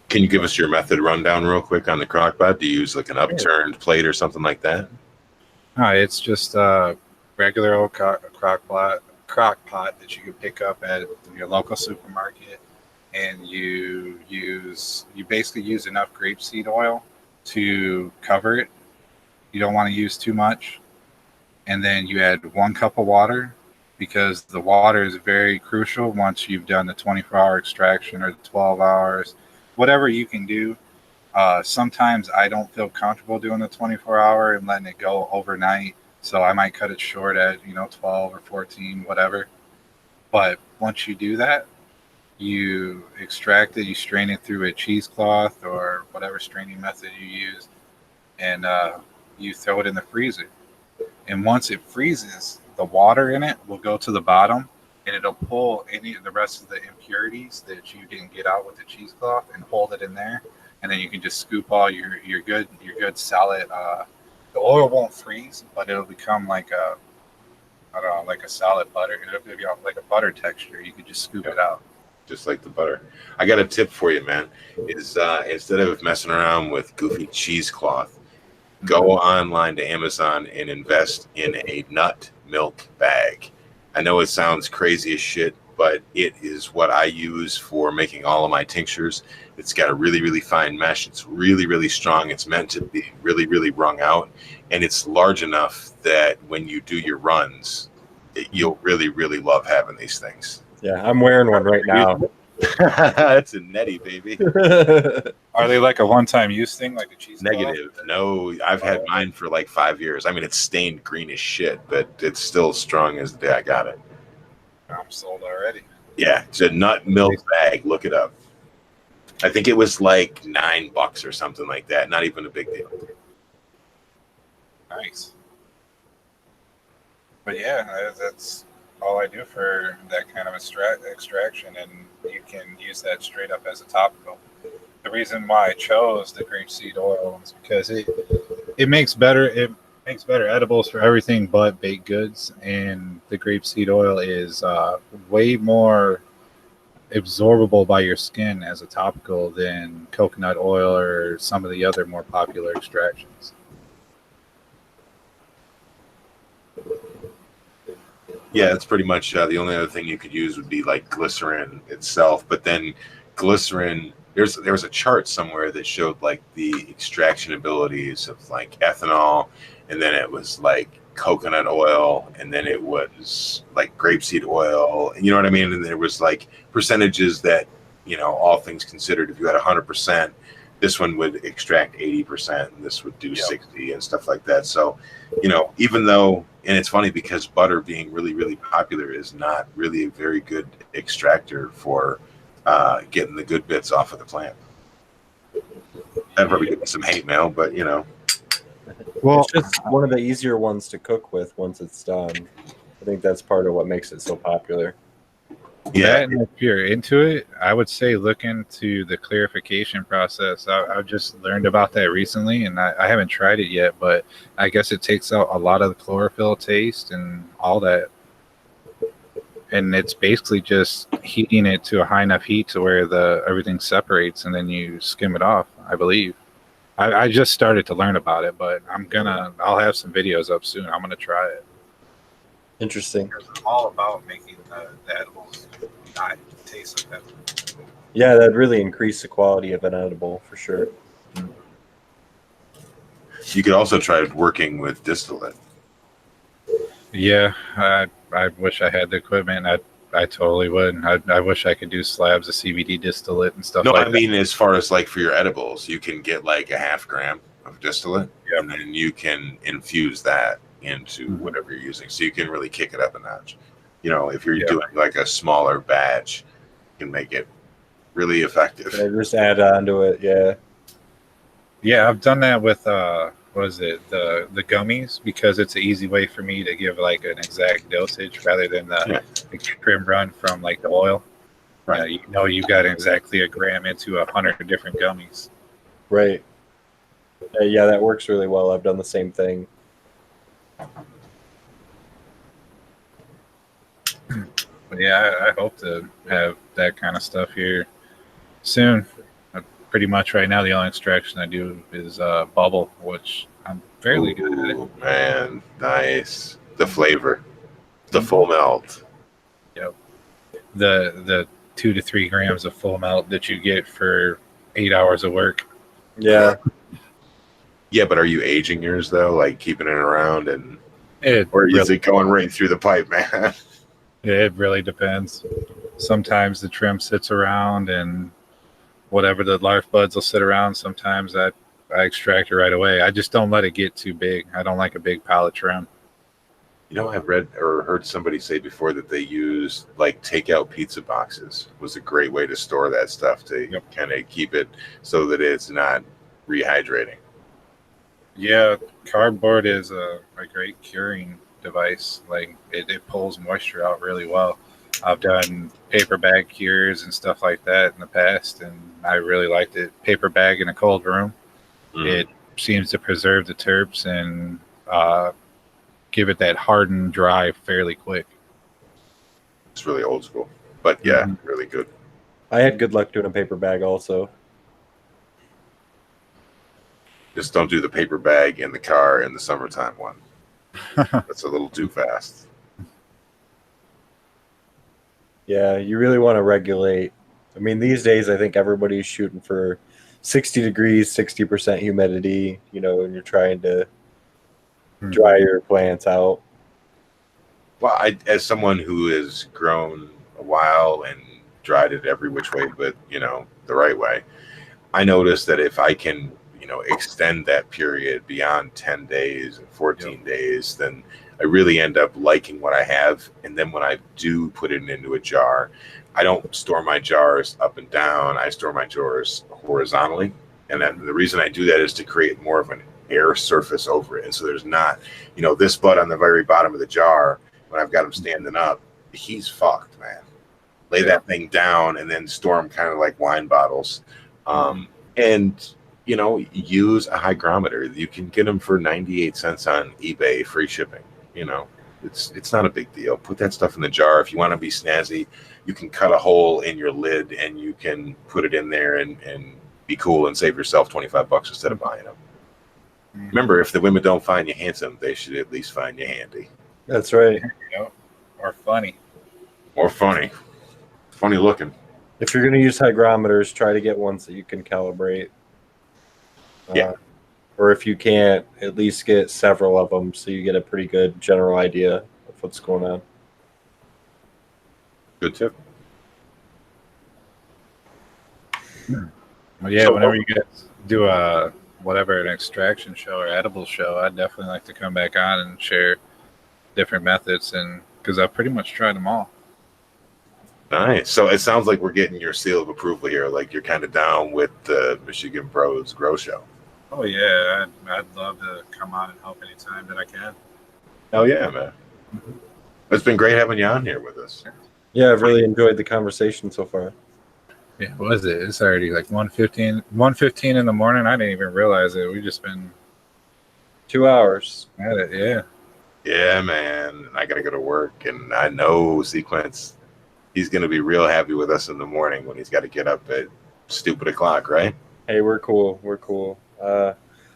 Can you give us your method rundown real quick on the crock pot? Do you use like an upturned plate or something like that? No, it's just a regular old crock pot that you can pick up at your local supermarket, and you basically use enough grapeseed oil to cover it. You don't want to use too much. And then you add 1 cup of water, because the water is very crucial once you've done the 24-hour extraction or the 12 hours. Whatever you can do. Sometimes I don't feel comfortable doing the 24-hour and letting it go overnight, so I might cut it short at 12 or 14, whatever. But once you do that, you extract it, you strain it through a cheesecloth or whatever straining method you use, and you throw it in the freezer. And once it freezes, the water in it will go to the bottom, and it'll pull any of the rest of the impurities that you didn't get out with the cheesecloth and hold it in there. And then you can just scoop all your good solid. The oil won't freeze, but it'll become like a solid butter. It'll be like a butter texture. You could just scoop it out. Just like the butter. I got a tip for you, man. Is instead of messing around with goofy cheesecloth, go online to Amazon and invest in a nut milk bag. I know it sounds crazy as shit, but it is what I use for making all of my tinctures. It's got a really, really fine mesh. It's really, really strong. It's meant to be really, really wrung out. And it's large enough that when you do your runs, you'll really, really love having these things. Yeah, I'm wearing one right now. That's a netty, baby. Are they like a one-time use thing, like a cheese? Negative. No, I've had mine for like 5 years. I mean, it's stained green as shit, but it's still strong as the day I got it. I'm sold already. Yeah, it's a nut milk bag. Look it up. I think it was like $9 or something like that. Not even a big deal. Nice. But yeah, that's all I do for that kind of extraction, and you can use that straight up as a topical. The reason why I chose the grapeseed oil is because it makes better edibles for everything but baked goods, and the grapeseed oil is way more absorbable by your skin as a topical than coconut oil or some of the other more popular extractions. Yeah, that's pretty much the only other thing you could use would be like glycerin itself. But then glycerin, there was a chart somewhere that showed like the extraction abilities of like ethanol, and then it was like coconut oil, and then it was like grapeseed oil. You know what I mean? And there was like percentages that, all things considered, if you had 100%, this one would extract 80%, and this would do 60 and stuff like that. So, even though, and it's funny because butter being really, really popular is not really a very good extractor for getting the good bits off of the plant. I'd probably get some hate mail, but Well, it's just one of the easier ones to cook with once it's done. I think that's part of what makes it so popular. Yeah, and if you're into it, I would say look into the clarification process. I've just learned about that recently, and I haven't tried it yet, but I guess it takes out a lot of the chlorophyll taste and all that. And it's basically just heating it to a high enough heat to where everything separates, and then you skim it off, I believe. I just started to learn about it, but I'll have some videos up soon. I'm gonna try it. Interesting. It's all about making the edibles not taste like that. Yeah, that'd really increase the quality of an edible for sure. You could also try working with distillate. Yeah, I wish I had the equipment. I totally would. I wish I could do slabs of CBD distillate and stuff. No, like I mean, as far as like for your edibles, you can get like a 0.5 gram of distillate, and then you can infuse that into whatever you're using. So you can really kick it up a notch. If you're doing like a smaller batch, you can make it really effective. Yeah, just add on to it, yeah. Yeah, I've done that with what is it, the gummies, because it's an easy way for me to give like an exact dosage rather than the trim run from like the oil. Right. You got exactly 1 gram into 100 different gummies. Right. Yeah, that works really well. I've done the same thing. But yeah, I hope to have that kind of stuff here soon. Pretty much right now, the only extraction I do is bubble, which I'm fairly good at it. Man, nice. The flavor, the full melt. Yep. The 2 to 3 grams of full melt that you get for 8 hours of work. Yeah. Yeah, but are you aging yours though? Like keeping it around or is it going right through the pipe, man? It really depends. Sometimes the trim sits around and whatever, the larf buds will sit around. Sometimes I extract it right away. I just don't let it get too big. I don't like a big pile of trim. I've read or heard somebody say before that they use like takeout pizza boxes was a great way to store that stuff to kind of keep it so that it's not rehydrating. Yeah, cardboard is a great curing device. Like it pulls moisture out really well. I've done paper bag cures and stuff like that in the past, and I really liked it. Paper bag in a cold room. It seems to preserve the terps and give it that hardened dry fairly quick. It's really old school, but yeah, really good. I had good luck doing a paper bag also. Just don't do the paper bag in the car in the summertime one. That's a little too fast. Yeah, you really want to regulate. I mean, these days, I think everybody's shooting for 60 degrees, 60% humidity, when you're trying to dry your plants out. Well, as someone who has grown a while and dried it every which way, but, the right way, I noticed that if I can, extend that period beyond 10 days and 14 days, then I really end up liking what I have. And then when I do put it into a jar, I don't store my jars up and down. I store my jars horizontally. And then the reason I do that is to create more of an air surface over it. And so there's not, this bud on the very bottom of the jar, when I've got him standing up, he's fucked, man. Lay that thing down and then store them kind of like wine bottles. And use a hygrometer. You can get them for 98 cents on eBay, free shipping. It's not a big deal. Put that stuff in the jar. If you want to be snazzy, you can cut a hole in your lid and you can put it in there and be cool and save yourself $25 instead of buying them. Remember, if the women don't find you handsome, they should at least find you handy. That's right. Or funny. Or funny. Funny looking. If you're going to use hygrometers, try to get ones that you can calibrate. Yeah. or if you can't, at least get several of them so you get a pretty good general idea of what's going on. Good tip. Well, yeah, So whenever you guys do a whatever, an extraction show or edible show, I'd definitely like to come back on and share different methods, and because I've pretty much tried them all. Nice. So it sounds like we're getting your seal of approval here. Like you're kind of down with the Michigan Bros Grow Show. Oh yeah, I'd love to come on and help anytime that I can. Hell yeah, man. It's been great having you on here with us. Yeah, I've really enjoyed the conversation so far. Yeah, what is it? It's already like 1:15 in the morning. I didn't even realize it. We've just been 2 hours. at it. Yeah. Yeah, man. I got to go to work, and I know Sequence, he's going to be real happy with us in the morning when he's got to get up at stupid o'clock, right? Hey, we're cool. We're cool.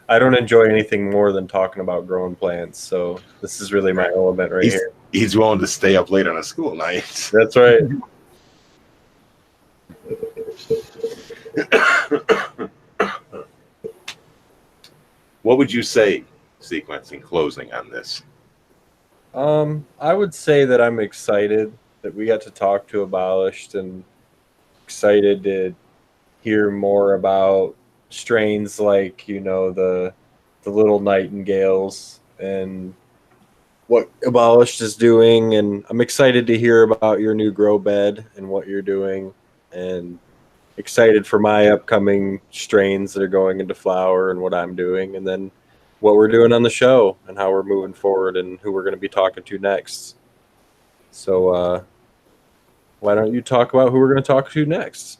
I don't enjoy anything more than talking about growing plants, so this is really my element right here. He's willing to stay up late on a school night. That's right. What would you say, Sequence, in closing on this? I would say that I'm excited that we got to talk to Abolished, and excited to hear more about strains like, you know, the little nightingales and what Abolished is doing. And I'm excited to hear about your new grow bed and what you're doing, and excited for my upcoming strains that are going into flower and what I'm doing, and then what we're doing on the show and how we're moving forward and who we're going to be talking to next. So why don't you talk about who we're going to talk to next?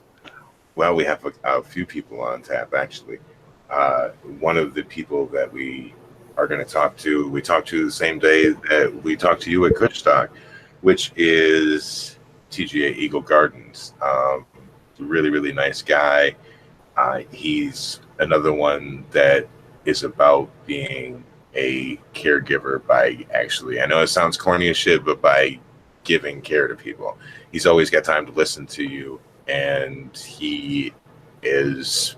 Well, we have a few people on tap, actually. One of the people that we are going to talk to, we talked to the same day that we talked to you at Kushstock, which is TGA Eagle Gardens. Really, really nice guy. He's another one that is about being a caregiver by actually, I know it sounds corny as shit, but by giving care to people. He's always got time to listen to you, and he is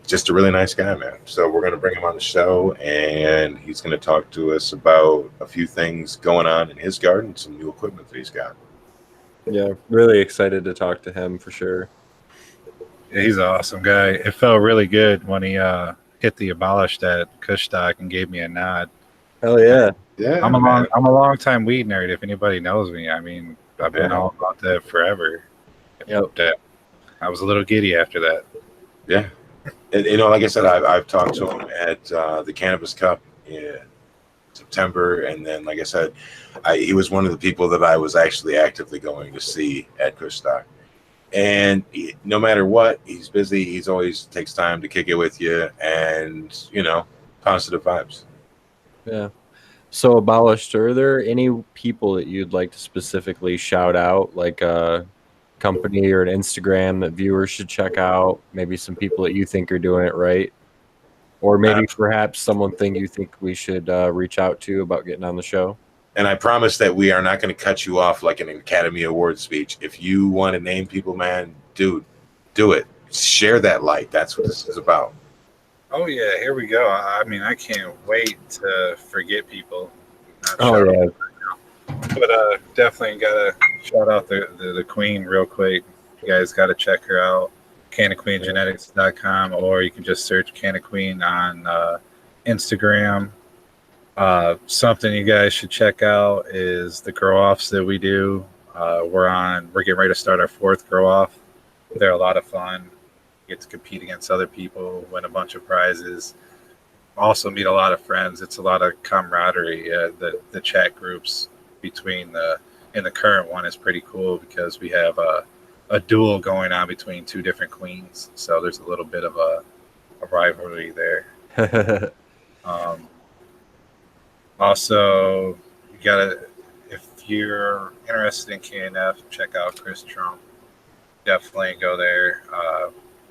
just a really nice guy, man. So we're going to bring him on the show, and he's going to talk to us about a few things going on in his garden, some new equipment that he's got. Yeah, really excited to talk to him for sure. Yeah, he's an awesome guy. It felt really good when he hit the Abolished at Kushstock and gave me a nod. Hell yeah. Yeah, I'm a long time weed nerd. If anybody knows me, I mean, I've been all about that forever. Yep. I was a little giddy after that. Yeah. And, you know, like I said, I've talked to him at the Cannabis Cup in September. And then, like I said, he was one of the people that I was actually actively going to see at Kushstock. And no matter what, he's busy. He's always takes time to kick it with you, and, you know, positive vibes. Yeah. So, Abolished, are there any people that you'd like to specifically shout out, like a company or an Instagram that viewers should check out? Maybe some people that you think are doing it right, or maybe perhaps someone you think we should reach out to about getting on the show? And I promise that we are not going to cut you off like an Academy Award speech. If you want to name people, man, dude, do it. Share that light. That's what this is about. Oh yeah, here we go. I mean, I can't wait to forget people. Yeah. But definitely gotta shout out the queen real quick. You guys gotta check her out. CannaQueenGenetics.com, or you can just search Canna Queen on Instagram. Something you guys should check out is the grow offs that we do. We're getting ready to start our 4th grow off. They're a lot of fun. Get to compete against other people, win a bunch of prizes. Also meet a lot of friends. It's a lot of camaraderie. The chat groups between in the current one is pretty cool because we have a duel going on between 2 different queens. So there's a little bit of a rivalry there. Also, if you're interested in KNF, check out Chris Trump. Definitely go there.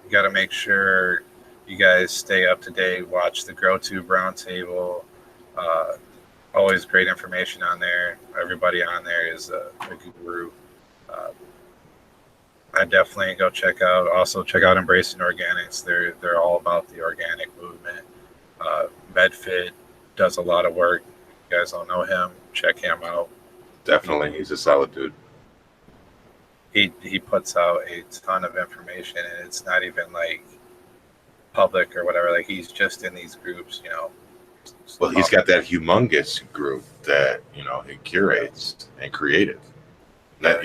You got to make sure you guys stay up to date. Watch the GrowTube Roundtable. Always great information on there. Everybody on there is a guru. I definitely go check out. Also, check out Embracing Organics. They're all about the organic movement. MedFit does a lot of work. If you guys don't know him, check him out. Definitely, he's a solid dude. He puts out a ton of information, and it's not even like public or whatever. Like he's just in these groups, you know. Well, he's got that humongous group that he curates and created. That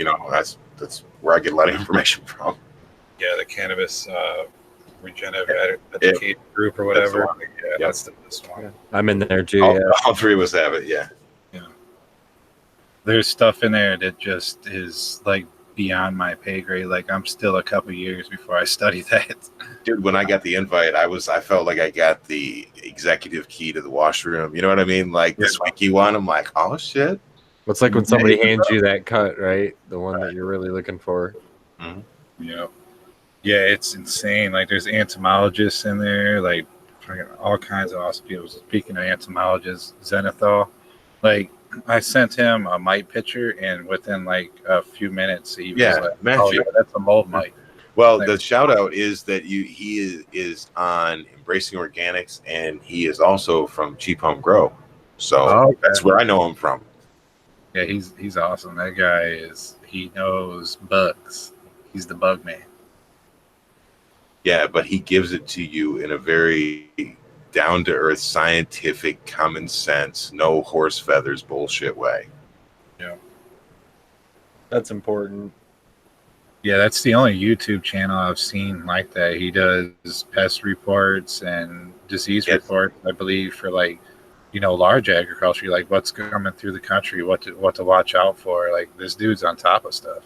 that's where I get a lot of information from. Yeah, the cannabis regenerative education group or whatever. That's the best one. I'm in there too. All three of us have it. Yeah. There's stuff in there that just is like beyond my pay grade. Like I'm still a couple years before I study that. Dude, when I got the invite, I felt like I got the executive key to the washroom. You know what I mean? Like this wiki one, I'm like, oh shit. It's like when somebody hands you that cut, right? The one that you're really looking for. Mm-hmm. Yeah, it's insane. Like there's entomologists in there, like all kinds of awesome people. Speaking of entomologists, Zenithal, like I sent him a mite picture, and within like a few minutes, he was like, Matthew. "Oh, yeah, that's a mold mite." Well, the shout out is that he is on Embracing Organics, and he is also from Cheap Home Grow, so that's where I know him from. Yeah, he's awesome. That guy he knows bugs. He's the bug man. Yeah, but he gives it to you in a very down-to-earth, scientific, common sense, no horse feathers bullshit way. Yeah. That's important. Yeah, that's the only YouTube channel I've seen like that. He does pest reports and disease reports, I believe, for like, large agriculture, like what's coming through the country, what to watch out for. Like this dude's on top of stuff.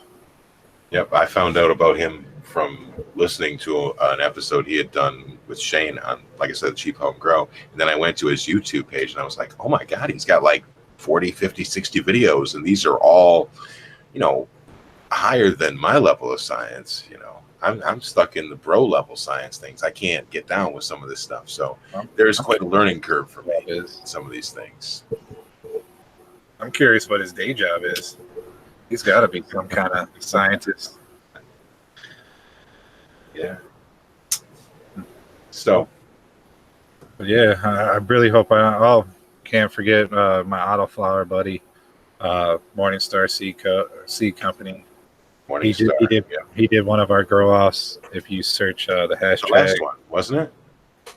Yep, I found out about him from listening to an episode he had done with Shane on, like I said, Cheap Home Grow. And then I went to his YouTube page and I was like, oh my God, he's got like 40, 50, 60 videos. And these are all, higher than my level of science. I'm stuck in the bro level science things. I can't get down with some of this stuff. So there's quite a learning curve for me, some of these things. I'm curious what his day job is. He's got to be some kind of scientist. Yeah. So. Yeah, I really hope can't forget my autoflower buddy, Morningstar Seed Company. Morningstar. He did one of our grow offs. If you search the hashtag. The last one, wasn't it?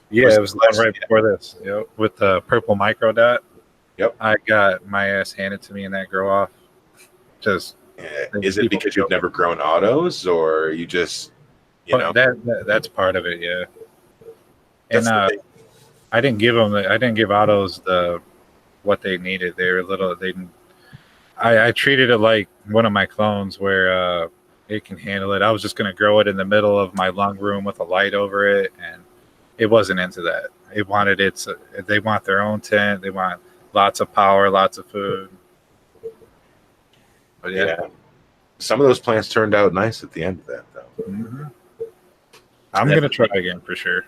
Yeah, it was the one right before this. Yep, with the purple micro dot. Yep. I got my ass handed to me in that grow off. Just is it because you've never grown autos, or you just that's part of it, yeah. And I didn't give autos what they needed. They were I treated it like one of my clones where it can handle it. I was just going to grow it in the middle of my lung room with a light over it, and it wasn't into that. It wanted they want their own tent. They want lots of power, lots of food. But yeah, some of those plants turned out nice at the end of that, though. Mm-hmm. I'm going to try again for sure.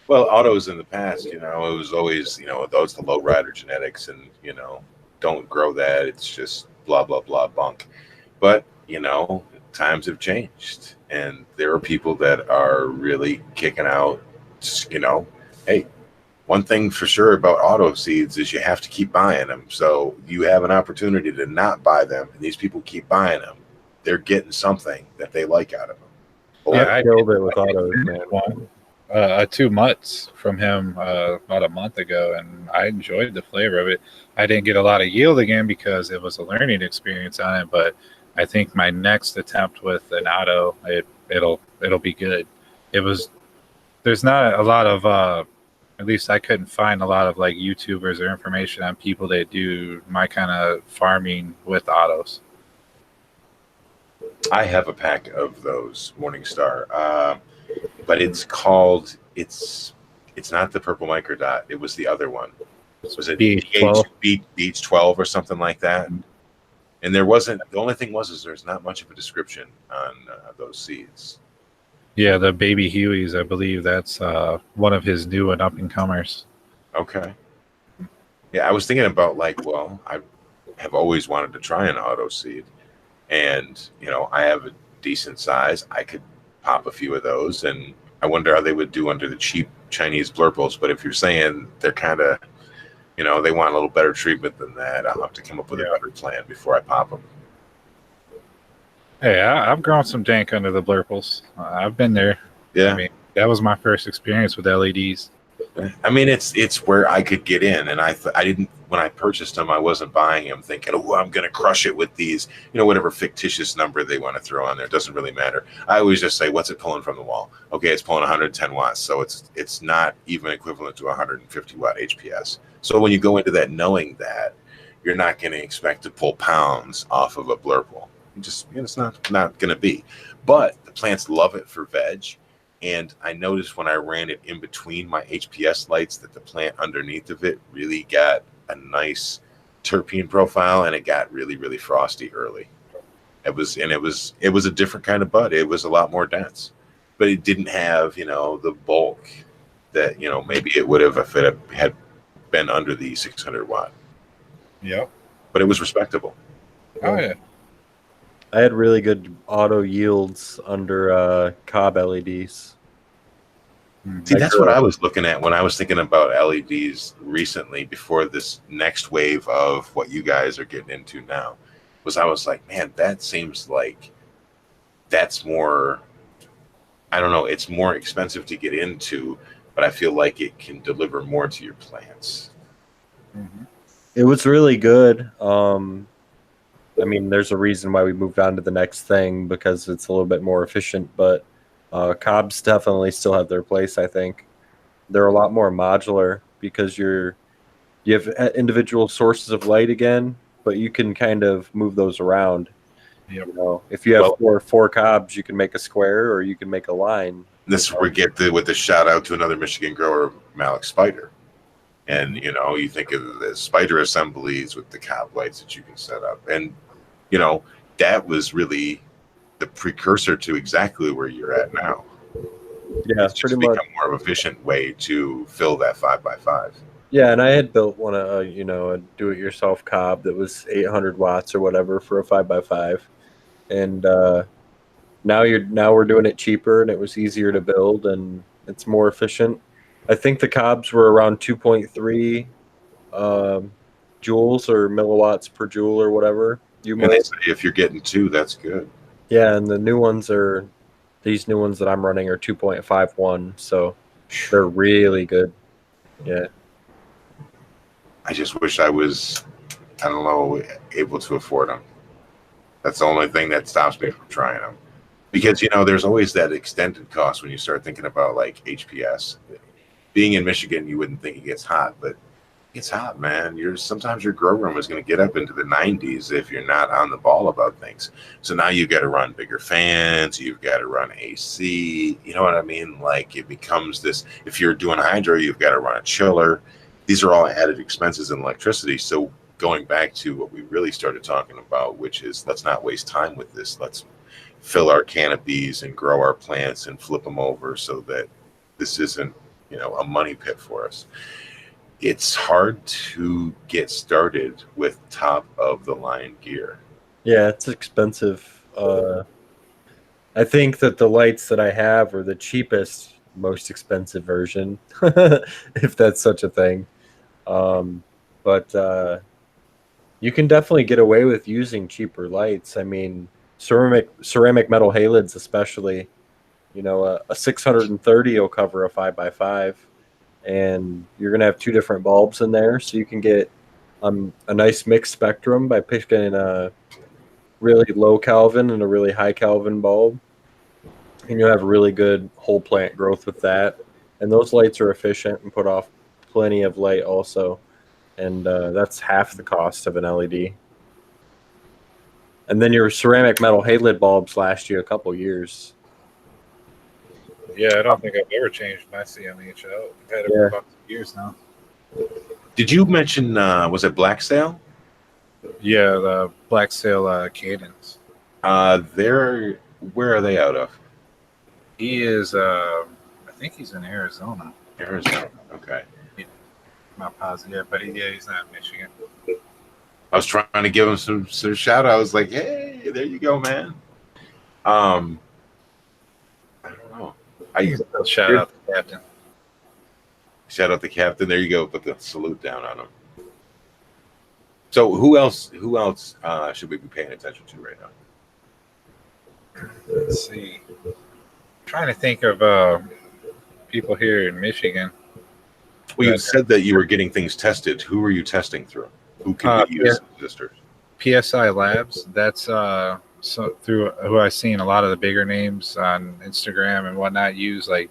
Well, autos in the past, it was always, those the low rider genetics, and don't grow that. It's just blah blah blah bunk. But times have changed, and there are people that are really kicking out. Hey, one thing for sure about auto seeds is you have to keep buying them. So you have an opportunity to not buy them, and these people keep buying them. They're getting something that they like out of them. I killed it with autos, man. 2 mutts from him about a month ago, and I enjoyed the flavor of it. I didn't get a lot of yield again because it was a learning experience on it, but I think my next attempt with an auto, it'll be good. There's not a lot of at least I couldn't find a lot of like YouTubers or information on people that do my kind of farming with autos. I have a pack of those Morningstar, but it's called it's not the purple microdot. It was the other one. Was it Beach 12 or something like that? And there wasn't. The only thing is there's not much of a description on those seeds. Yeah, the baby Hueys, I believe that's one of his new and up and comers. Okay. Yeah, I was thinking about I have always wanted to try an auto seed, and I have a decent size. I could pop a few of those, and I wonder how they would do under the cheap Chinese blurples. But if you're saying they're kind of, they want a little better treatment than that, I'll have to come up with a better plan before I pop them. Hey, I've grown some dank under the blurples. I've been there. Yeah. I mean, that was my first experience with LEDs. I mean, it's where I could get in, and I didn't, when I purchased them, I wasn't buying them thinking, oh, I'm going to crush it with these, whatever fictitious number they want to throw on there. It doesn't really matter. I always just say, what's it pulling from the wall? Okay, it's pulling 110 watts, so it's not even equivalent to 150 watt HPS. So when you go into that knowing that, you're not going to expect to pull pounds off of a blurple. It's not going to be. But the plants love it for veg. And I noticed when I ran it in between my HPS lights that the plant underneath of it really got a nice terpene profile, and it got really, really frosty early. It was a different kind of bud. It was a lot more dense, but it didn't have, the bulk that, maybe it would have if it had been under the 600 watt. Yep. But it was respectable. Oh, yeah. I had really good auto yields under Cobb LEDs. See, that's what I was looking at when I was thinking about LEDs recently before this next wave of what you guys are getting into now. I was like, man, that seems like that's more, I don't know, it's more expensive to get into, but I feel like it can deliver more to your plants. Mm-hmm. It was really good. I mean, there's a reason why we moved on to the next thing, because it's a little bit more efficient, but Cobbs definitely still have their place, I think. They're a lot more modular because you have individual sources of light again, but you can kind of move those around. Yep. If you have four Cobbs, you can make a square or you can make a line. This is where we get with the shout out to another Michigan grower, Malik Spider. And, you think of the spider assemblies with the Cobb lights that you can set up. And, that was really the precursor to exactly where you're at now. Yeah, it's pretty much become more of an efficient way to fill that 5x5. Yeah, and I had built one, a do-it-yourself Cobb that was 800 watts or whatever for a 5x5, and now we're doing it cheaper, and it was easier to build, and it's more efficient. I think the Cobbs were around 2.3 joules or milliwatts per joule or whatever. If you're getting 2, that's good. Yeah, and these new ones that I'm running are 2.51, so they're really good. Yeah. I just wish I was, I don't know, able to afford them. That's the only thing that stops me from trying them. Because, there's always that extended cost when you start thinking about, like, HPS. Being in Michigan, you wouldn't think it gets hot, but it's hot, man. Sometimes your grow room is going to get up into the 90s if you're not on the ball about things. So now you've got to run bigger fans. You've got to run AC. You know what I mean? Like, it becomes this. If you're doing hydro, you've got to run a chiller. These are all added expenses in electricity. So going back to what we really started talking about, which is let's not waste time with this. Let's fill our canopies and grow our plants and flip them over so that this isn't, a money pit for us. It's hard to get started with top of the line gear. Yeah, it's expensive. I think that the lights that I have are the cheapest, most expensive version, if that's such a thing. But you can definitely get away with using cheaper lights. I mean, ceramic metal halids especially, a 630 will cover a 5x5, and you're going to have 2 different bulbs in there, so you can get a nice mixed spectrum by picking a really low Kelvin and a really high Kelvin bulb, and you'll have really good whole plant growth with that. And those lights are efficient and put off plenty of light also, and that's half the cost of an LED. And then your ceramic metal halide bulbs last you a couple years. Yeah, I don't think I've ever changed my CMH out. I've had it for about 2 years now. Did you mention, was it Black Sail? Yeah, the Black Sail Cadence. Where are they out of? He is, I think he's in Arizona. Arizona, okay. I'm not positive, but he's not in Michigan. I was trying to give him some shout out. I was like, hey, there you go, man. I don't know. Shout out to Captain. Shout out the captain. There you go. Put the salute down on him. So who else should we be paying attention to right now? Let's see. I'm trying to think of people here in Michigan. Well, you said that you were getting things tested. Who are you testing through? Who can be used as resistors? PSI Labs. That's so through who I've seen a lot of the bigger names on Instagram and whatnot use. Like,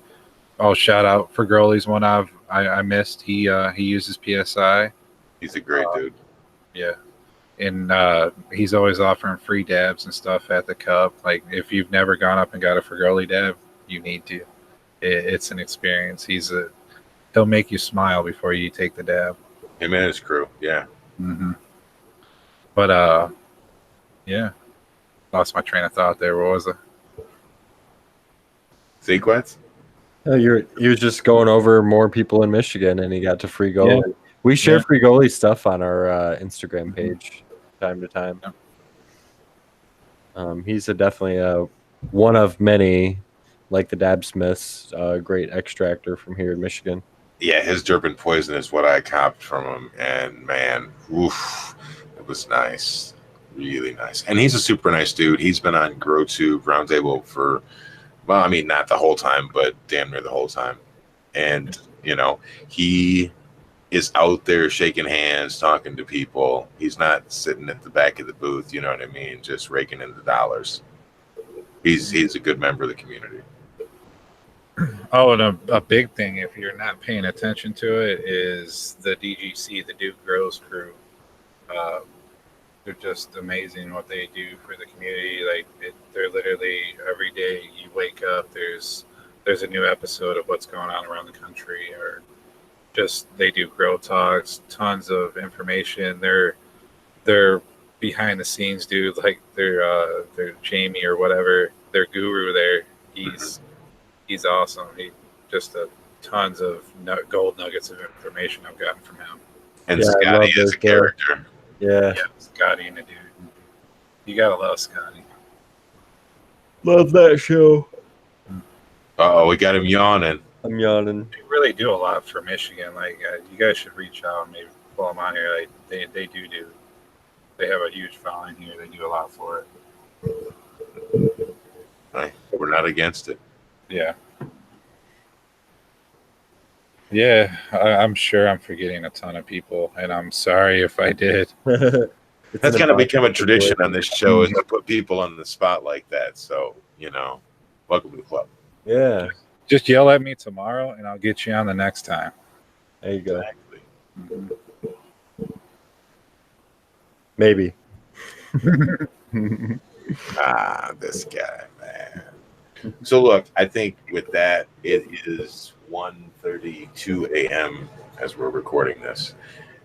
oh, shout out for Girlie's one I missed. He uses PSI. He's a great dude. Yeah. And he's always offering free dabs and stuff at the cup. Like, if you've never gone up and got a Fergoli dab, you need to. It's an experience. He'll make you smile before you take the dab. Him and his crew, yeah. Mm-hmm. But yeah, lost my train of thought there. What was it? Sequence? You're just going over more people in Michigan, and he got to Free Goalie. Yeah. We share Free Goalie stuff on our Instagram page time to time. Yeah. He's definitely one of many, like the Dab Smiths, great extractor from here in Michigan. Yeah, his Durban Poison is what I copped from him, and man, oof, it was nice, really nice. And he's a super nice dude. He's been on GrowTube Roundtable for, well, I mean, not the whole time, but damn near the whole time. And you know, he is out there shaking hands, talking to people. He's not sitting at the back of the booth, you know what I mean, just raking in the dollars. He's a good member of the community. Oh, and a big thing, if you're not paying attention to it, is the DGC, the Duke Grows crew. They're just amazing what they do for the community. Like, they're literally every day you wake up, there's a new episode of what's going on around the country, or just they do grow talks, tons of information. They're behind the scenes dude, like they're Jamie or whatever, their guru there. He's awesome. He just tons of gold nuggets of information I've gotten from him. And Scotty is a character. Yeah, Scotty and a dude. You gotta love Scotty. Love that show. We got him yawning. I'm yawning. They really do a lot for Michigan. Like, you guys should reach out and maybe pull them on here. Like, they do. They have a huge following here. They do a lot for it. Right. We're not against it. Yeah. Yeah, I'm sure I'm forgetting a ton of people, and I'm sorry if I did. That's kind of become a tradition on this show, is to put people on the spot like that. So, you know, welcome to the club. Yeah. Just yell at me tomorrow, and I'll get you on the next time. There you go. Exactly. Mm-hmm. Maybe. This guy, man. So look, I think with that, it is 1:32 a.m. as we're recording this.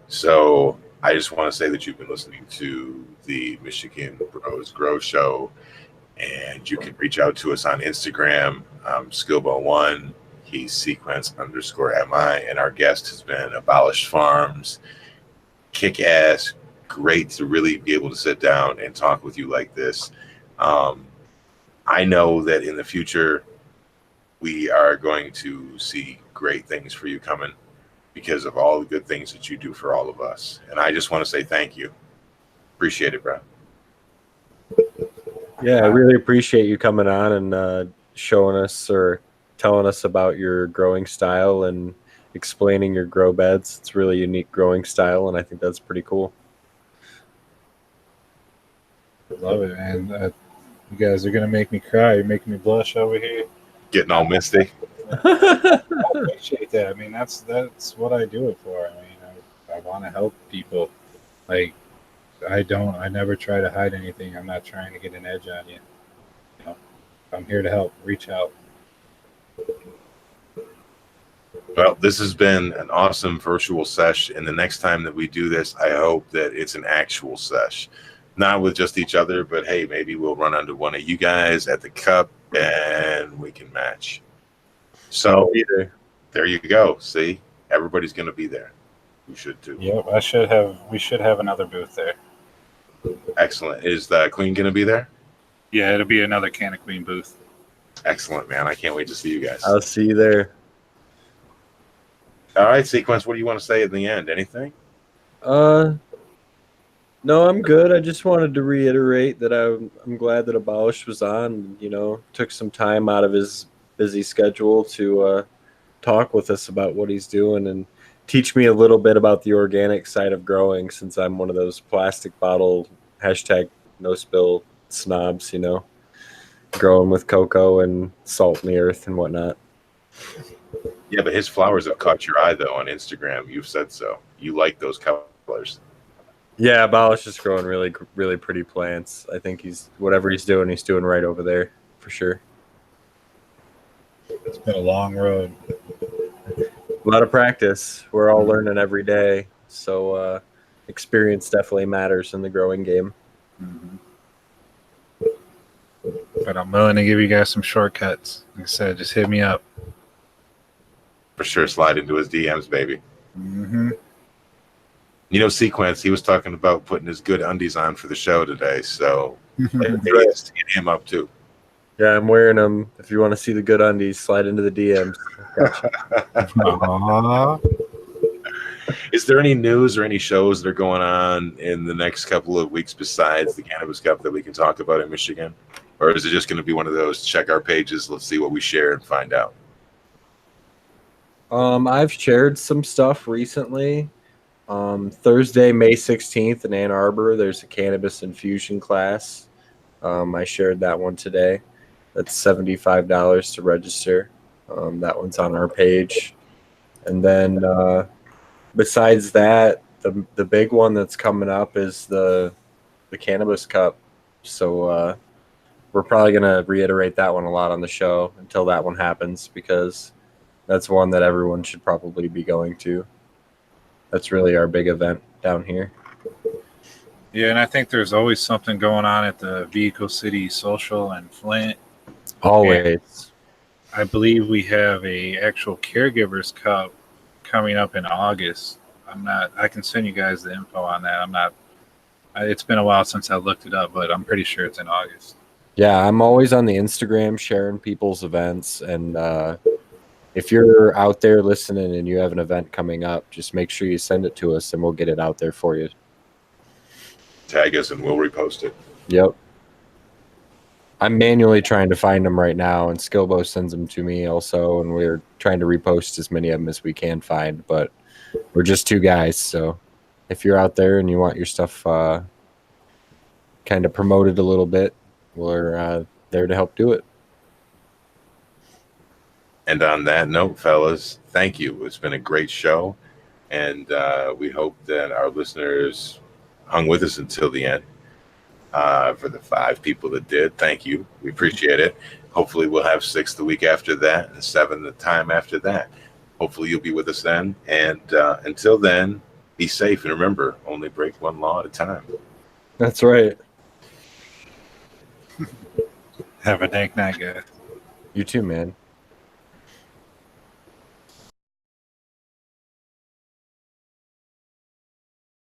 So I just want to say that you've been listening to the Michigan Bros Grow Show, and you can reach out to us on Instagram, Skilbo1. He's sequence_mi, and our guest has been Abolished Farms. Kick ass, great to really be able to sit down and talk with you like this. I know that in the future we are going to see great things for you coming because of all the good things that you do for all of us. And I just want to say thank you. Appreciate it, bro. Yeah, I really appreciate you coming on and showing us or telling us about your growing style and explaining your grow beds. It's really unique growing style, and I think that's pretty cool. Love it, man. You guys are going to make me cry. You're making me blush over here. Getting all misty. I appreciate that. I mean, that's what I do it for. I mean, I want to help people. Like, I never try to hide anything. I'm not trying to get an edge on you. You know, I'm here to help. Reach out. Well, this has been an awesome virtual sesh. And the next time that we do this, I hope that it's an actual sesh. Not with just each other, but hey, maybe we'll run onto one of you guys at the cup and we can match. So there you go. See, everybody's going to be there. You should too. Yep, we should have another booth there. Excellent. Is the Queen going to be there? Yeah, it'll be another Can of Queen booth. Excellent, man. I can't wait to see you guys. I'll see you there. All right, Sequence, what do you want to say in the end? Anything? No, I'm good. I just wanted to reiterate that I'm glad that Abolished was on. You know, took some time out of his busy schedule to talk with us about what he's doing and teach me a little bit about the organic side of growing, since I'm one of those plastic bottle hashtag no spill snobs. You know, growing with cocoa and salt in the earth and whatnot. Yeah, but his flowers have caught your eye though on Instagram. You've said so. You like those colors. Yeah, Abolished is growing really pretty plants. I think whatever he's doing right over there for sure. It's been a long road. A lot of practice. We're all learning every day, so experience definitely matters in the growing game. Mm-hmm. But I'm willing to give you guys some shortcuts. Like I said, just hit me up. For sure, slide into his DMs, baby. Mm-hmm. You know, Sequence, he was talking about putting his good undies on for the show today, so maybe hit him up too. Yeah, I'm wearing them. If you want to see the good undies, slide into the DMs. Gotcha. Is there any news or any shows that are going on in the next couple of weeks besides the Cannabis Cup that we can talk about in Michigan? Or is it just going to be one of those check our pages, let's see what we share and find out? I've shared some stuff recently. Thursday, May 16th in Ann Arbor, there's a cannabis infusion class. I shared that one today. That's $75 to register. That one's on our page. And then besides that, the big one that's coming up is the Cannabis Cup. So we're probably going to reiterate that one a lot on the show until that one happens, because that's one that everyone should probably be going to. That's really our big event down here. Yeah, and I think there's always something going on at the Vehicle City Social in Flint. Always. And I believe we have a actual Caregivers Cup coming up in August. I can send you guys the info on that. It's been a while since I looked it up, but I'm pretty sure it's in August. Yeah, I'm always on the Instagram sharing people's events, and if you're out there listening and you have an event coming up, just make sure you send it to us and we'll get it out there for you. Tag us and we'll repost it. Yep. I'm manually trying to find them right now, and Skilbo sends them to me also, and we're trying to repost as many of them as we can find, but we're just two guys, so if you're out there and you want your stuff kind of promoted a little bit, we're there to help do it. And on that note, fellas, thank you. It's been a great show, and we hope that our listeners hung with us until the end. For the 5 people that did, thank you. We appreciate it. Hopefully we'll have 6 the week after that and 7 the time after that. Hopefully you'll be with us then. And until then, be safe. And remember, only break one law at a time. That's right. Have a dank night, guys. You too, man.